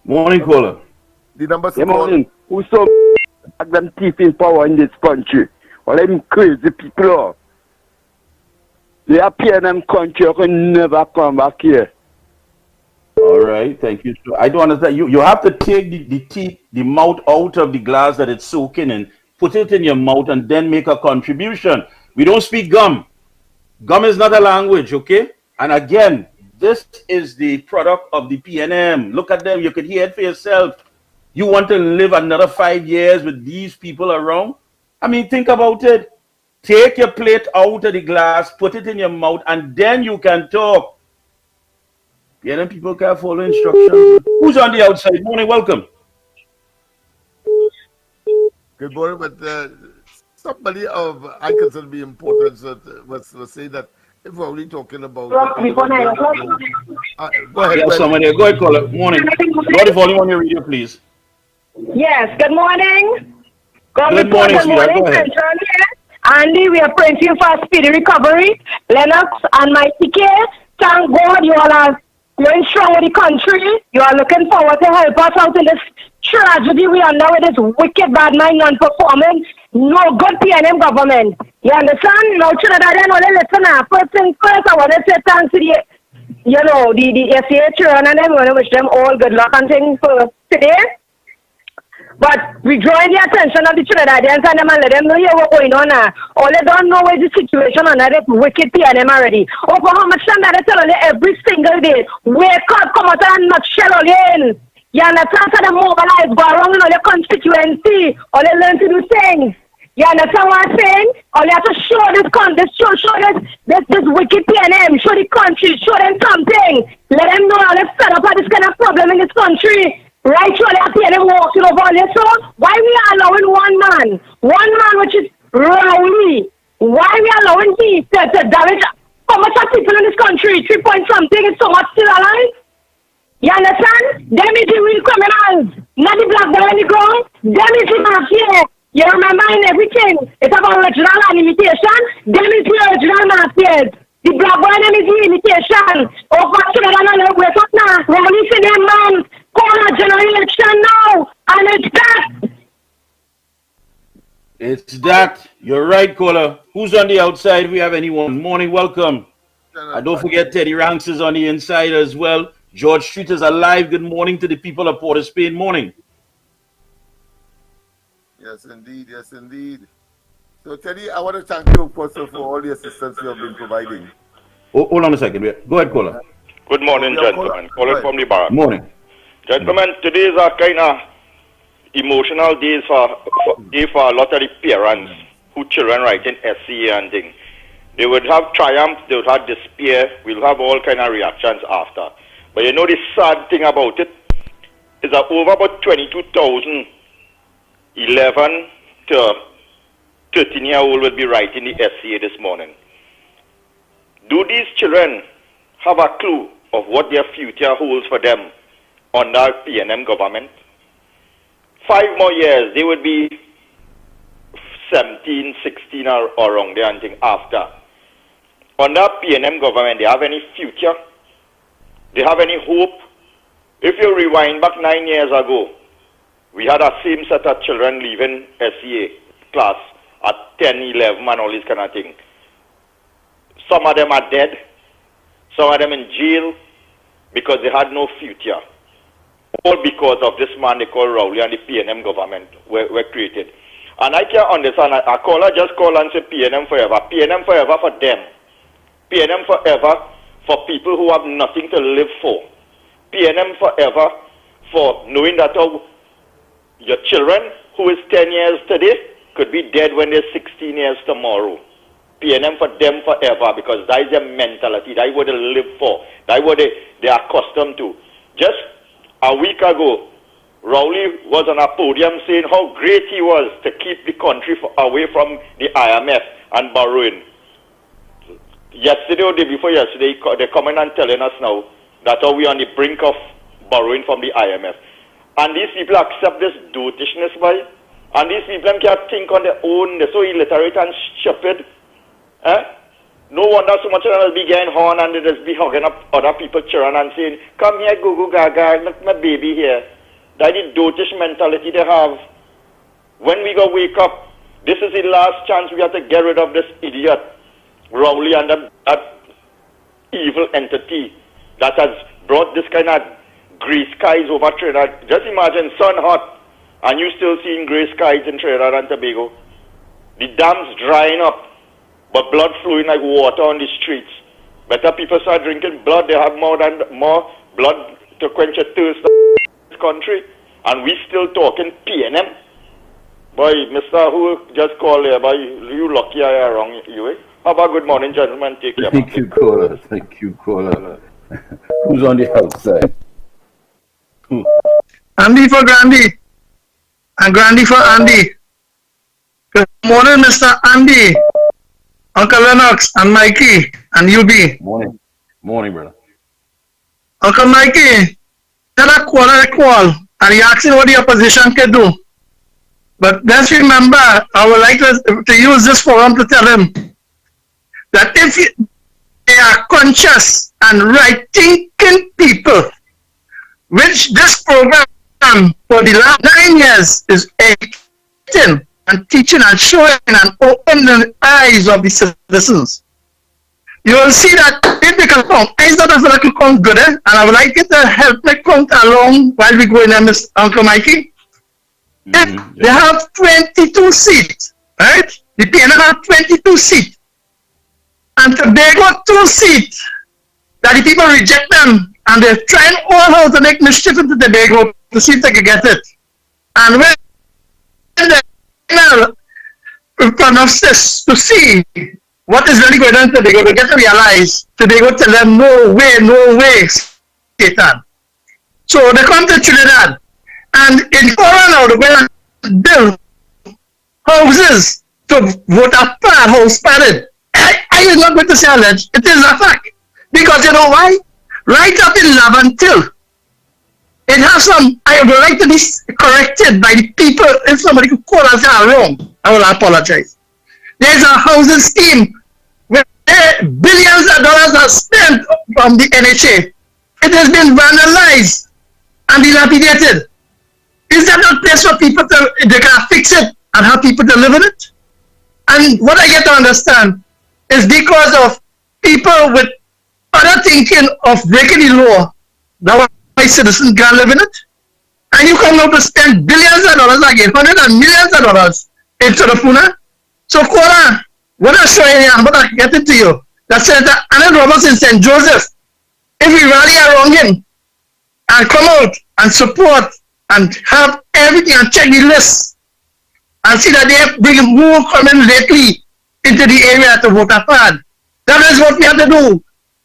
Morning, caller. The number Yeah, morning. Who so them thief in power in this country? All them crazy people are. They appear in them country can never come back here. All right, thank you. I don't understand. You have to take the teeth, the mouth out of the glass that it's soaking in, put it in your mouth, and then make a contribution. We don't speak gum. Gum is not a language, okay? And again, this is the product of the PNM. Look at them. You could hear it for yourself. You want to live another 5 years with these people around? I mean, think about it. Take your plate out of the glass, put it in your mouth, and then you can talk. PNM people can't follow instructions. Who's on the outside? Morning, welcome. Good morning, but somebody of I consider be important was say that if we're only talking about go ahead. Yes, somebody, go ahead, caller. Morning. Lower the volume on your radio, please. Yes, good morning. Good morning, sweetheart. Go ahead. Andy, we are praying for a speedy recovery. Lennox and my ticket. Thank God you all are going strong with the country. You are looking forward to help us out in this tragedy we are now with this wicked bad mind non-performance. No good PNM government. You understand? Now, Trinidadian, listen now. First thing first, I want to say thanks to the, the SCA children and them. I want to wish them all good luck and things for today. But we drawing the attention of the Trinidadians and them and let them know what's going on now. All they don't know is the situation on that wicked PNM already. Oh, for how much time that they tell you every single day. Wake up, come out and not shell all in. You understand? So they mobilize, go around in all your constituency. All they learn to do things. You understand what I'm saying? All you have to show this wicked PNM, show the country, show them something. Let them know how they set up this kind of problem in this country. Right, surely I see them walking over all this. So why we are allowing one man which is Rowley? Why we allowing these to damage how much of people in this country? 3 point something is so much still alive. You understand? Them is the real criminals, not the black boy on the ground. Them is the mafia. You remember in everything, it's about original and imitation. Them is the original mafias. The black boy them is the imitation. Over to the wake up now. Rowley for them man. Call a general election now, and it's that. It's that. You're right, caller. Who's on the outside? If we have anyone. Morning, welcome. And don't forget Teddy Ranks is on the inside as well. George Street is alive. Good morning to the people of Port of Spain. Morning. Yes, indeed. Yes, indeed. So, Teddy, I want to thank you first for all the assistance you have been providing. Oh, hold on a second. Go ahead, caller. Good morning, gentlemen. Calling from the bar. Morning. Gentlemen, today is a kind of emotional day for a lot of the parents who children writing SCA and things. They would have triumph, they would have despair, we'll have all kind of reactions after. But you know the sad thing about it is that over about 22,000 11 to 13-year-old will be writing the SCA this morning. Do these children have a clue of what their future holds for them under PNM government? 5 more years, they would be 17, 16 or around there and thing after. Under PNM government, they have any future? They have any hope? If you rewind back 9 years ago, we had a same set of children leaving SCA class at 10, 11 and all this kind of thing. Some of them are dead. Some of them in jail because they had no future. All because of this man they call Rowley and the PNM government were created. And I can't understand. A caller just call and say PNM forever. PNM forever for them. PNM forever for people who have nothing to live for. PNM forever for knowing that your children who is 10 years today could be dead when they're 16 years tomorrow. PNM for them forever because that is their mentality. That is what they live for. That is what they are accustomed to. Just a week ago, Rowley was on a podium saying how great he was to keep the country away from the IMF and borrowing. Yesterday or the day before yesterday, they're coming and telling us now that we are on the brink of borrowing from the IMF. And these people accept this dotishness by, and these people can't think on their own. They're so illiterate and stupid. No wonder so much of them will be getting horn and they just be hugging up other people's children and saying, come here, go, gaga, let my baby here. That the dotish mentality they have. When we go wake up, this is the last chance we have to get rid of this idiot, Rowley, and that evil entity that has brought this kind of grey skies over Trinidad. Just imagine sun hot, and you still seeing grey skies in Trinidad and Tobago. The dams drying up, but blood flowing like water on the streets. Better people start drinking blood. They have more blood to quench a thirst in this country. And we still talking PNM. Boy, Mr. Who just called here, boy, you lucky I are wrong, you eh? Have a good morning, gentlemen. Take care. Thank you, caller. Thank you, caller. Who's on the outside? Andy for Grandy. And Grandy for Andy. Good morning, Mr. Andy. Uncle Lennox and Mikey and UB. Morning. Morning, brother. Uncle Mikey, tell a call and he asking what the opposition can do. But let's remember, I would like to use this forum to tell him that if they are conscious and right-thinking people, which this program for the last 9 years is educating and teaching and showing and opening the eyes of the citizens, you will see that if they can come, I thought that can come good, and I would like you to help me count along while we go in there, Mr. Uncle Mikey. If they have 22 seats, right? The PNM have 22 seats, and Tobago 2 seats, that the people reject them, and they're trying all how to make mischief into Tobago to see if they can get it. And when the prognosis to see what is really going on in Tobago, they get to realize Tobago tell them no way, Satan. So they come to Trinidad, and in Corona they're going to build houses to vote apart, house padded. I am not going to say alleged, it is a fact. Because you know why? Right up in Lavantil, it has some, I would like to be corrected by the people. If somebody could call and say I'm wrong, I will apologize. There's a housing scheme where billions of dollars are spent from the NHA. It has been vandalized and dilapidated. Is that not a place for people they can fix it and have people to live in it? And what I get to understand is because of people with other thinking of breaking the law, that why citizens can't live in it. And you come out to spend billions of dollars again, hundreds of millions of dollars into the Puna. So, Kora, what I'm showing you, I'm going to get it to you. That Senator Arnold Roberts in St. Joseph, if we rally around him and come out and support and have everything and check the list and see that they bring more coming lately into the area to vote apart. That is what we have to do.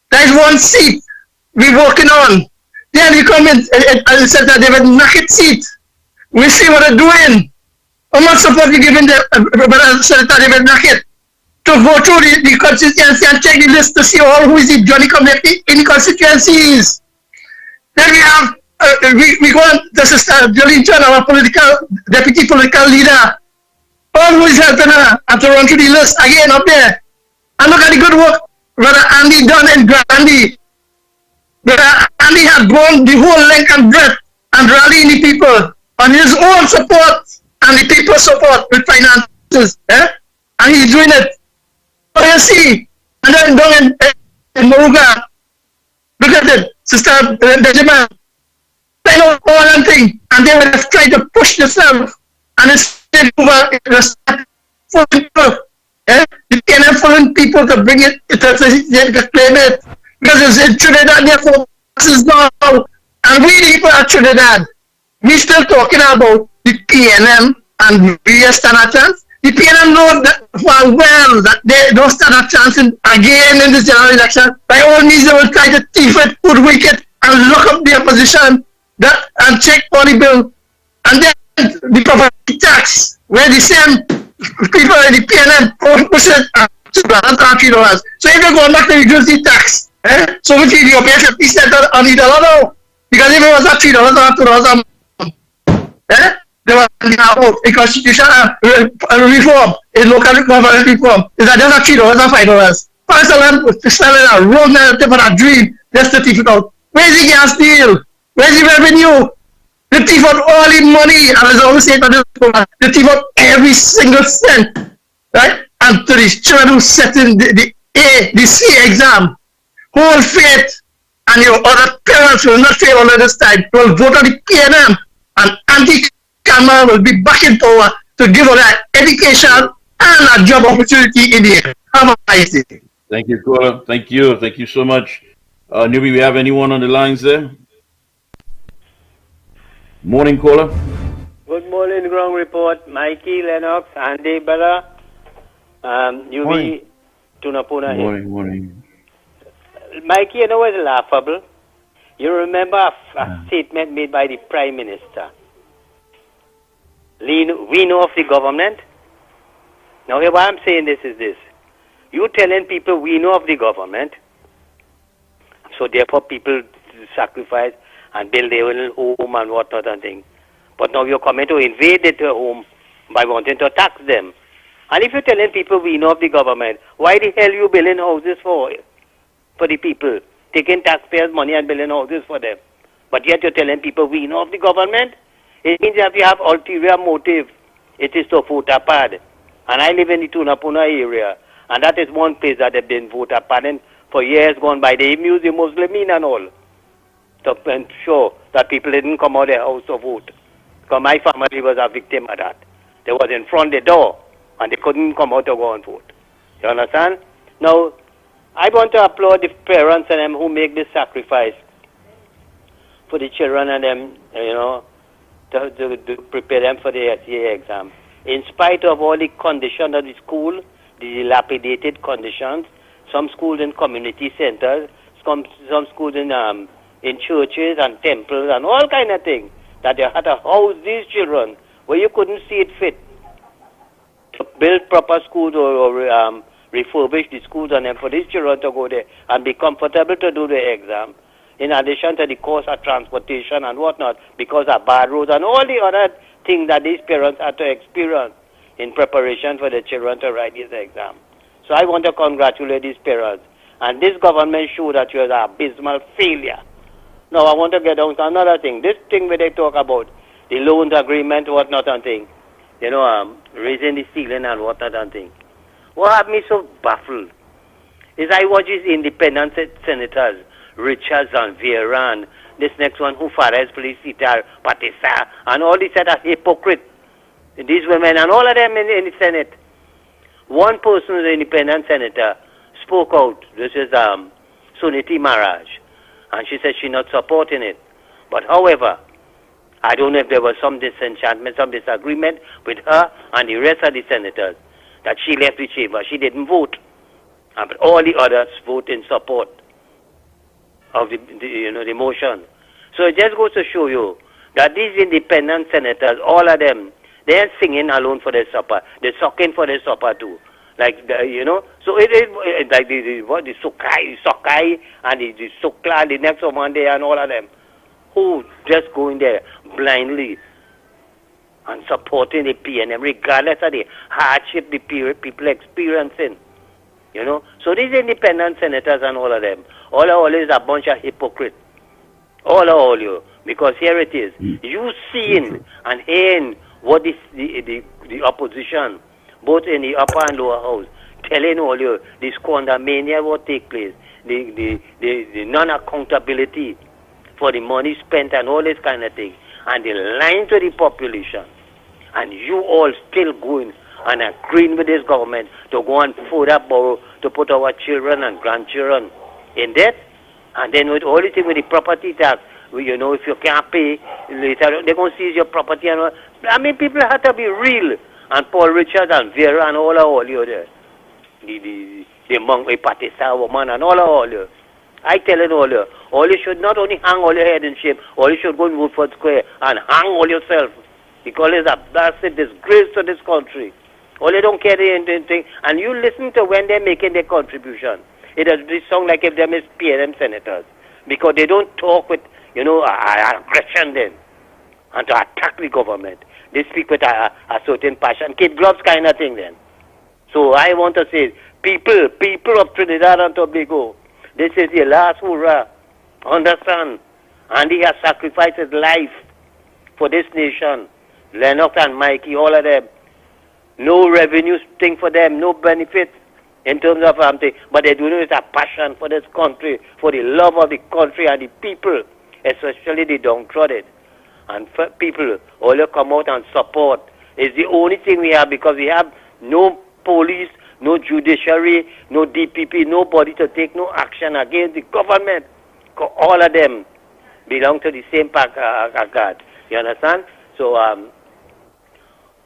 There is one seat we're working on. Then we come in and said that they will knock it seat. We see what they're doing. How much support we giving the Senator David Knockett to go through the constituency and check the list to see all who is the Johnny Committee in the constituencies. Then we have we go on to Sister Jolene John, our deputy political leader. All who is helping her and to run through the list again up there. And look at the good work Brother Andy done in Grandy. Brother Andy had gone the whole length and breadth and rallying the people on his own support and the people's support with finances. And he's doing it. So you see, and then down in Moruga, look at it, Sister Benjamin, they know all that thing, and they will try to push themselves and it's over for people. You cannot find people to bring it to claim it because it's in Trinidad, therefore is now. And we people at Trinidad, we still talking about the PNM and we stand a chance. The PNM know that well that they don't stand a chance again in this general election. By all means, they will try to thief it, hoodwink it, and lock up the opposition and check on the bill. And then the property tax, where the same people in the PNM push it to $3. So if you go back to reduce the tax, so if you pay 50 cents on the dollar now, because if it was at $3 or $2 they were out a constitutional reform, a local government reform, is that just at $3 or $5. First of all, selling a wrong narrative and a dream, just to teach it out. Where's the gas deal? Where's the revenue? They thief out all the money, and as I always say to this woman, they thief out every single cent, right? And to these children who set in the A, the C exam, hold faith, and your other parents will not fail under this time. Will vote on the PNM, and anti-Kama will be back in power to give us that education and a job opportunity in the end. Have a nice day. Thank you, caller. Thank you. Thank you so much. Newbie, we have anyone on the lines there? Morning, caller. Good morning, Ground Report. Mikey, Lennox, Andy, Bella, Newbie, Tunapuna here. Morning. Mikey, you know what's laughable? You remember a statement made by the Prime Minister. We know of the government. Now, why I'm saying this is this. You telling people we know of the government, so therefore people sacrifice and build their own home and whatnot and things. But now you're coming to invade their home by wanting to tax them. And if you're telling people we know of the government, why the hell you building houses for the people? Taking taxpayers' money and building houses for them. But yet you're telling people we know of the government? It means that you have ulterior motive. It is to vote apart. And I live in the Tunapuna area. And that is one place that have been vote apart for years gone by. They abuse the Muslimin and all. To ensure that people didn't come out of their house to vote. Because my family was a victim of that. They was in front of the door and they couldn't come out to go and vote. You understand? Now, I want to applaud the parents and them who make this sacrifice for the children and them, you know, to prepare them for the SEA exam. In spite of all the conditions of the school, the dilapidated conditions, some schools in community centers, some schools in churches and temples and all kind of things, that they had to house these children where you couldn't see it fit to build proper schools or refurbish the schools and then for these children to go there and be comfortable to do the exam, in addition to the cost of transportation and whatnot, because of bad roads and all the other things that these parents had to experience in preparation for the children to write this exam. So I want to congratulate these parents. And this government showed that you was an abysmal failure. Now I want to get down to another thing. This thing where they talk about the loans agreement, whatnot and thing. You know, raising the ceiling and whatnot and thing. What had me so baffled is I watch these independent senators, Richards and Vieira, this next one who Fares, Felicita, Patisa, and all these are hypocrite. These women and all of them in the Senate. One person, the independent senator, spoke out. This is Suniti Maharaj. And she said she's not supporting it. But however, I don't know if there was some disenchantment, some disagreement with her and the rest of the senators that she left the chamber. She didn't vote. But all the others vote in support of the motion. So it just goes to show you that these independent senators, all of them, they're singing alone for their supper. They're sucking for their supper too. Like, so it is like the Sokai and the Sukla, the next one day and all of them, who just going there blindly and supporting the PNM regardless of the hardship the people experiencing. You know, so these independent senators and all of them, all is a bunch of hypocrites. All you, because here it is. You seeing and hearing what the opposition, both in the upper and lower house, telling all you this squandermania will take place, the non-accountability for the money spent and all this kind of thing, and the lying to the population, and you all still going and agreeing with this government to go and further borrow to put our children and grandchildren in debt, and then with all the thing with the property tax, you know, if you can't pay later, they're going to seize your property and all. I mean, people have to be real. And Paul Richards and Vera and all you there. The monk, the Patisa woman and all you. I tell you all you should not only hang all your head in shape, all you should go in Woodford Square and hang all yourself. Because that's a disgrace to this country. All you don't care anything. And you listen to when they're making their contribution. It does sound like if them is PNM senators. Because they don't talk with, aggression then. And to attack the government. They speak with a certain passion, kid gloves kind of thing then. So I want to say, people of Trinidad and Tobago, this is your last hurrah. Understand? And he has sacrificed his life for this nation. Lennox and Mikey, all of them. No revenue thing for them, no benefit in terms of thing, but they're doing it with a passion for this country, for the love of the country and the people, especially the downtrodden. And for people, all you come out and support is the only thing we have, because we have no police, no judiciary, no DPP, nobody to take no action against the government. All of them belong to the same pack. You understand? So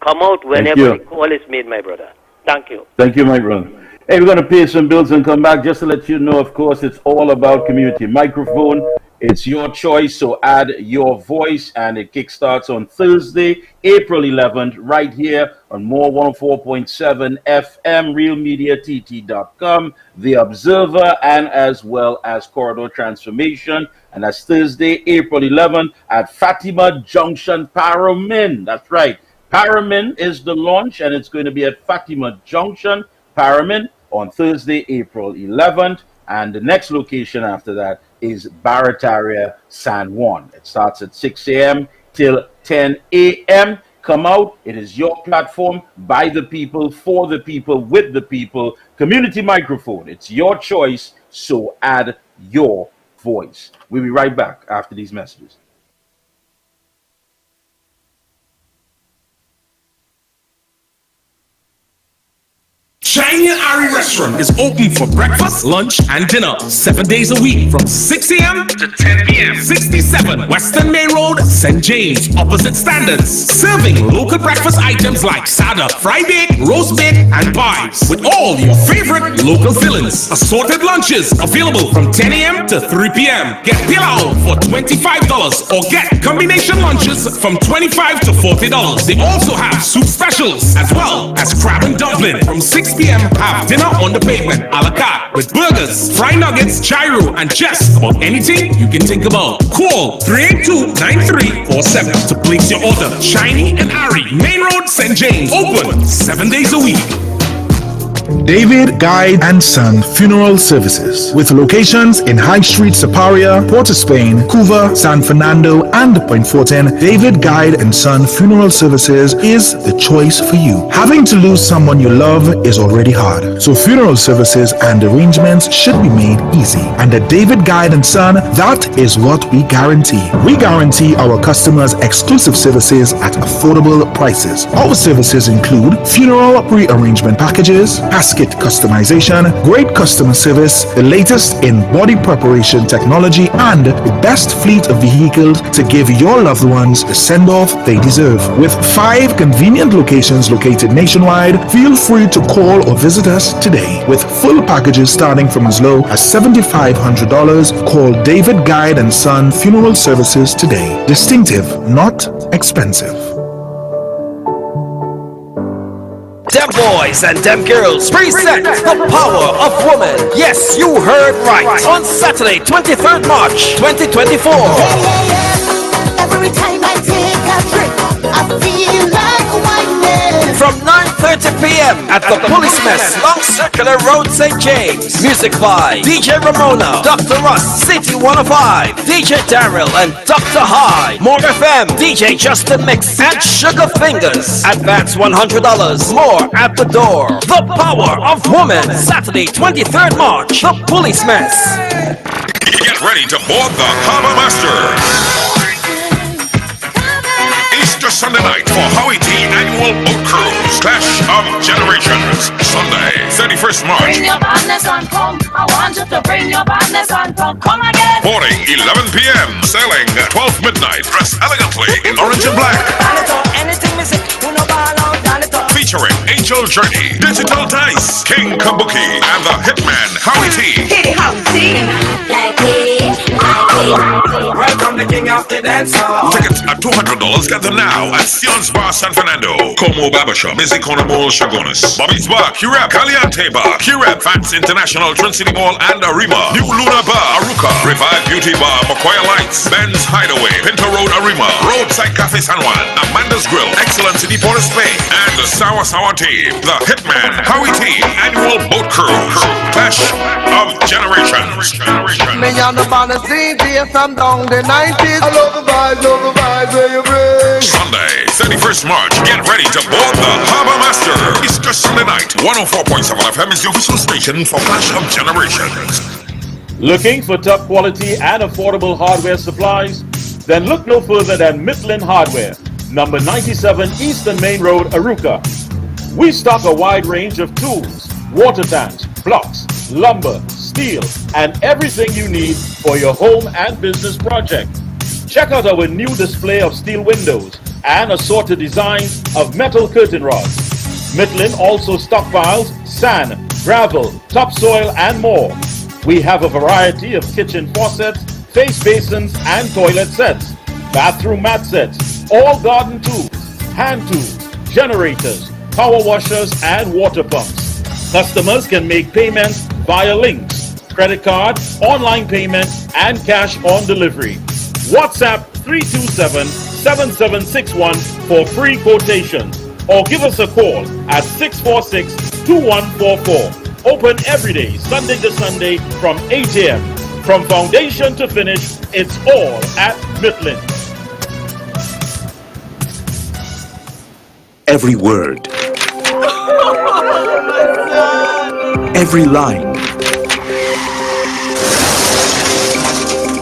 come out whenever the call is made, my brother. Thank you. Thank you, my brother. Hey, we're going to pay some bills and come back. Just to let you know, of course, it's all about community microphone. It's your choice, so add your voice, and it kickstarts on Thursday, April 11th, right here on More 104.7 FM, realmediatt.com, The Observer, and as well as Corridor Transformation. And that's Thursday, April 11th at Fatima Junction, Paramin. That's right. Paramin is the launch, and it's going to be at Fatima Junction, Paramin, on Thursday, April 11th. And the next location after that is Barataria, San Juan. It starts at 6 a.m. till 10 a.m. Come out. It is your platform, by the people, for the people, with the people. Community microphone. It's your choice, so add your voice. We'll be right back after these messages. Shiny and Ari Restaurant is open for breakfast, lunch, and dinner 7 days a week from 6 a.m. to 10 p.m. 67 Western Main Road, St. James, opposite Standards. Serving local breakfast items like sada, fried bake, roast bake, and pies with all your favorite local fillings. Assorted lunches available from 10 a.m. to 3 p.m. Get pilau for $25 or get combination lunches from $25 to $40. They also have soup specials as well as crab and dumpling from 6 p.m. Have dinner on the pavement, a la carte, with burgers, fried nuggets, gyro, and just about anything you can think about. Call 382-9347 to place your order. Shiny and Ari, Main Road, St. James. Open 7 days a week. David Guide and Son Funeral Services, with locations in High Street, Saparia, Port of Spain, Couva, San Fernando, and Point Fortin. David Guide and Son Funeral Services is the choice for you. Having to lose someone you love is already hard, so funeral services and arrangements should be made easy. And at David Guide and Son, that is what we guarantee. We guarantee our customers exclusive services at affordable prices. Our services include funeral pre-arrangement packages, casket customization, great customer service, the latest in body preparation technology, and the best fleet of vehicles to give your loved ones the send-off they deserve. With 5 convenient locations located nationwide, feel free to call or visit us today. With full packages starting from as low as $7,500, call David Guide and Son Funeral Services today. Distinctive, not expensive. Them boys and them girls present The Power of Woman. Yes, you heard right. On Saturday, 23rd March, 2024. Every time I take a drink, I feel like whining. From 9:30 p.m. at the Police Mess, Long Circular Road, St. James. Music by DJ Ramona, Dr. Russ, City 105, DJ Daryl, and Dr. High. More FM, DJ Justin Mix, and Sugar Fingers. Advance $100. More at the door. The Power of Woman. Saturday, 23rd March. The Police Mess. Get ready to board the Harbor Master. Easter Sunday night for Howie T Annual Boat Cruise. Clash of Generations. Sunday, 31st March. Bring your badness and come. I want you to bring your badness and come. Come again. Morning, 11 p.m. Sailing 12 midnight. Dress elegantly in orange and black. Featuring Angel Journey, Digital Dice, King Kabuki, and the Hitman Howie T. Welcome the king of the dance hall. Tickets at $200. Get them now at Sion's Bar San Fernando, Como Barbershop, Mizikono Mall, Chagones, Bobby's Bar, Curab, Caliente Bar, Curab, Fats International, Trinity Mall, and Arima, New Luna Bar, Aruca, Revive Beauty Bar, Macoya Lights, Ben's Hideaway, Pinto Road, Arima, Roadside Cafe San Juan, Amanda's Grill, Excellent City Port of Spain, and the Sour Team, the Hitman Howie T Annual Boat Cruise. Clash of Generations. Me and the band is DJ from down the 90s. I love the vibes where you bring. 31st March. Get ready to board the Harbor Master. Discussion tonight. 104.7 FM is the official station for Clash of Generations. Looking for top quality and affordable hardware supplies? Then look no further than Midland Hardware, number 97 Eastern Main Road, Arouca. We stock a wide range of tools, water tanks, blocks, lumber, steel, and everything you need for your home and business project. Check out our new display of steel windows and assorted designs of metal curtain rods. Midland also stockpiles sand, gravel, topsoil, and more. We have a variety of kitchen faucets, face basins, and toilet sets, bathroom mat sets, all garden tools, hand tools, generators, power washers, and water pumps. Customers can make payments via links, credit card, online payment, and cash on delivery. WhatsApp 327-7761 for free quotations, or give us a call at 646-2144. Open every day, Sunday to Sunday from 8 a.m. From foundation to finish, it's all at Midland. Every word, every line,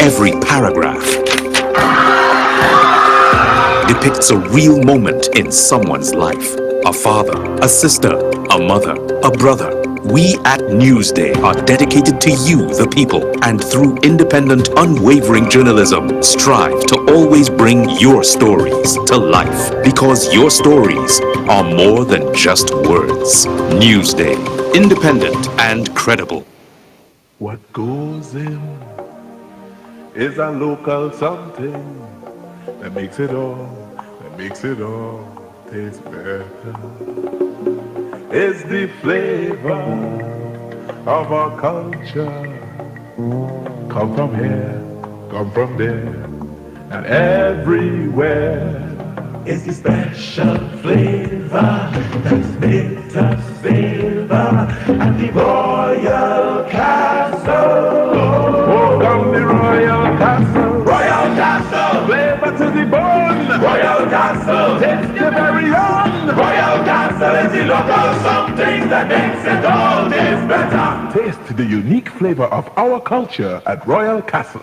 every paragraph depicts a real moment in someone's life. A father, a sister, a mother, a brother. We at Newsday are dedicated to you, the people, and through independent, unwavering journalism, strive to always bring your stories to life, because your stories are more than just words. Newsday, independent and credible. What goes in is a local something that makes it all taste better. It's the flavor of our culture. Come from here, come from there, and everywhere. It's the special flavor that's made us savor at the Royal Castle. Oh, come the Royal Castle. Royal Castle. Flavor to the bone. Royal Castle. Taste the very own. Royal Castle is the local something that makes it all taste better. Taste the unique flavor of our culture at Royal Castle.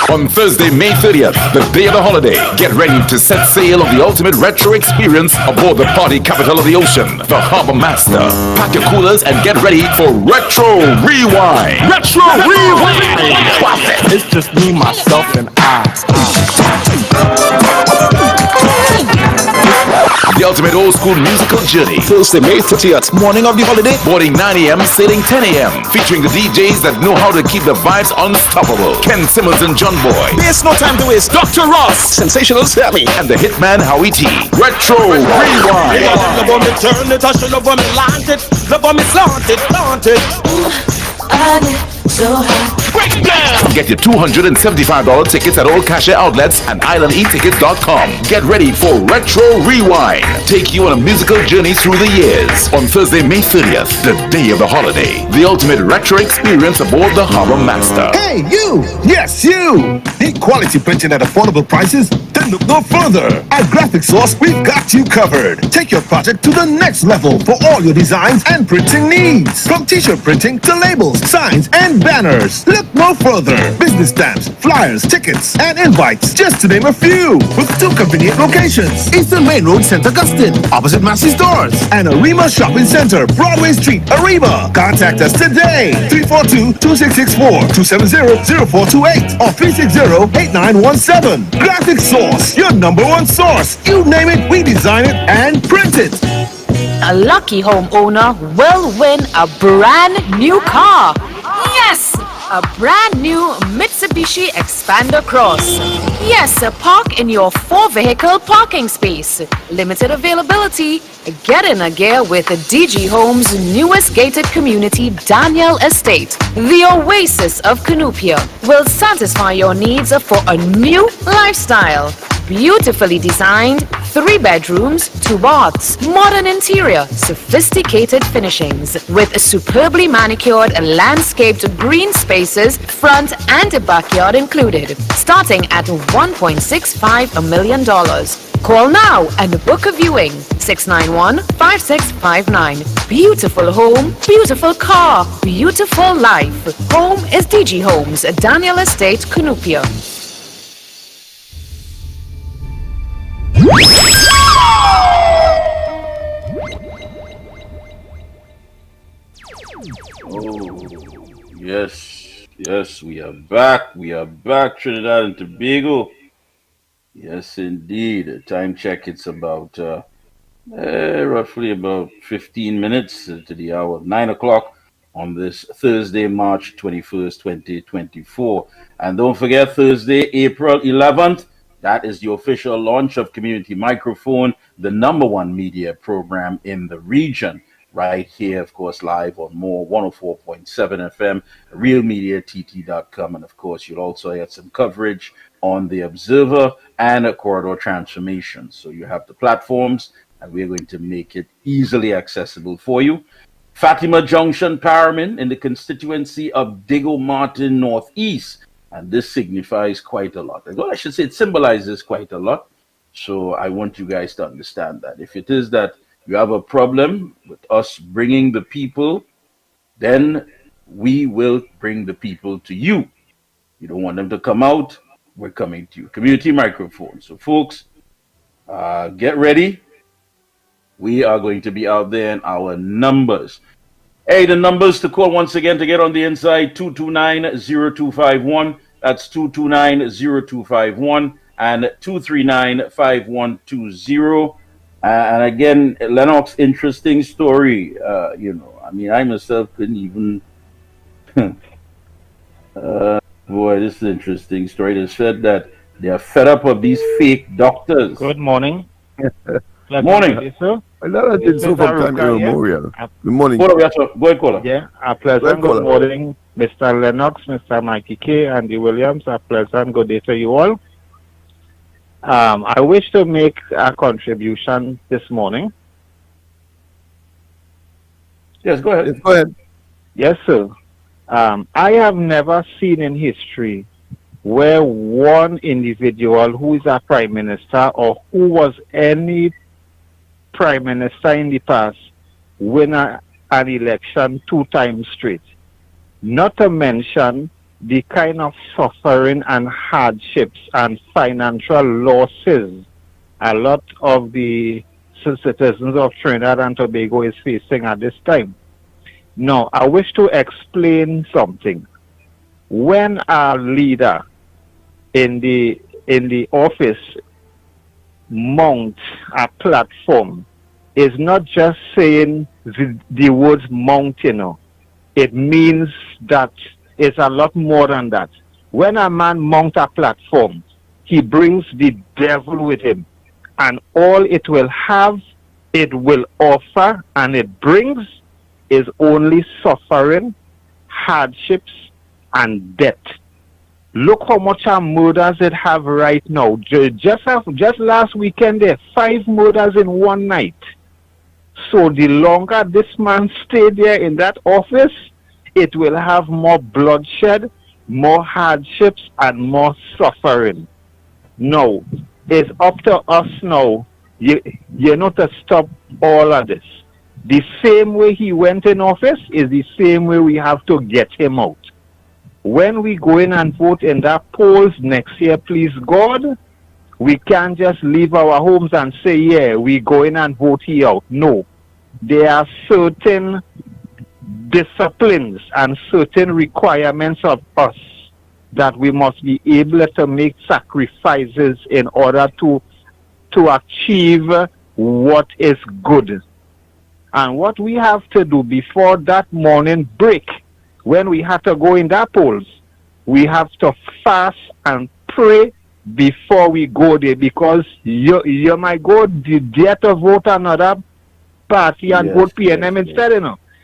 On Thursday, May 30th, the day of the holiday, get ready to set sail on the ultimate retro experience aboard the party capital of the ocean, the Harbor Master. Pack your coolers and get ready for Retro Rewind. Retro Rewind! It's just me, myself, and I. The ultimate old school musical journey. Thursday, May 30th, morning of the holiday. Boarding 9 a.m., sailing 10 a.m. Featuring the DJs that know how to keep the vibes unstoppable. Ken Simmons and John Boy. There's no time to waste. Dr. Ross, Sensational Sammy, and the hitman Howie T. Retro Rewind. Love on me, turn it, I should love on me, land it. Love on me, slant it, plant it. I get so high. Break it down! Get your $275 tickets at all cashier outlets and islandetickets.com. Get ready for Retro Rewind. Take you on a musical journey through the years. On Thursday, May 30th, the day of the holiday. The ultimate retro experience aboard the Harbor Master. Hey, you! Yes, you! Need quality printing at affordable prices? Then look no further. At Graphic Source, we've got you covered. Take your project to the next level for all your designs and printing needs. From t-shirt printing to labels, signs, and banners. Look no further. Business stamps, flyers, tickets, and invites, just to name a few. With 2 convenient locations. Eastern Main Road, St. Augustine, opposite Massey's Doors. And Arima Shopping Center, Broadway Street, Arima. Contact us today. 342-2664, 270-0428, or 360-8917. Graphic Source, your #1 source. You name it, we design it and print it. A lucky homeowner will win a brand new car. Yes! A brand new Mitsubishi Expander Cross. Yes, park in your 4-vehicle parking space. Limited availability. Get in a gear with DG Homes' newest gated community, Daniel Estate. The oasis of Cunupia will satisfy your needs for a new lifestyle. Beautifully designed, 3 bedrooms, 2 baths, modern interior, sophisticated finishings, with superbly manicured landscaped green spaces, front and backyard included, starting at $1.65 million. Call now and book a viewing. 691-5659. Beautiful home, beautiful car, beautiful life. Home is DG Homes, Daniel Estate, Cunupia. Oh, yes, we are back. We are back, Trinidad and Tobago. Yes, indeed. Time check, it's about roughly about 15 minutes to the hour of 9 o'clock on this Thursday, March 21st, 2024. And don't forget, Thursday, April 11th, that is the official launch of Community Microphone, the #1 media program in the region. Right here, of course, live on More 104.7 FM, realmediatt.com, and of course, you'll also get some coverage on the Observer and a Corridor Transformation. So you have the platforms, and we're going to make it easily accessible for you. Fatima Junction, Paramin, in the constituency of Digo Martin Northeast, and this signifies quite a lot. Well, I should say it symbolizes quite a lot. So I want you guys to understand that if it is that you have a problem with us bringing the people, then we will bring the people to you. You don't want them to come out, we're coming to you. Community Microphone. So folks, get ready. We are going to be out there in our numbers. Hey, the numbers to call once again to get on the inside, 229-0251. That's 229-0251 and 239-5120. And again, Lennox, interesting story. I mean, I myself couldn't even. Boy, this is an interesting story. They said that they are fed up of these fake doctors. Good morning. Morning. Sir. Good morning. Go ahead, caller. Yeah, a pleasant good morning, Mr. Lennox, Mr. Mikey K, Andy Williams. A pleasant good day to you all. I wish to make a contribution this morning. Yes, go ahead. Go ahead. Yes, sir. I have never seen in history where one individual who is a prime minister or who was any prime minister in the past win an election 2 times straight. Not to mention the kind of suffering and hardships and financial losses a lot of the citizens of Trinidad and Tobago is facing at this time. Now, I wish to explain something. When our leader in the office mount a platform, is not just saying the words mount, it means that it's a lot more than that. When a man mounts a platform, he brings the devil with him. And all it will have, it will offer, and it brings is only suffering, hardships, and death. Look how much murders it have right now. Just last weekend, there 5 murders in one night. So the longer this man stay there in that office, it will have more bloodshed, more hardships, and more suffering. No, it's up to us now, to stop all of this. The same way he went in office is the same way we have to get him out. When we go in and vote in that polls next year, please God, we can't just leave our homes and say, yeah, we go in and vote he out. No. There are certain disciplines and certain requirements of us that we must be able to make sacrifices in order to achieve what is good. And what we have to do before that morning break, when we have to go in that polls, we have to fast and pray before we go there, because you might go there to vote another party and vote PNM instead,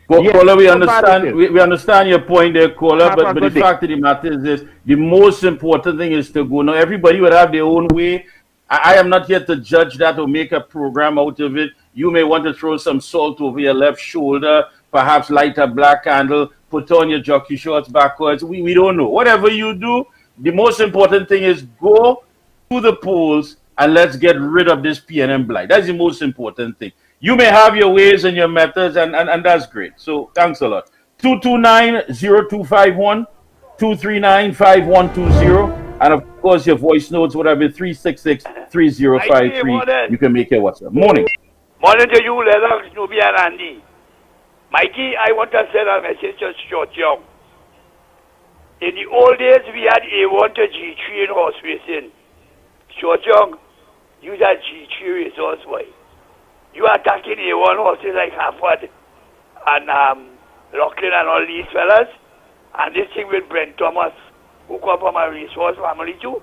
Well, yes, caller, we understand your point there, caller, but the fact of the matter is this: the most important thing is to go. Now, everybody will have their own way. I am not here to judge that or make a program out of it. You may want to throw some salt over your left shoulder, perhaps light a black candle, put on your jockey shorts backwards. We don't know. Whatever you do, the most important thing is go to the polls and let's get rid of this PNM blight. That's the most important thing. You may have your ways and your methods, and that's great. So thanks a lot. 229-0251, 239-5120, and of course your voice notes, whatever, 366-3053. You can make your WhatsApp. Morning. Morning to you, Lennox, Nubi, and Andy. Mikey, I want to send a message to Short Young. In the old days, we had A1 to G3 in horse racing. Short Young, use that G3 resource, boy. You are attacking A1 horses like Harford and Lachlan and all these fellas. And this thing with Brent Thomas, who come from a racehorse family too.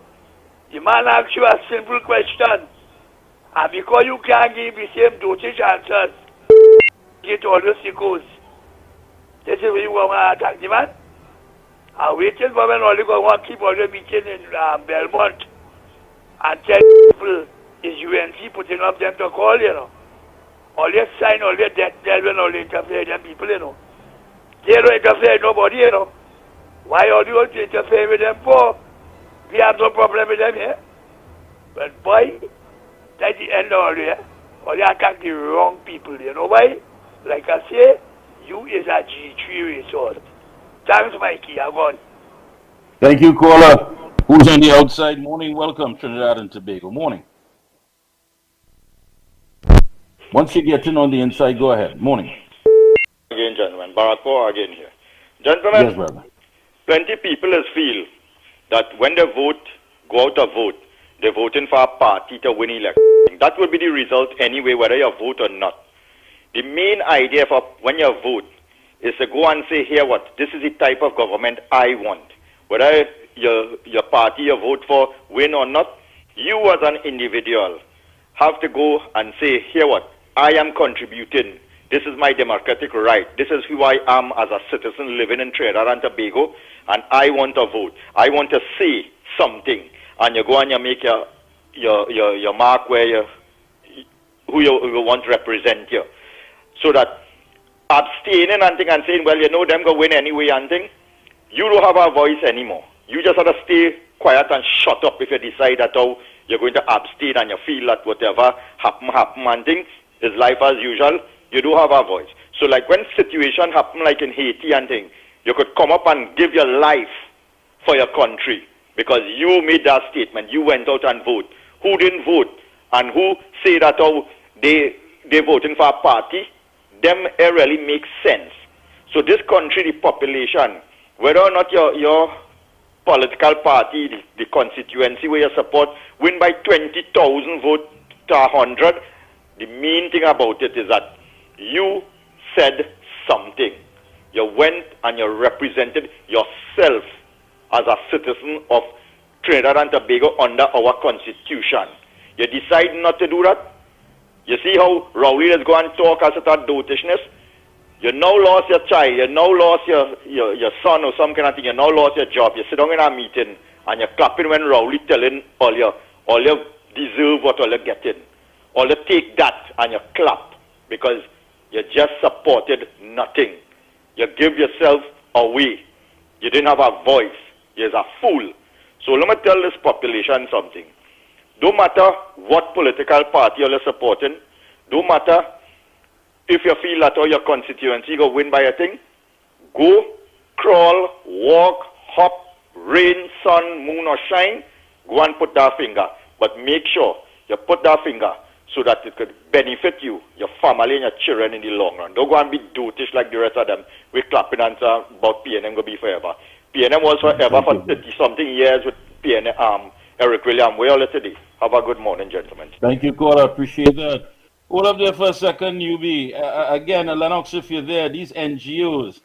The man asks you a simple question. And because you can't give the same dotage answers, get all the sickos. This is where you want to attack the man. I'm waiting for when all you want to keep all the meeting in Belmont and tell people is UNC putting up them to call, you know. All they sign, all they death bill, when all they interfere them people, you know. They don't interfere with nobody, you know. Why all you want to interfere with them for? We have no problem with them here. But boy, that's the end of all there. Or they attack the wrong people, you know why? Like I say, you is a G3 resource. Thanks, Mikey. I'm gone. Thank you, caller. Who's on the outside? Morning. Welcome, Trinidad and Tobago. Morning. Once you get in on the inside, go ahead. Morning. Again, gentlemen. Barack again here. Gentlemen, Yes, brother. plenty people feel that when they vote, go out to vote, they're voting for a party to win election. That will be the result anyway, whether you vote or not. The main idea for when you vote is to go and say, here what, this is the type of government I want. Whether your party you vote for win or not, you as an individual have to go and say, here what, I am contributing. This is my democratic right. This is who I am as a citizen living in Trinidad and Tobago, and I want to vote. I want to say something. And you go and you make your mark where who you want to represent you. So that abstaining and thing and saying, well, you know them go win anyway and thing, you don't have a voice anymore. You just have to stay quiet and shut up if you decide that how you're going to abstain and you feel that whatever happen and things is life as usual. You do have a voice. So like when situation happen like in Haiti and thing, you could come up and give your life for your country because you made that statement. You went out and vote. Who didn't vote and who say that how they voting for a party, them it really makes sense. So this country, the population, whether or not your political party, the constituency where you support, win by 20,000 votes to 100, the main thing about it is that you said something. You went and you represented yourself as a citizen of Trinidad and Tobago under our constitution. You decide not to do that. You see how Rowley is going to talk as a dotishness? You now lost your child, you now lost your son or some kind of thing, you now lost your job. You sit down in a meeting and you're clapping when Rowley telling all you deserve what all you're getting. All you take that and you clap because you just supported nothing. You give yourself away. You didn't have a voice. You're a fool. So let me tell this population something. Don't matter what political party you're supporting. Don't matter if you feel that all your constituency go win by a thing. Go, crawl, walk, hop, rain, sun, moon or shine. Go and put that finger. But make sure you put that finger so that it could benefit you, your family and your children in the long run. Don't go and be dotish like the rest of them. We're clapping and about PNM going to be forever. PNM was forever for 30-something years with PNM, Eric William. Where are you today? Have a good morning, gentlemen. Thank you, caller. Appreciate that. Hold up there for a second, newbie. Again, Lennox, if you're there, these NGOs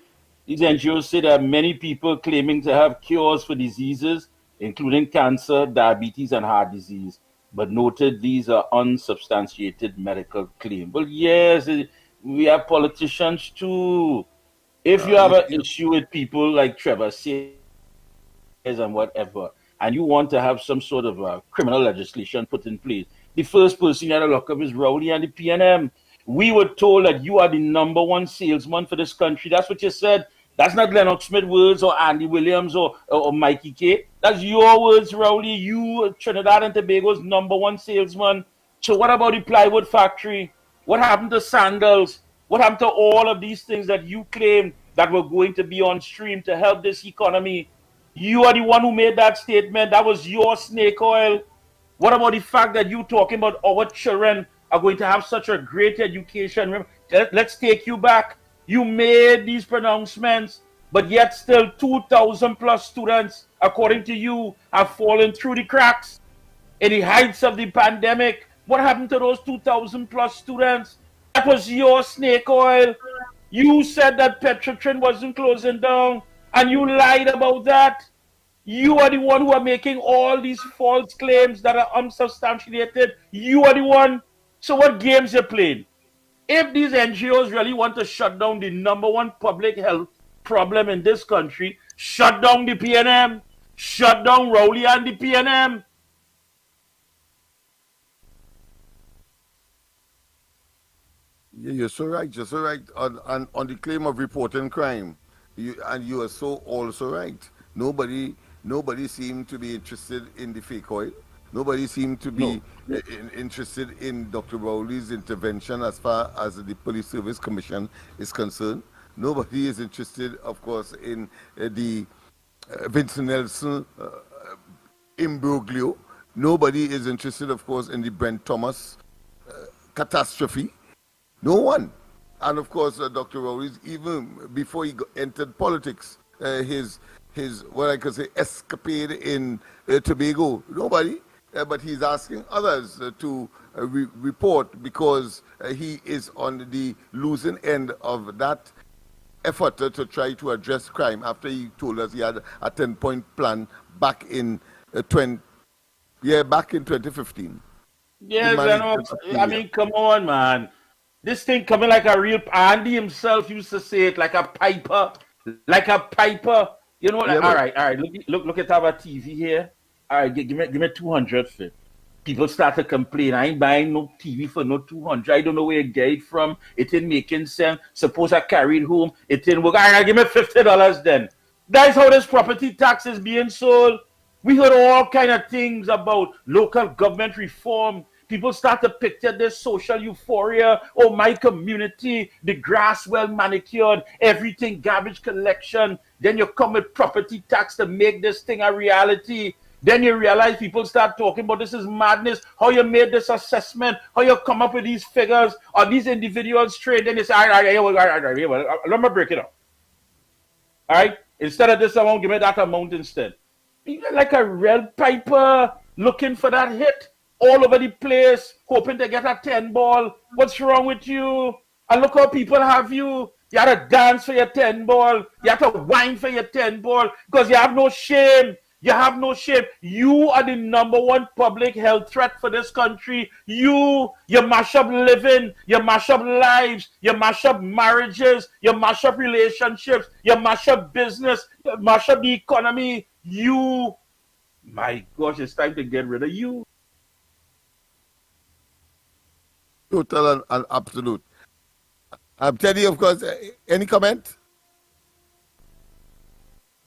say there are many people claiming to have cures for diseases, including cancer, diabetes, and heart disease. But noted these are unsubstantiated medical claims. Well, yes, we have politicians too. If you have an issue with people like Trevor says and whatever, and you want to have some sort of criminal legislation put in place, the first person you have to look up is Rowley and the PNM. We were told that you are the #1 salesman for this country. That's what you said. That's not Leonard Smith words or Andy Williams or Mikey K. That's your words, Rowley. You, Trinidad and Tobago's #1 salesman. So what about the plywood factory? What happened to sandals? What happened to all of these things that you claimed that were going to be on stream to help this economy? You are the one who made that statement. That was your snake oil. What about the fact that you talking about our children are going to have such a great education? Let's take you back. You made these pronouncements, but yet still 2,000 plus students, according to you, have fallen through the cracks in the heights of the pandemic. What happened to those 2,000 plus students? That was your snake oil. You said that Petrotrin wasn't closing down, and you lied about that. You are the one who are making all these false claims that are unsubstantiated. You are the one. So what games you're playing? If these NGOs really want to shut down the #1 public health problem in this country, shut down the PNM, shut down Rowley and the PNM. Yeah, you're so right. You're so right on the claim of reporting crime. You are so also right. Nobody seemed to be interested in the fake oil. Nobody seemed to be interested in Dr. Rowley's intervention as far as the Police Service Commission is concerned. Nobody is interested, of course, in the Vincent Nelson imbroglio. Nobody is interested, of course, in the Brent Thomas catastrophe. No one. And of course, Dr. Rowley's, even before he entered politics, his what I could say escapade in Tobago, nobody. But he's asking others to report because he is on the losing end of that effort to try to address crime after he told us he had a 10-point plan back in 2015. Yes, I mean, come on, man. This thing coming like a real. Andy himself used to say it like a piper, You know, like, all right. Look at our TV here. All right, give me 200 for it. People start to complain. I ain't buying no TV for no 200. I don't know where you get it from. It ain't making sense. Suppose I carry it home. It ain't work. All right, give me $50 then. That's how this property tax is being sold. We heard all kind of things about local government reform. People start to picture this social euphoria. Oh, my community, the grass well manicured, everything garbage collection. Then you come with property tax to make this thing a reality. Then you realize people start talking about this is madness, how you made this assessment, how you come up with these figures, or these individuals trade. Then you say, all right, let me break it up. All right? Instead of this amount, give me that amount instead. You're like a real piper looking for that hit all over the place, hoping to get a 10 ball. What's wrong with you? And look how people have you. You have to dance for your 10 ball. You have to whine for your 10 ball because you have no shame. You have no shame. You are the #1 public health threat for this country. You mash up living, you mash up lives, you mash up marriages, you mash up relationships, you mash up business, you mash up the economy. You, my gosh, it's time to get rid of you. Total and absolute. I'm telling you, of course, any comment?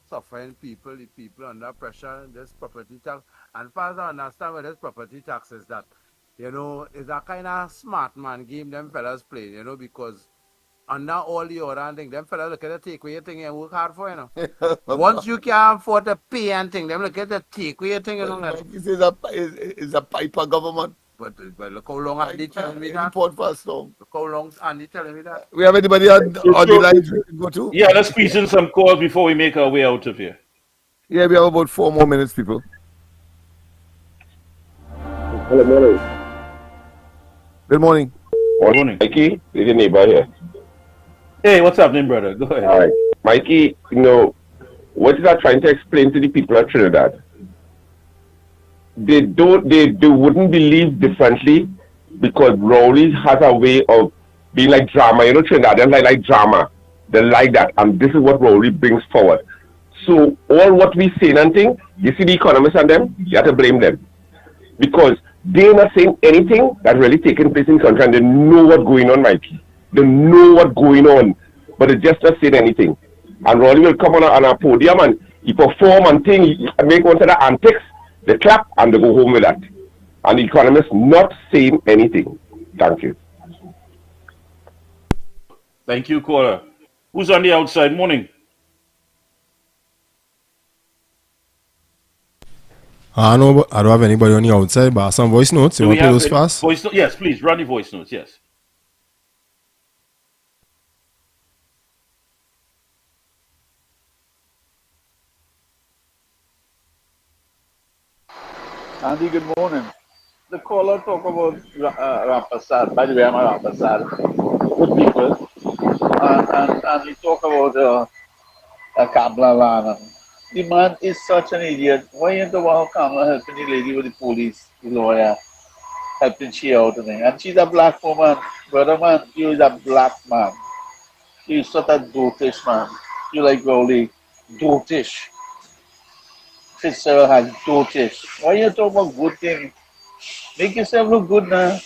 Suffering people, the people under pressure, this property tax. And as far as I understand what this property tax is that, it's a kind of smart man game them fellas play, because under all the other thing, them fellas look at the takeaway thing and work hard for, Once you can't afford to pay and thing, them look at the takeaway thing, It's a piper government. But look how long Andy telling me that. Import first, so. Look how long Andy telling me that. We have anybody on the line to go to? Yeah, let's squeeze in some calls before we make our way out of here. Yeah, we have about 4 more minutes, people. Good morning. Good morning. Good morning. Mikey, this is neighbor here. Hey, what's happening, brother? Go ahead. All right. Mikey, what is I trying to explain to the people of Trinidad? They wouldn't believe differently because Rowley has a way of being like drama. Trinidadians like drama. They like that. And this is what Rowley brings forward. So all what we say and thing, you see the economists and them, you have to blame them. Because they're not saying anything that's really taking place in the country and they know what's going on, Mikey. They know what's going on, but they just not saying anything. And Ronnie will come on a podium and he perform and thing, he make one set of antics, they clap and they go home with that. And the economists not saying anything. Thank you. Thank you, caller. Who's on the outside? Morning. I don't have anybody on the outside, but some voice notes. You want to play those fast? Voice notes? Yes, please. Run the voice notes, yes. Andy, good morning. The caller talk about Rampasad. By the way, I'm a Rampasad. Good people. And he talk about Kamla Lana. The man is such an idiot. Why ain't the one Kamla helping the lady with the police, the lawyer, helping she out and she's a black woman. Brother man, you is a black man. You such a dotish man. You like Rowley. Dotish. Fitzgerald has dotish. Why you talk about good things? Make yourself look good now.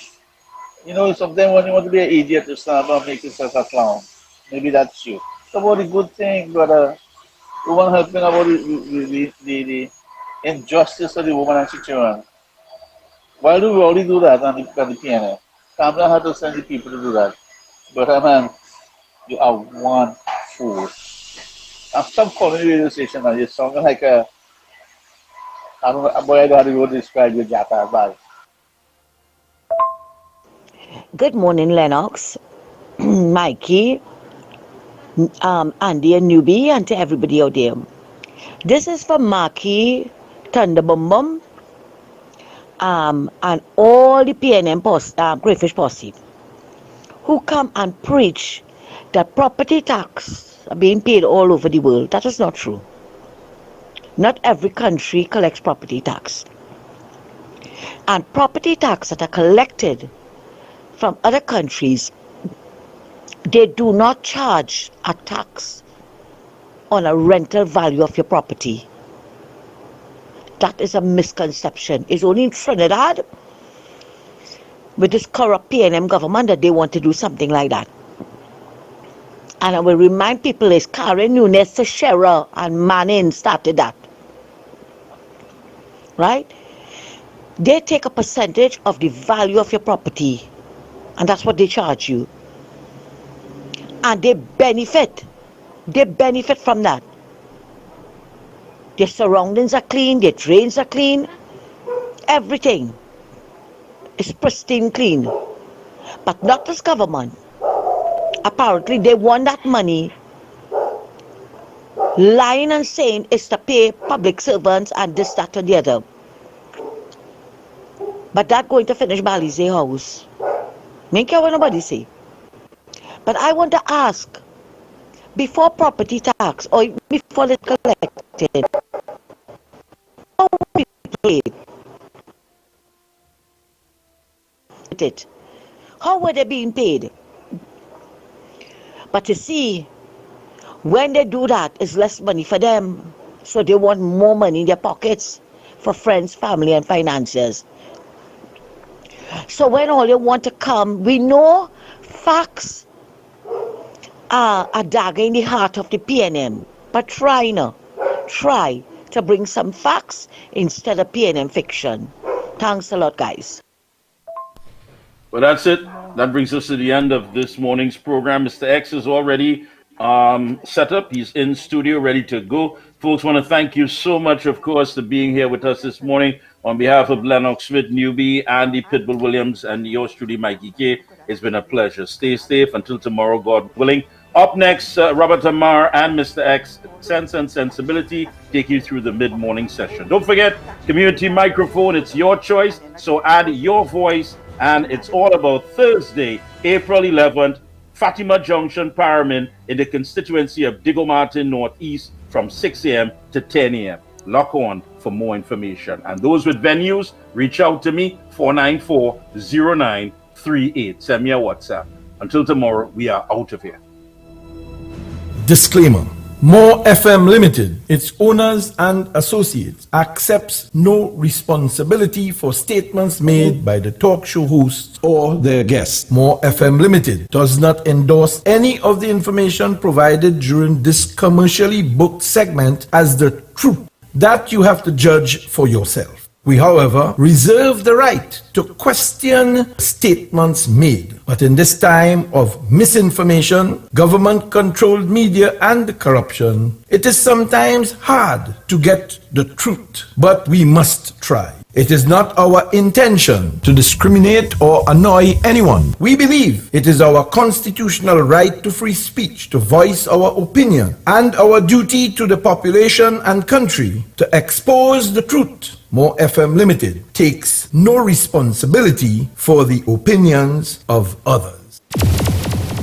You know, sometimes when you want to be an idiot, you stand up and make yourself a clown. Maybe that's you. Talk about the good thing, brother. You want helping about the injustice of the woman and she children. Why do we already do that on the piano? Kamla had to send the people to do that. But man, you are one fool. And stop calling the radio station now. You're sounding like a I don't know how to describe your jata. Bye. Good morning, Lennox, Mikey, Andy and Newbie, and to everybody out there. This is for Marky, Thunder Bum Bum, and all the PNM Crayfish Posse who come and preach that property tax are being paid all over the world. That is not true. Not every country collects property tax. And property tax that are collected from other countries, they do not charge a tax on a rental value of your property. That is a misconception. It's only in Trinidad with this corrupt PNM government that they want to do something like that. And I will remind people is Karen Nunes, Teixeira, and Manning started that. Right? They take a percentage of the value of your property, and that's what they charge you. And they benefit from that. Their surroundings are clean, their drains are clean, everything is pristine clean. But not this government. Apparently they want that money, lying and saying it's to pay public servants and this, that, and the other. But that going to finish Balize house. Make care what nobody say. But I want to ask, before property tax or before it's collected, how will we pay it? How were they being paid? But you see, when they do that, it's less money for them. So they want more money in their pockets for friends, family, and financiers. So when all you want to come, we know facts are a dagger in the heart of the PNM. But try to bring some facts instead of PNM fiction. Thanks a lot, guys. Well, that's it. That brings us to the end of this morning's program. Mr. X is already set up. He's in studio, ready to go. Folks, want to thank you so much, of course, for being here with us this morning. On behalf of Lennox Smith, Newbie, Andy Pitbull Williams, and yours truly, Mikey K, it's been a pleasure. Stay safe until tomorrow, God willing. Up next, Robert Amar and Mr. X, Sense and Sensibility, take you through the mid-morning session. Don't forget, community microphone, it's your choice, so add your voice, and it's all about Thursday, April 11th, Fatima Junction, Paramin, in the constituency of Digo Martin Northeast from 6 a.m. to 10 a.m. Lock on for more information. And those with venues, reach out to me, 494-0938. Send me a WhatsApp. Until tomorrow, we are out of here. Disclaimer. More FM Limited, its owners and associates, accepts no responsibility for statements made by the talk show hosts or their guests. More FM Limited does not endorse any of the information provided during this commercially booked segment as the truth. That you have to judge for yourself. We, however, reserve the right to question statements made. But in this time of misinformation, government-controlled media, and corruption, it is sometimes hard to get the truth. But we must try. It is not our intention to discriminate or annoy anyone. We believe it is our constitutional right to free speech, to voice our opinion, and our duty to the population and country to expose the truth. More FM Limited takes no responsibility for the opinions of others.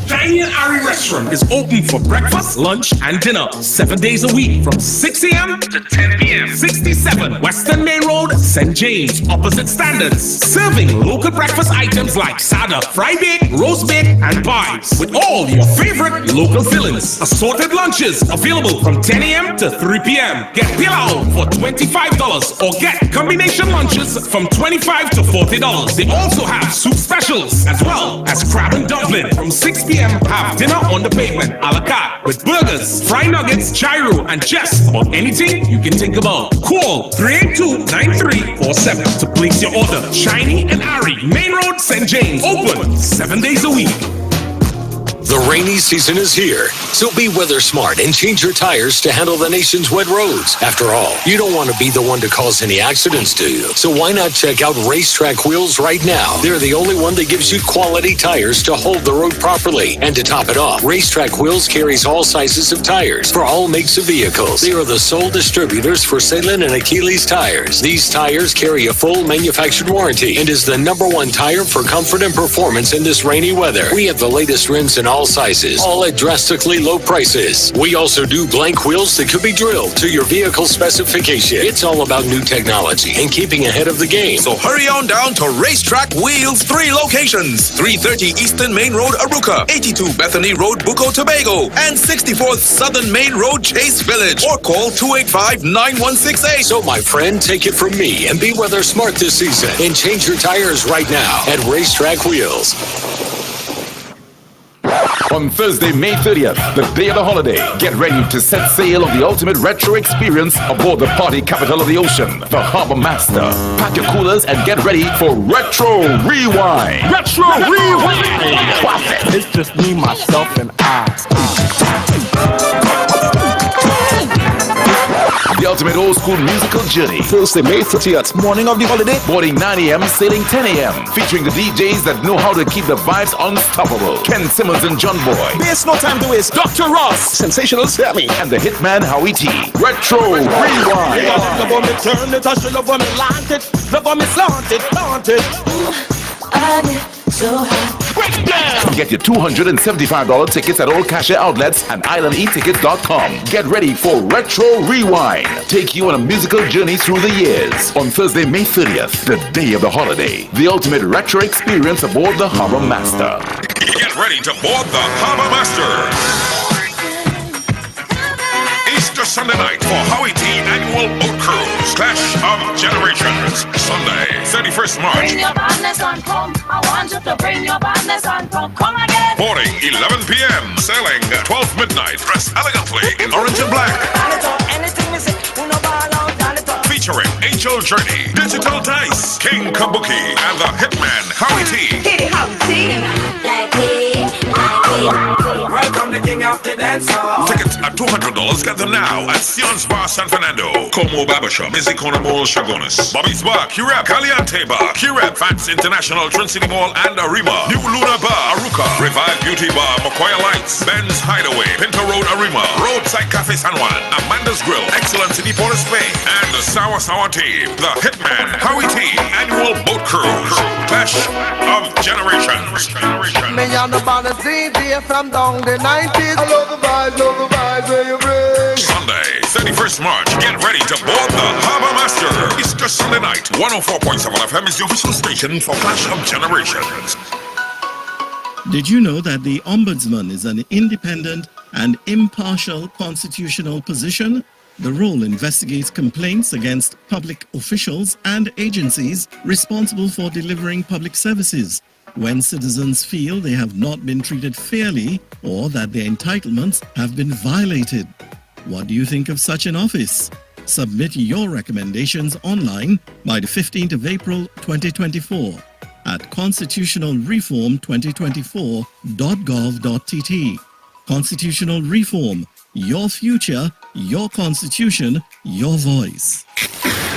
Shiny and Ari Restaurant is open for breakfast, lunch, and dinner 7 days a week from 6 a.m. to 10 p.m. 67 Western Main Road, St. James, opposite Standards. Serving local breakfast items like sada, fry bake, roast bake, and pies with all your favorite local fillings. Assorted lunches available from 10 a.m. to 3 p.m. Get pilau for $25 or get combination lunches from $25 to $40. They also have soup specials as well as crab and dumpling from 6 p.m. Have dinner on the pavement a la carte with burgers, fried nuggets, gyro, and just about anything you can think about. Call 382-9347 to place your order. Shiny and Ari, Main Road, St. James. Open 7 days a week. The rainy season is here, so be weather smart and change your tires to handle the nation's wet roads. After all, you don't want to be the one to cause any accidents, do you? So why not check out Racetrack Wheels right now? They're the only one that gives you quality tires to hold the road properly. And to top it off, Racetrack Wheels carries all sizes of tires for all makes of vehicles. They are the sole distributors for Salem and Achilles tires. These tires carry a full manufactured warranty and is the #1 tire for comfort and performance in this rainy weather. We have the latest rims in all sizes, all at drastically low prices. We also do blank wheels that could be drilled to your vehicle specification. It's all about new technology and keeping ahead of the game. So hurry on down to Racetrack Wheels, 3 locations: 330 Eastern Main Road, Aruca, 82 Bethany Road, Bucco, Tobago, and 64th Southern Main Road, Chase Village, or call 285-9168. So my friend, take it from me and be weather smart this season and change your tires right now at Racetrack Wheels. On Thursday, May 30th, the day of the holiday, get ready to set sail on the ultimate retro experience aboard the party capital of the ocean, the Harbor Master. Pack your coolers and get ready for Retro Rewind. Retro Rewind! Classic. It's just me, myself, and I. The ultimate old school musical journey. Thursday, May 30th, morning of the holiday. Boarding 9 a.m., sailing 10 a.m. Featuring the DJs that know how to keep the vibes unstoppable. Ken Simmons and John Boy. There's no time to waste. Dr. Ross, Sensational Sammy, and the Hitman Howie T. Retro Rewind. Love on me, turn it, touch it, love on me, land it, love on me, slant it, flaunt it. I get so high. Get your $275 tickets at all cashier outlets and islandetickets.com. Get ready for Retro Rewind. Take you on a musical journey through the years. On Thursday, May 30th, the day of the holiday. The ultimate retro experience aboard the Harbor Master. Get ready to board the Harbor Master. Easter Sunday night for Howie T Annual Boat Cruise. Clash of Generations. Sunday, 31st March. Bring your badness on, come. I want you to bring your badness on, come. Come again. Boarding 11 p.m. Sailing 12 midnight. Dressed elegantly in orange and black. Featuring Angel Journey, Digital Dice, King Kabuki, and the Hitman Howie T. Welcome the king of the dance hall. Tickets at $200. Get them now at Sion's Bar San Fernando, Como Barbershop, Mizikona Mall, Chagones, Bobby's Bar, Curab, Caliente Bar, Curab, Fats International, Trinity Mall, and Arima, New Luna Bar, Aruca, Revive Beauty Bar, Macoya Lights, Ben's Hideaway, Pinto Road, Arima, Roadside Cafe San Juan, Amanda's Grill, Excellence in Port of Spain, and the Sour Team, the Hitman Howie T Annual Boat Cruise. Clash of Generations. Me and the band of DJ from down the 90s. I love the vibes where you bring. Sunday, 31st March. Get ready to board the Harbor Master. Easter Sunday night. 104.7 FM is the official station for Clash of Generations. Did you know that the Ombudsman is an independent, and impartial constitutional position, the role investigates complaints against public officials and agencies responsible for delivering public services when citizens feel they have not been treated fairly or that their entitlements have been violated. What do you think of such an office? Submit your recommendations online by the 15th of April 2024 at constitutionalreform2024.gov.tt. Constitutional Reform, your future, your constitution, your voice.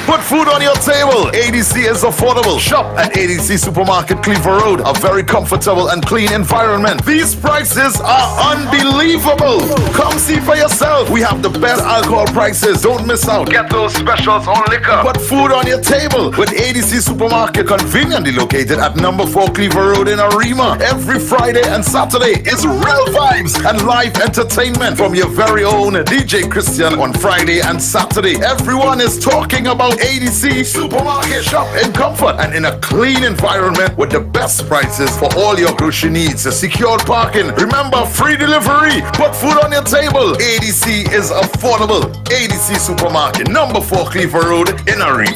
Put food on your table. ADC is affordable. Shop at ADC Supermarket, Cleaver Road. A very comfortable and clean environment. These prices are unbelievable. Come see for yourself. We have the best alcohol prices. Don't miss out. Get those specials on liquor. Put food on your table with ADC Supermarket, conveniently located at number 4 Cleaver Road in Arima. Every Friday and Saturday is real vibes and live entertainment from your very own DJ Christian on Friday and Saturday. Everyone is talking about ADC Supermarket. Shop in comfort and in a clean environment with the best prices for all your grocery needs. Secured parking. Remember, free delivery. Put food on your table. ADC is affordable. ADC Supermarket, number 4 Cleaver Road in Arima.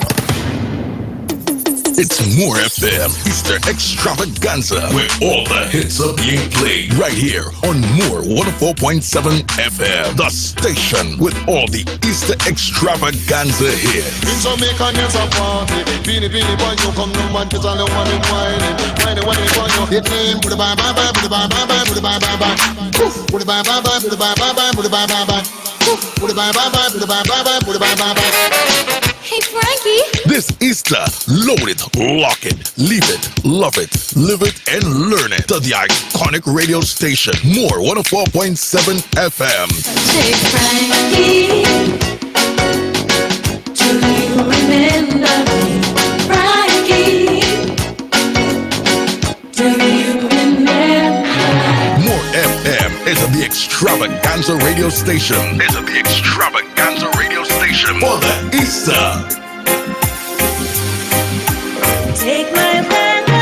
It's More FM Easter Extravaganza, where all the hits are being played right here on More 104.7 FM, the station with all the Easter Extravaganza hits. In Jamaica, there's a party. Beanie, boy, you come no man, cause I don't want him whining. Whining, boy, you. It name, put a bye, put a bye, put a bye. Put a bye, put a bye, put a bye. Put a bye, put a bye. Hey, Frankie. This Easter, load it, lock it, leave it, love it, live it, and learn it to the iconic radio station, More 104.7 FM. Say, Frankie, do you remember me? Frankie, do you remember? More FM is the extravaganza radio station. Is the extravaganza radio station for the Easter. Take my hand away.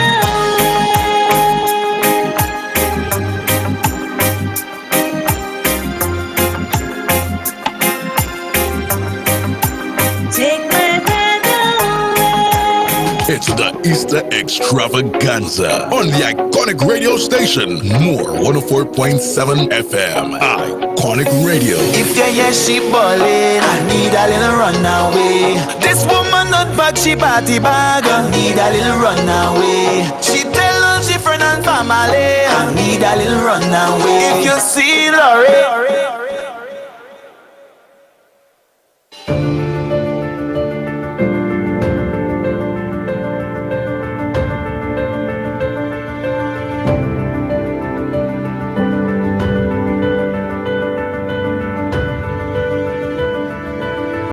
Take my hand away. It's the Easter Extravaganza on the iconic radio station, More 104.7 FM. Iconic Radio. If you hear she ballin', I need a little runaway. This woman not bag, she party bag. I need a little runaway. She tell all she friend and family, I need a little runaway. If you see Lori